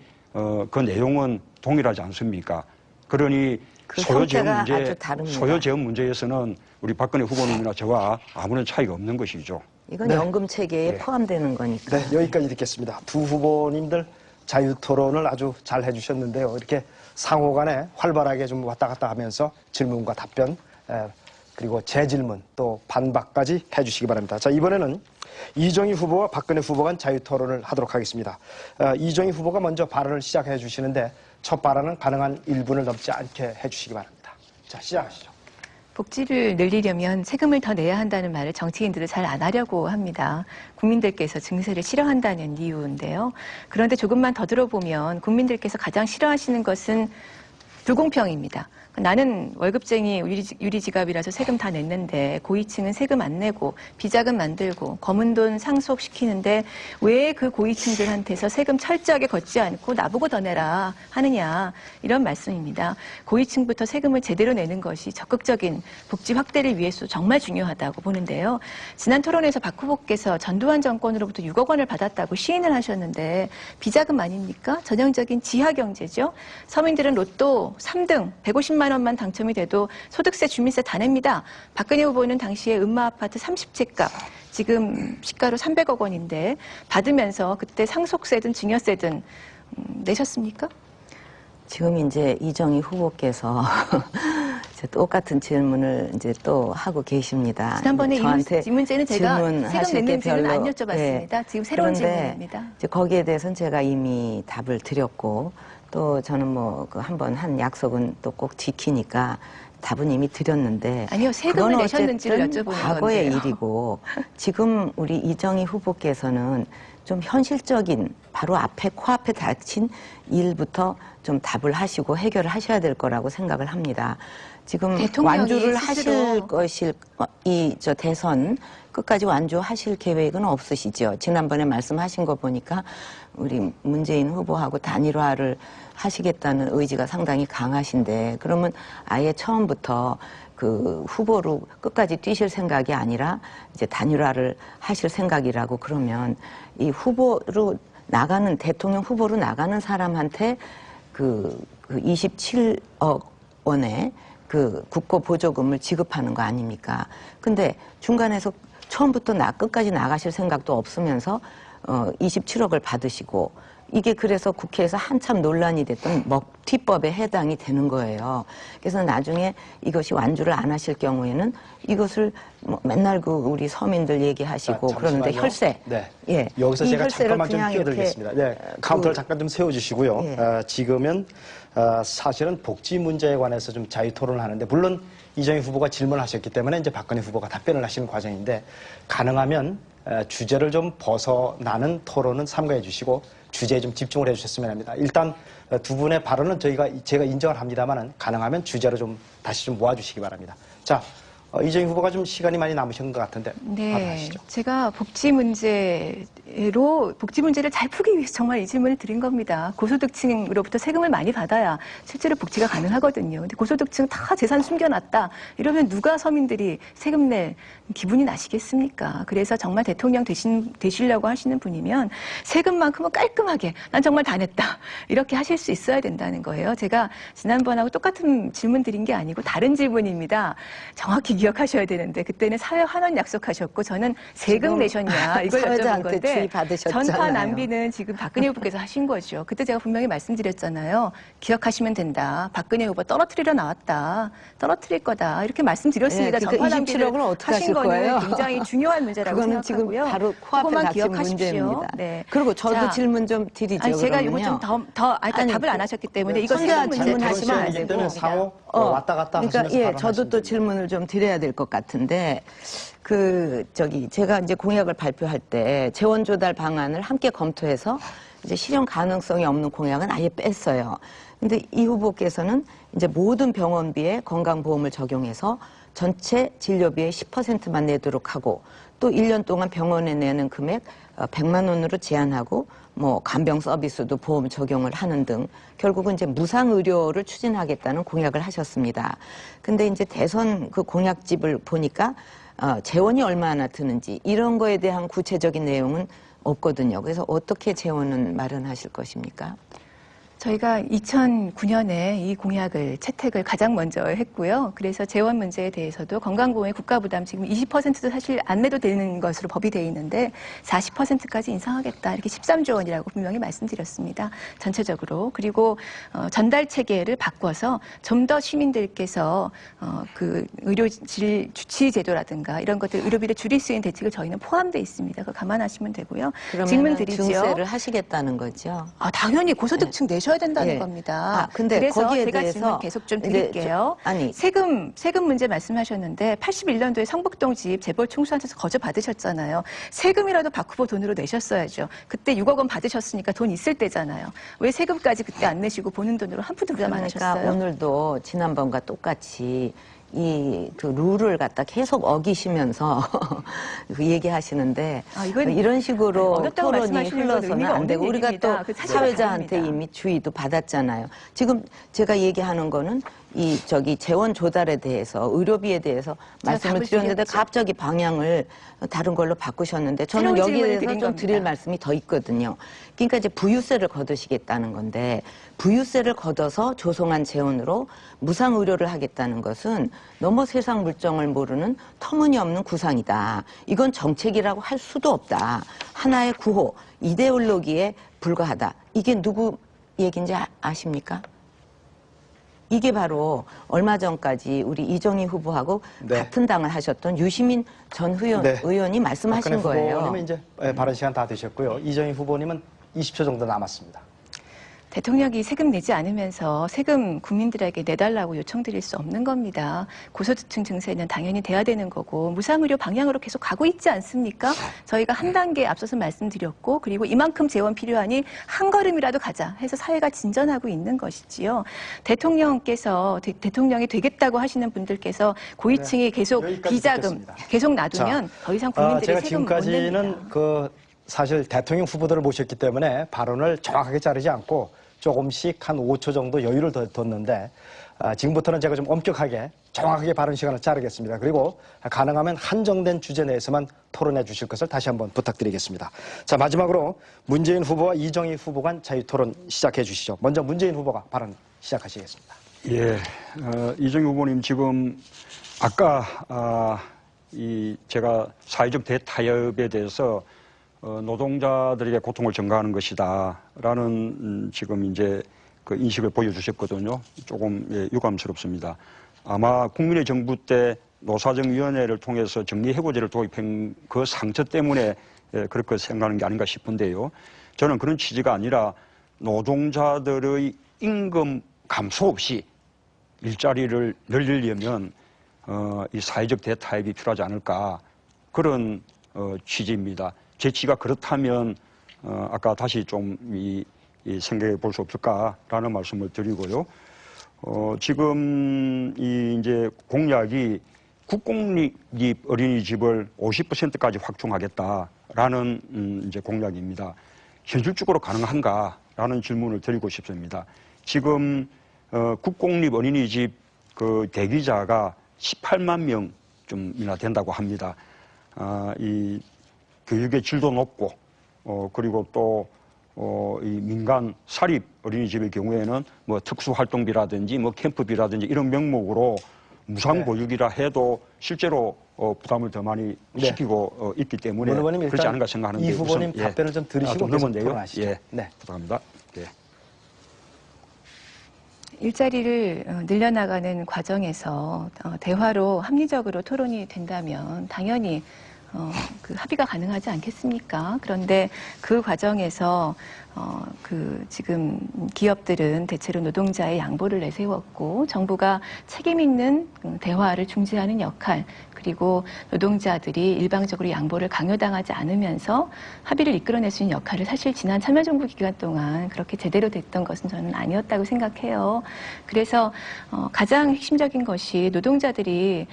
그 내용은 동일하지 않습니까? 그러니 그 형태가 아주 다릅니다. 소요재원 문제에서는 우리 박근혜 후보님이나 저와 아무런 차이가 없는 것이죠. 이건 연금 체계에 포함되는 거니까. 네, 여기까지 듣겠습니다. 두 후보님들 자유토론을 아주 잘 해주셨는데요. 이렇게 상호간에 활발하게 좀 왔다 갔다 하면서 질문과 답변 그리고 재질문 또 반박까지 해주시기 바랍니다. 자, 이번에는 이정희 후보와 박근혜 후보 간 자유토론을 하도록 하겠습니다. 이정희 후보가 먼저 발언을 시작해 주시는데 첫 발언은 가능한 1분을 넘지 않게 해주시기 바랍니다. 자, 시작하시죠. 복지를 늘리려면 세금을 더 내야 한다는 말을 정치인들은 잘 안 하려고 합니다. 국민들께서 증세를 싫어한다는 이유인데요. 그런데 조금만 더 들어보면 국민들께서 가장 싫어하시는 것은 불공평입니다. 나는 월급쟁이 유리지갑이라서 세금 다 냈는데 고위층은 세금 안 내고 비자금 만들고 검은 돈 상속시키는데 왜 그 고위층들한테서 세금 철저하게 걷지 않고 나보고 더 내라 하느냐 이런 말씀입니다. 고위층부터 세금을 제대로 내는 것이 적극적인 복지 확대를 위해서 정말 중요하다고 보는데요. 지난 토론에서 박 후보께서 전두환 정권으로부터 6억 원을 받았다고 시인을 하셨는데 비자금 아닙니까? 전형적인 지하경제죠. 서민들은 로또 3등 150만 원만 당첨이 돼도 소득세, 주민세 다 냅니다. 박근혜 후보는 당시에 음마 아파트 30채 값 지금 시가로 300억 원인데 받으면서 그때 상속세든 증여세든 내셨습니까? 지금 이제 이정희 후보께서 똑같은 질문을 이제 또 하고 계십니다. 지난번에 이 문제는 제가 질문하실 세금 냈는지는 안 네. 여쭤봤습니다. 지금 새로운 질문입니다. 이제 거기에 대해서는 제가 이미 답을 드렸고 또 저는 뭐 그 한번 한 약속은 또 꼭 지키니까 답은 이미 드렸는데 아니요, 세금을 그건 내셨는지를 어쨌든 여쭤보는 과거의 건데요. 일이고 지금 우리 이정희 후보께서는 좀 현실적인 바로 앞에 코앞에 닥친 일부터 좀 답을 하시고 해결을 하셔야 될 거라고 생각을 합니다. 지금 대통령이 완주를 스스로 하실 것일 저 대선 끝까지 완주하실 계획은 없으시죠? 지난번에 말씀하신 거 보니까 우리 문재인 후보하고 단일화를 하시겠다는 의지가 상당히 강하신데 그러면 아예 처음부터 그 후보로 끝까지 뛰실 생각이 아니라 이제 단일화를 하실 생각이라고 그러면 이 후보로 나가는 대통령 후보로 나가는 사람한테 그 27억 원의 그 국고 보조금을 지급하는 거 아닙니까? 근데 중간에서 처음부터 끝까지 나가실 생각도 없으면서 27억을 받으시고 이게 그래서 국회에서 한참 논란이 됐던 먹튀법에 해당이 되는 거예요. 그래서 나중에 이것이 완주를 안 하실 경우에는 이것을 뭐 맨날 그 우리 서민들 얘기하시고 그러는데 혈세. 네. 예. 여기서 이 제가 혈세를 잠깐만 좀 그냥 끼어들겠습니다. 네. 카운터를 잠깐 좀 세워주시고요. 예. 지금은 사실은 복지 문제에 관해서 좀 자유 토론을 하는데 물론 이정희 후보가 질문하셨기 때문에 이제 박근혜 후보가 답변을 하시는 과정인데 가능하면 주제를 좀 벗어나는 토론은 삼가해 주시고 주제에 좀 집중을 해주셨으면 합니다. 일단 두 분의 발언은 제가 인정을 합니다만은 가능하면 주제로 좀 다시 좀 모아주시기 바랍니다. 자, 이정희 후보가 좀 시간이 많이 남으신 것 같은데 발언하시죠. 제가 복지 문제를 잘 풀기 위해서 정말 이 질문을 드린 겁니다. 고소득층으로부터 세금을 많이 받아야 실제로 복지가 가능하거든요. 근데 고소득층 다 재산 숨겨놨다. 이러면 누가 서민들이 세금 낼 기분이 나시겠습니까? 그래서 정말 대통령 되시려고 하시는 분이면 세금만큼은 깔끔하게 난 정말 다 냈다. 이렇게 하실 수 있어야 된다는 거예요. 제가 지난번하고 똑같은 질문 드린 게 아니고 다른 질문입니다. 정확히 기억하셔야 되는데 그때는 사회 환원 약속하셨고 저는 세금 내셨냐 이걸 여쭤본 건데 전파 낭비는 지금 박근혜 후보께서 하신 거죠. 그때 제가 분명히 말씀드렸잖아요. 기억하시면 된다. 박근혜 후보 떨어뜨리러 나왔다. 떨어뜨릴 거다. 이렇게 말씀드렸습니다. 네, 전파 낭비를 하신 거는 거예요? 굉장히 중요한 문제라고 그거는 생각하고요. 지금 바로 코앞에 그것만 닥친 기억하십시오. 문제입니다. 네. 그리고 저도 자, 질문 좀 드리죠. 아니, 제가 그러면요. 이거 좀 답을 안 하셨기 때문에 이거 혼자 세금 문제 질문하시면 안 다시 되고. 되고 상호 왔다 갔다 그러니까 하시면서 예, 발언하시면 저도 또 됩니다. 질문을 좀 드려야 될 것 같은데 제가 이제 공약을 발표할 때 재원 조달 방안을 함께 검토해서 이제 실현 가능성이 없는 공약은 아예 뺐어요. 근데 이 후보께서는 이제 모든 병원비에 건강보험을 적용해서 전체 진료비의 10%만 내도록 하고 또 1년 동안 병원에 내는 금액 100만 원으로 제한하고 뭐 간병 서비스도 보험 적용을 하는 등 결국은 이제 무상 의료를 추진하겠다는 공약을 하셨습니다. 근데 이제 대선 그 공약집을 보니까 재원이 얼마나 드는지 이런 거에 대한 구체적인 내용은 없거든요. 그래서 어떻게 재원은 마련하실 것입니까? 저희가 2009년에 이 공약을 채택을 가장 먼저 했고요. 그래서 재원 문제에 대해서도 건강보험의 국가부담 지금 20%도 사실 안 내도 되는 것으로 법이 되어 있는데 40%까지 인상하겠다. 이렇게 13조 원이라고 분명히 말씀드렸습니다. 전체적으로. 그리고 전달 체계를 바꿔서 좀 더 시민들께서 그 의료질 주치 제도라든가 이런 것들 의료비를 줄일 수 있는 대책을 저희는 포함되어 있습니다. 그거 감안하시면 되고요. 질문 그러면 드리죠. 증세를 하시겠다는 거죠? 당연히 고소득층 내셔야 고쳐야 된다는 예. 겁니다. 근데 그래서 거기에 제가 대해서 질문 계속 좀 이제 드릴게요. 아니 세금 문제 말씀하셨는데 81년도에 성북동 집 재벌 총수한테서 거저 받으셨잖아요. 세금이라도 박 후보 돈으로 내셨어야죠. 그때 6억 원 받으셨으니까 돈 있을 때잖아요. 왜 세금까지 그때 안 내시고 보는 돈으로 한 푼도 부담 안 그러니까 하셨어요? 오늘도 지난번과 똑같이 그 룰을 갖다 계속 어기시면서 그 얘기하시는데 이건 이런 식으로 어렵다고 토론이 말씀하시는 건 흘러서는 의미가 안 되고 없는 우리가 또 얘기입니다. 그 사실과 사회자한테 다릅니다. 이미 주의도 받았잖아요. 지금 제가 얘기하는 거는 재원 조달에 대해서 의료비에 대해서 말씀을 답을 드렸는데 드렸죠. 갑자기 방향을 다른 걸로 바꾸셨는데 저는 새로운 여기에 질문을 대해서 드린 좀 드릴 겁니다. 말씀이 더 있거든요. 그러니까 이제 부유세를 거두시겠다는 건데 부유세를 걷어서 조성한 재원으로 무상 의료를 하겠다는 것은 너무 세상 물정을 모르는 터무니없는 구상이다. 이건 정책이라고 할 수도 없다. 하나의 구호, 이데올로기에 불과하다. 이게 누구 얘기인지 아십니까? 이게 바로 얼마 전까지 우리 이정희 후보하고 네. 같은 당을 하셨던 유시민 전 의원이 말씀하신 박근혜 거예요. 후보님은 이제 발언 시간 다 되셨고요. 이정희 후보님은 20초 정도 남았습니다. 대통령이 세금 내지 않으면서 세금 국민들에게 내달라고 요청드릴 수 없는 겁니다. 고소득층 증세는 당연히 돼야 되는 거고 무상의료 방향으로 계속 가고 있지 않습니까? 저희가 한 단계 앞서서 말씀드렸고 그리고 이만큼 재원 필요하니 한 걸음이라도 가자 해서 사회가 진전하고 있는 것이지요. 대통령께서 대통령이 되겠다고 하시는 분들께서 고위층이 계속 여기까지 비자금 듣겠습니다. 계속 놔두면 더 이상 국민들이 제가 세금 못 냅니다. 지금까지는 사실 대통령 후보들을 모셨기 때문에 발언을 정확하게 자르지 않고 조금씩 한 5초 정도 여유를 뒀는데 지금부터는 제가 좀 엄격하게 정확하게 발언 시간을 자르겠습니다. 그리고 가능하면 한정된 주제 내에서만 토론해 주실 것을 다시 한번 부탁드리겠습니다. 자, 마지막으로 문재인 후보와 이정희 후보 간 자유토론 시작해 주시죠. 먼저 문재인 후보가 발언 시작하시겠습니다. 예, 이정희 후보님 지금 아까 제가 사회적 대타협에 대해서 노동자들에게 고통을 전가하는 것이다라는 지금 이제 그 인식을 보여주셨거든요. 조금 유감스럽습니다. 아마 국민의 정부 때 노사정위원회를 통해서 정리해고제를 도입한 그 상처 때문에 그렇게 생각하는 게 아닌가 싶은데요. 저는 그런 취지가 아니라 노동자들의 임금 감소 없이 일자리를 늘리려면 이 사회적 대타협이 필요하지 않을까 그런 취지입니다. 제 취지가 그렇다면 아까 다시 좀 생각해 볼 수 없을까라는 말씀을 드리고요. 지금 이제 공약이 국공립 어린이집을 50%까지 확충하겠다라는 이제 공약입니다. 현실적으로 가능한가라는 질문을 드리고 싶습니다. 지금 국공립 어린이집 그 대기자가 18만 명쯤이나 된다고 합니다. 이 교육의 질도 높고 그리고 또 이 민간 사립 어린이집의 경우에는 뭐 특수활동비라든지 뭐 캠프비라든지 이런 명목으로 무상보육이라 해도 실제로 부담을 더 많이 시키고 있기 때문에 그렇지 않은가 생각하는데 이 후보님 답변을 좀 들으시고 좀 계속 넘었네요. 토론하시죠. 예, 네. 부탁합니다. 예. 일자리를 늘려나가는 과정에서 대화로 합리적으로 토론이 된다면 당연히 그 합의가 가능하지 않겠습니까? 그런데 그 과정에서 지금 기업들은 대체로 노동자의 양보를 내세웠고 정부가 책임 있는 대화를 중재하는 역할 그리고 노동자들이 일방적으로 양보를 강요당하지 않으면서 합의를 이끌어낼 수 있는 역할을 사실 지난 참여정부 기간 동안 그렇게 제대로 됐던 것은 저는 아니었다고 생각해요. 그래서 가장 핵심적인 것이 노동자들이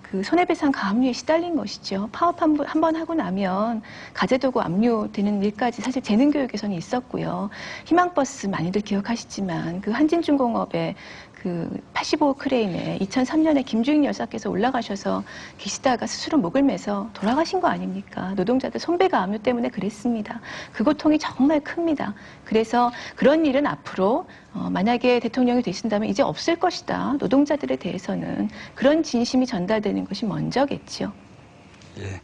그 손해배상 가압류에 시달린 것이죠. 파업 한 번 하고 나면 가재도구 압류되는 일까지 사실 재능 교육에서는 있었고요. 희망버스 많이들 기억하시지만 그 한진중공업의 그 85 크레인에 2003년에 김주인 여사께서 올라가셔서 계시다가 스스로 목을 매서 돌아가신 거 아닙니까? 노동자들 손배가 압류 때문에 그랬습니다. 그 고통이 정말 큽니다. 그래서 그런 일은 앞으로 만약에 대통령이 되신다면 이제 없을 것이다. 노동자들에 대해서는 그런 진심이 전달되는 것이 먼저겠지요. 예.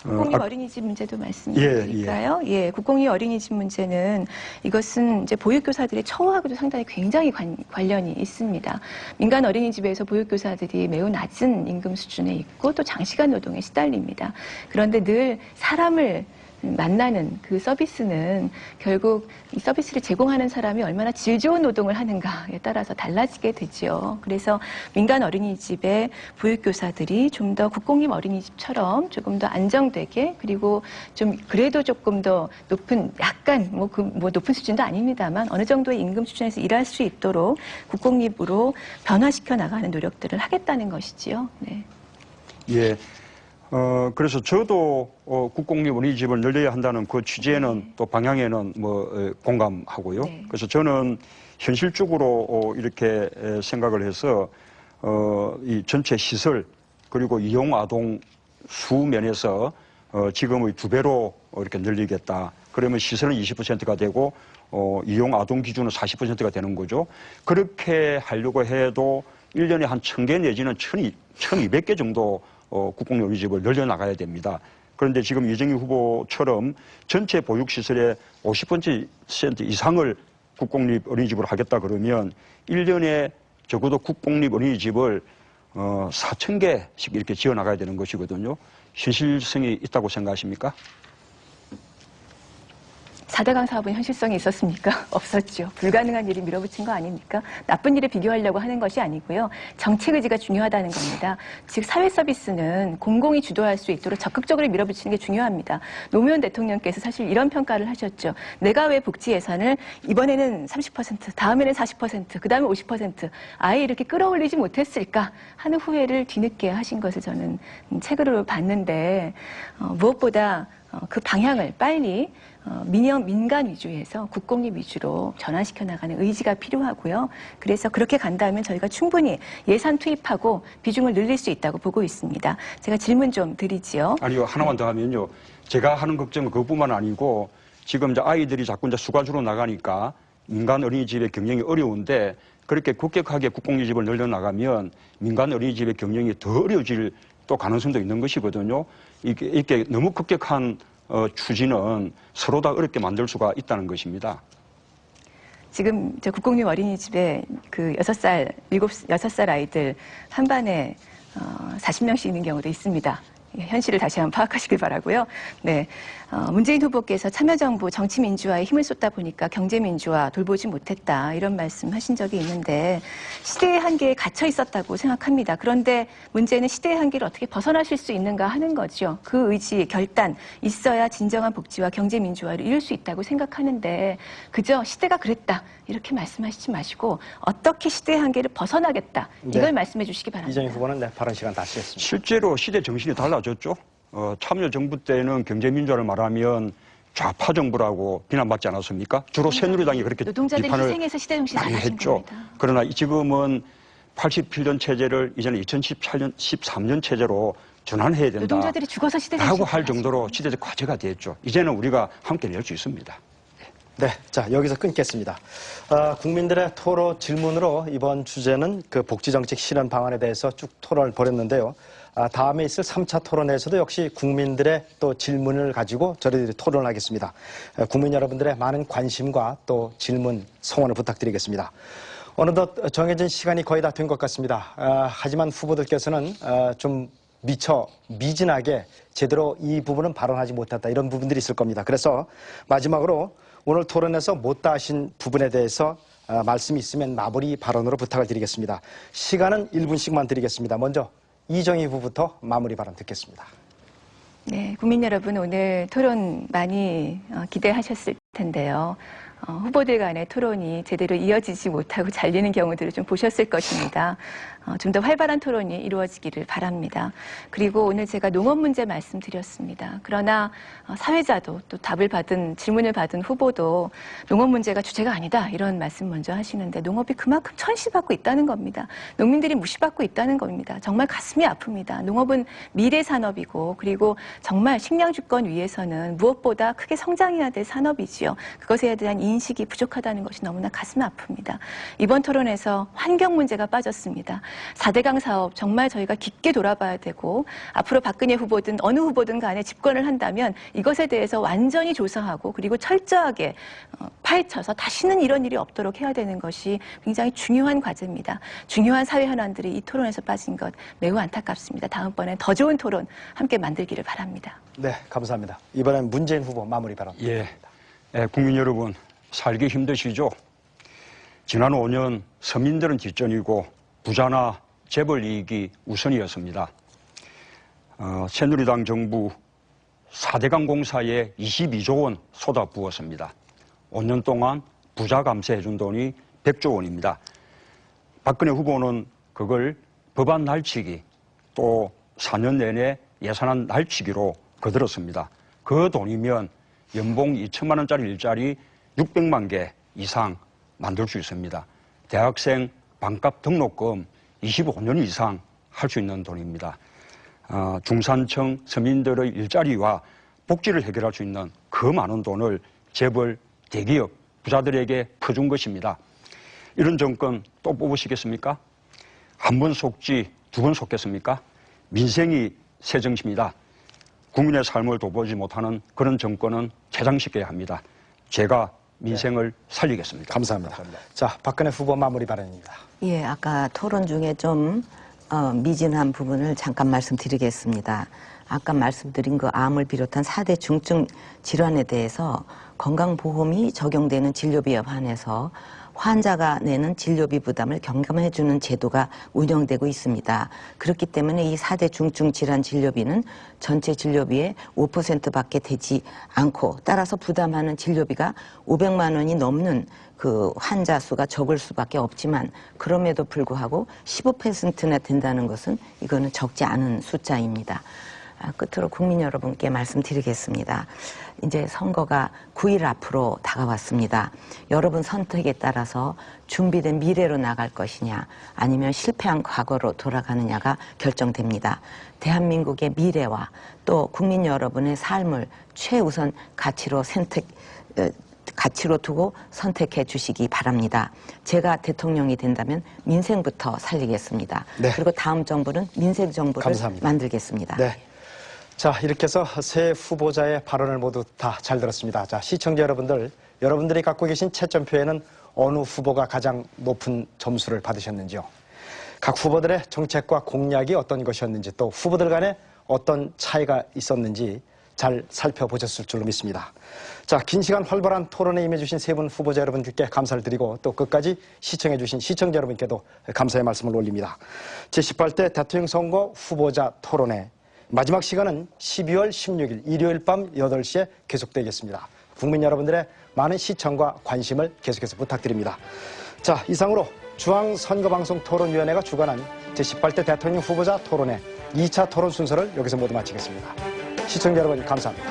국공립 어린이집 문제도 말씀드릴까요? 예, 국공립 어린이집 문제는 이것은 이제 보육교사들의 처우하고도 상당히 굉장히 관련이 있습니다. 민간 어린이집에서 보육교사들이 매우 낮은 임금 수준에 있고 또 장시간 노동에 시달립니다. 그런데 늘 사람을 만나는 그 서비스는 결국 이 서비스를 제공하는 사람이 얼마나 질 좋은 노동을 하는가에 따라서 달라지게 되지요. 그래서 민간 어린이집의 보육교사들이 좀 더 국공립 어린이집처럼 조금 더 안정되게, 그리고 좀 그래도 조금 더 높은, 약간 뭐 높은 수준도 아닙니다만 어느 정도의 임금 수준에서 일할 수 있도록 국공립으로 변화시켜 나가는 노력들을 하겠다는 것이지요. 네. 예. 그래서 저도 국공립 어린이집을 늘려야 한다는 그 취지에는 또 방향에는 공감하고요. 네. 그래서 저는 현실적으로 이렇게 생각을 해서 이 전체 시설 그리고 이용 아동 수 면에서 지금의 2배로 이렇게 늘리겠다. 그러면 시설은 20%가 되고 이용 아동 기준은 40%가 되는 거죠. 그렇게 하려고 해도 1년에 한 1000개 내지는 1200개 정도 국공립 어린이집을 늘려나가야 됩니다. 그런데 지금 이정희 후보처럼 전체 보육시설의 50% 이상을 국공립 어린이집으로 하겠다 그러면 1년에 적어도 국공립 어린이집을 4000개씩 이렇게 지어나가야 되는 것이거든요. 현실성이 있다고 생각하십니까? 4대강 사업은 현실성이 있었습니까? 없었죠. 불가능한 일이 밀어붙인 거 아닙니까? 나쁜 일에 비교하려고 하는 것이 아니고요. 정책 의지가 중요하다는 겁니다. 즉 사회 서비스는 공공이 주도할 수 있도록 적극적으로 밀어붙이는 게 중요합니다. 노무현 대통령께서 사실 이런 평가를 하셨죠. 내가 왜 복지 예산을 이번에는 30%, 다음에는 40%, 그 다음에 50% 아예 이렇게 끌어올리지 못했을까 하는 후회를 뒤늦게 하신 것을 저는 책으로 봤는데 무엇보다 그 방향을 빨리 민간 위주에서 국공립 위주로 전환시켜 나가는 의지가 필요하고요. 그래서 그렇게 간다면 저희가 충분히 예산 투입하고 비중을 늘릴 수 있다고 보고 있습니다. 제가 질문 좀 드리지요. 아니요, 하나만 더 하면요. 제가 하는 걱정은 그것뿐만 아니고 지금 이제 아이들이 자꾸 이제 수가주로 나가니까 민간 어린이집의 경영이 어려운데 그렇게 급격하게 국공립집을 늘려나가면 민간 어린이집의 경영이 더 어려워질 또 가능성도 있는 것이거든요. 이렇게 너무 급격한 추진은 서로 다 어렵게 만들 수가 있다는 것입니다. 지금 저 국공립 어린이집에 그 6살 아이들 한 반에 40명씩 있는 경우도 있습니다. 현실을 다시 한번 파악하시길 바라고요. 네, 문재인 후보께서 참여정부 정치민주화에 힘을 쏟다 보니까 경제민주화 돌보지 못했다 이런 말씀하신 적이 있는데 시대의 한계에 갇혀 있었다고 생각합니다. 그런데 문제는 시대의 한계를 어떻게 벗어나실 수 있는가 하는 거죠. 그 의지, 결단 있어야 진정한 복지와 경제민주화를 이룰 수 있다고 생각하는데 그저 시대가 그랬다 이렇게 말씀하시지 마시고 어떻게 시대의 한계를 벗어나겠다 이걸 네. 말씀해 주시기 바랍니다. 이정희 후보는 네, 발언 시간 다 쓰셨습니다. 실제로 시대 정신이 달라졌죠. 참여정부 때는 경제민주화를 말하면 좌파 정부라고 비난받지 않았습니까? 주로 새누리당이 그렇게 노동자들이 비판을 희생해서 시대 정신이 많이 달라진 했죠. 겁니다. 그러나 지금은 87년 체제를 이제는 2013년 체제로 전환해야 된다. 노동자들이 죽어서 시대 정신이 라고 할 달라진 정도로 겁니다. 시대적 과제가 됐죠. 이제는 우리가 함께 낼 수 있습니다. 네, 자 여기서 끊겠습니다. 국민들의 토로 질문으로 이번 주제는 그 복지정책 실현 방안에 대해서 쭉 토론을 벌였는데요. 다음에 있을 3차 토론에서도 역시 국민들의 또 질문을 가지고 저희들이 토론을 하겠습니다. 국민 여러분들의 많은 관심과 또 질문, 성원을 부탁드리겠습니다. 어느덧 정해진 시간이 거의 다 된 것 같습니다. 하지만 후보들께서는 좀 미처 미진하게 제대로 이 부분은 발언하지 못했다 이런 부분들이 있을 겁니다. 그래서 마지막으로 오늘 토론에서 못다 하신 부분에 대해서 말씀이 있으면 마무리 발언으로 부탁을 드리겠습니다. 시간은 1분씩만 드리겠습니다. 먼저 이정희 후보부터 마무리 발언 듣겠습니다. 네, 국민 여러분 오늘 토론 많이 기대하셨을 텐데요. 후보들 간의 토론이 제대로 이어지지 못하고 잘리는 경우들을 좀 보셨을 것입니다. 좀 더 활발한 토론이 이루어지기를 바랍니다. 그리고 오늘 제가 농업 문제 말씀드렸습니다. 그러나 사회자도 또 질문을 받은 후보도 농업 문제가 주제가 아니다 이런 말씀 먼저 하시는데 농업이 그만큼 천시받고 있다는 겁니다. 농민들이 무시받고 있다는 겁니다. 정말 가슴이 아픕니다. 농업은 미래 산업이고 그리고 정말 식량 주권 위해서는 무엇보다 크게 성장해야 될 산업이지요. 그것에 대한 인식이 부족하다는 것이 너무나 가슴 아픕니다. 이번 토론에서 환경 문제가 빠졌습니다. 4대강 사업 정말 저희가 깊게 돌아봐야 되고 앞으로 박근혜 후보든 어느 후보든 간에 집권을 한다면 이것에 대해서 완전히 조사하고 그리고 철저하게 파헤쳐서 다시는 이런 일이 없도록 해야 되는 것이 굉장히 중요한 과제입니다. 중요한 사회 현안들이 이 토론에서 빠진 것 매우 안타깝습니다. 다음번엔 더 좋은 토론 함께 만들기를 바랍니다. 네, 감사합니다. 이번엔 문재인 후보 마무리 발언. 예, 국민 여러분 살기 힘드시죠? 지난 5년 서민들은 뒷전이고 부자나 재벌 이익이 우선이었습니다. 새누리당 정부 4대강 공사에 22조 원 쏟아부었습니다. 5년 동안 부자 감세해준 돈이 100조 원입니다. 박근혜 후보는 그걸 법안 날치기 또 4년 내내 예산안 날치기로 거들었습니다. 그 돈이면 연봉 2천만 원짜리 일자리 600만 개 이상 만들 수 있습니다. 대학생 반값 등록금 25년 이상 할 수 있는 돈입니다. 중산층 서민들의 일자리와 복지를 해결할 수 있는 그 많은 돈을 재벌, 대기업, 부자들에게 퍼준 것입니다. 이런 정권 또 뽑으시겠습니까? 한 번 속지 두 번 속겠습니까? 민생이 새 정치입니다. 국민의 삶을 돌보지 못하는 그런 정권은 퇴장시켜야 합니다. 제가 민생을 살리겠습니다. 감사합니다. 자, 박근혜 후보 마무리 발언입니다. 예, 아까 토론 중에 좀 미진한 부분을 잠깐 말씀드리겠습니다. 아까 말씀드린 그 암을 비롯한 4대 중증 질환에 대해서 건강보험이 적용되는 진료비에 한해서 환자가 내는 진료비 부담을 경감해주는 제도가 운영되고 있습니다. 그렇기 때문에 이 4대 중증 질환 진료비는 전체 진료비의 5%밖에 되지 않고 따라서 부담하는 진료비가 500만 원이 넘는 그 환자 수가 적을 수밖에 없지만 그럼에도 불구하고 15%나 된다는 것은 이거는 적지 않은 숫자입니다. 끝으로 국민 여러분께 말씀드리겠습니다. 이제 선거가 9일 앞으로 다가왔습니다. 여러분 선택에 따라서 준비된 미래로 나갈 것이냐 아니면 실패한 과거로 돌아가느냐가 결정됩니다. 대한민국의 미래와 또 국민 여러분의 삶을 최우선 가치로 두고 선택해 주시기 바랍니다. 제가 대통령이 된다면 민생부터 살리겠습니다. 네. 그리고 다음 정부는 민생 정부를 감사합니다. 만들겠습니다. 네. 자, 이렇게 해서 세 후보자의 발언을 모두 다 잘 들었습니다. 자, 시청자 여러분들, 여러분들이 갖고 계신 채점표에는 어느 후보가 가장 높은 점수를 받으셨는지요? 각 후보들의 정책과 공약이 어떤 것이었는지 또 후보들 간에 어떤 차이가 있었는지 잘 살펴보셨을 줄로 믿습니다. 자, 긴 시간 활발한 토론에 임해주신 세 분 후보자 여러분께 감사를 드리고 또 끝까지 시청해주신 시청자 여러분께도 감사의 말씀을 올립니다. 제18대 대통령 선거 후보자 토론회 마지막 시간은 12월 16일 일요일 밤 8시에 계속되겠습니다. 국민 여러분들의 많은 시청과 관심을 계속해서 부탁드립니다. 자, 이상으로 중앙선거방송토론위원회가 주관한 제18대 대통령 후보자 토론회 2차 토론 순서를 여기서 모두 마치겠습니다. 시청자 여러분 감사합니다.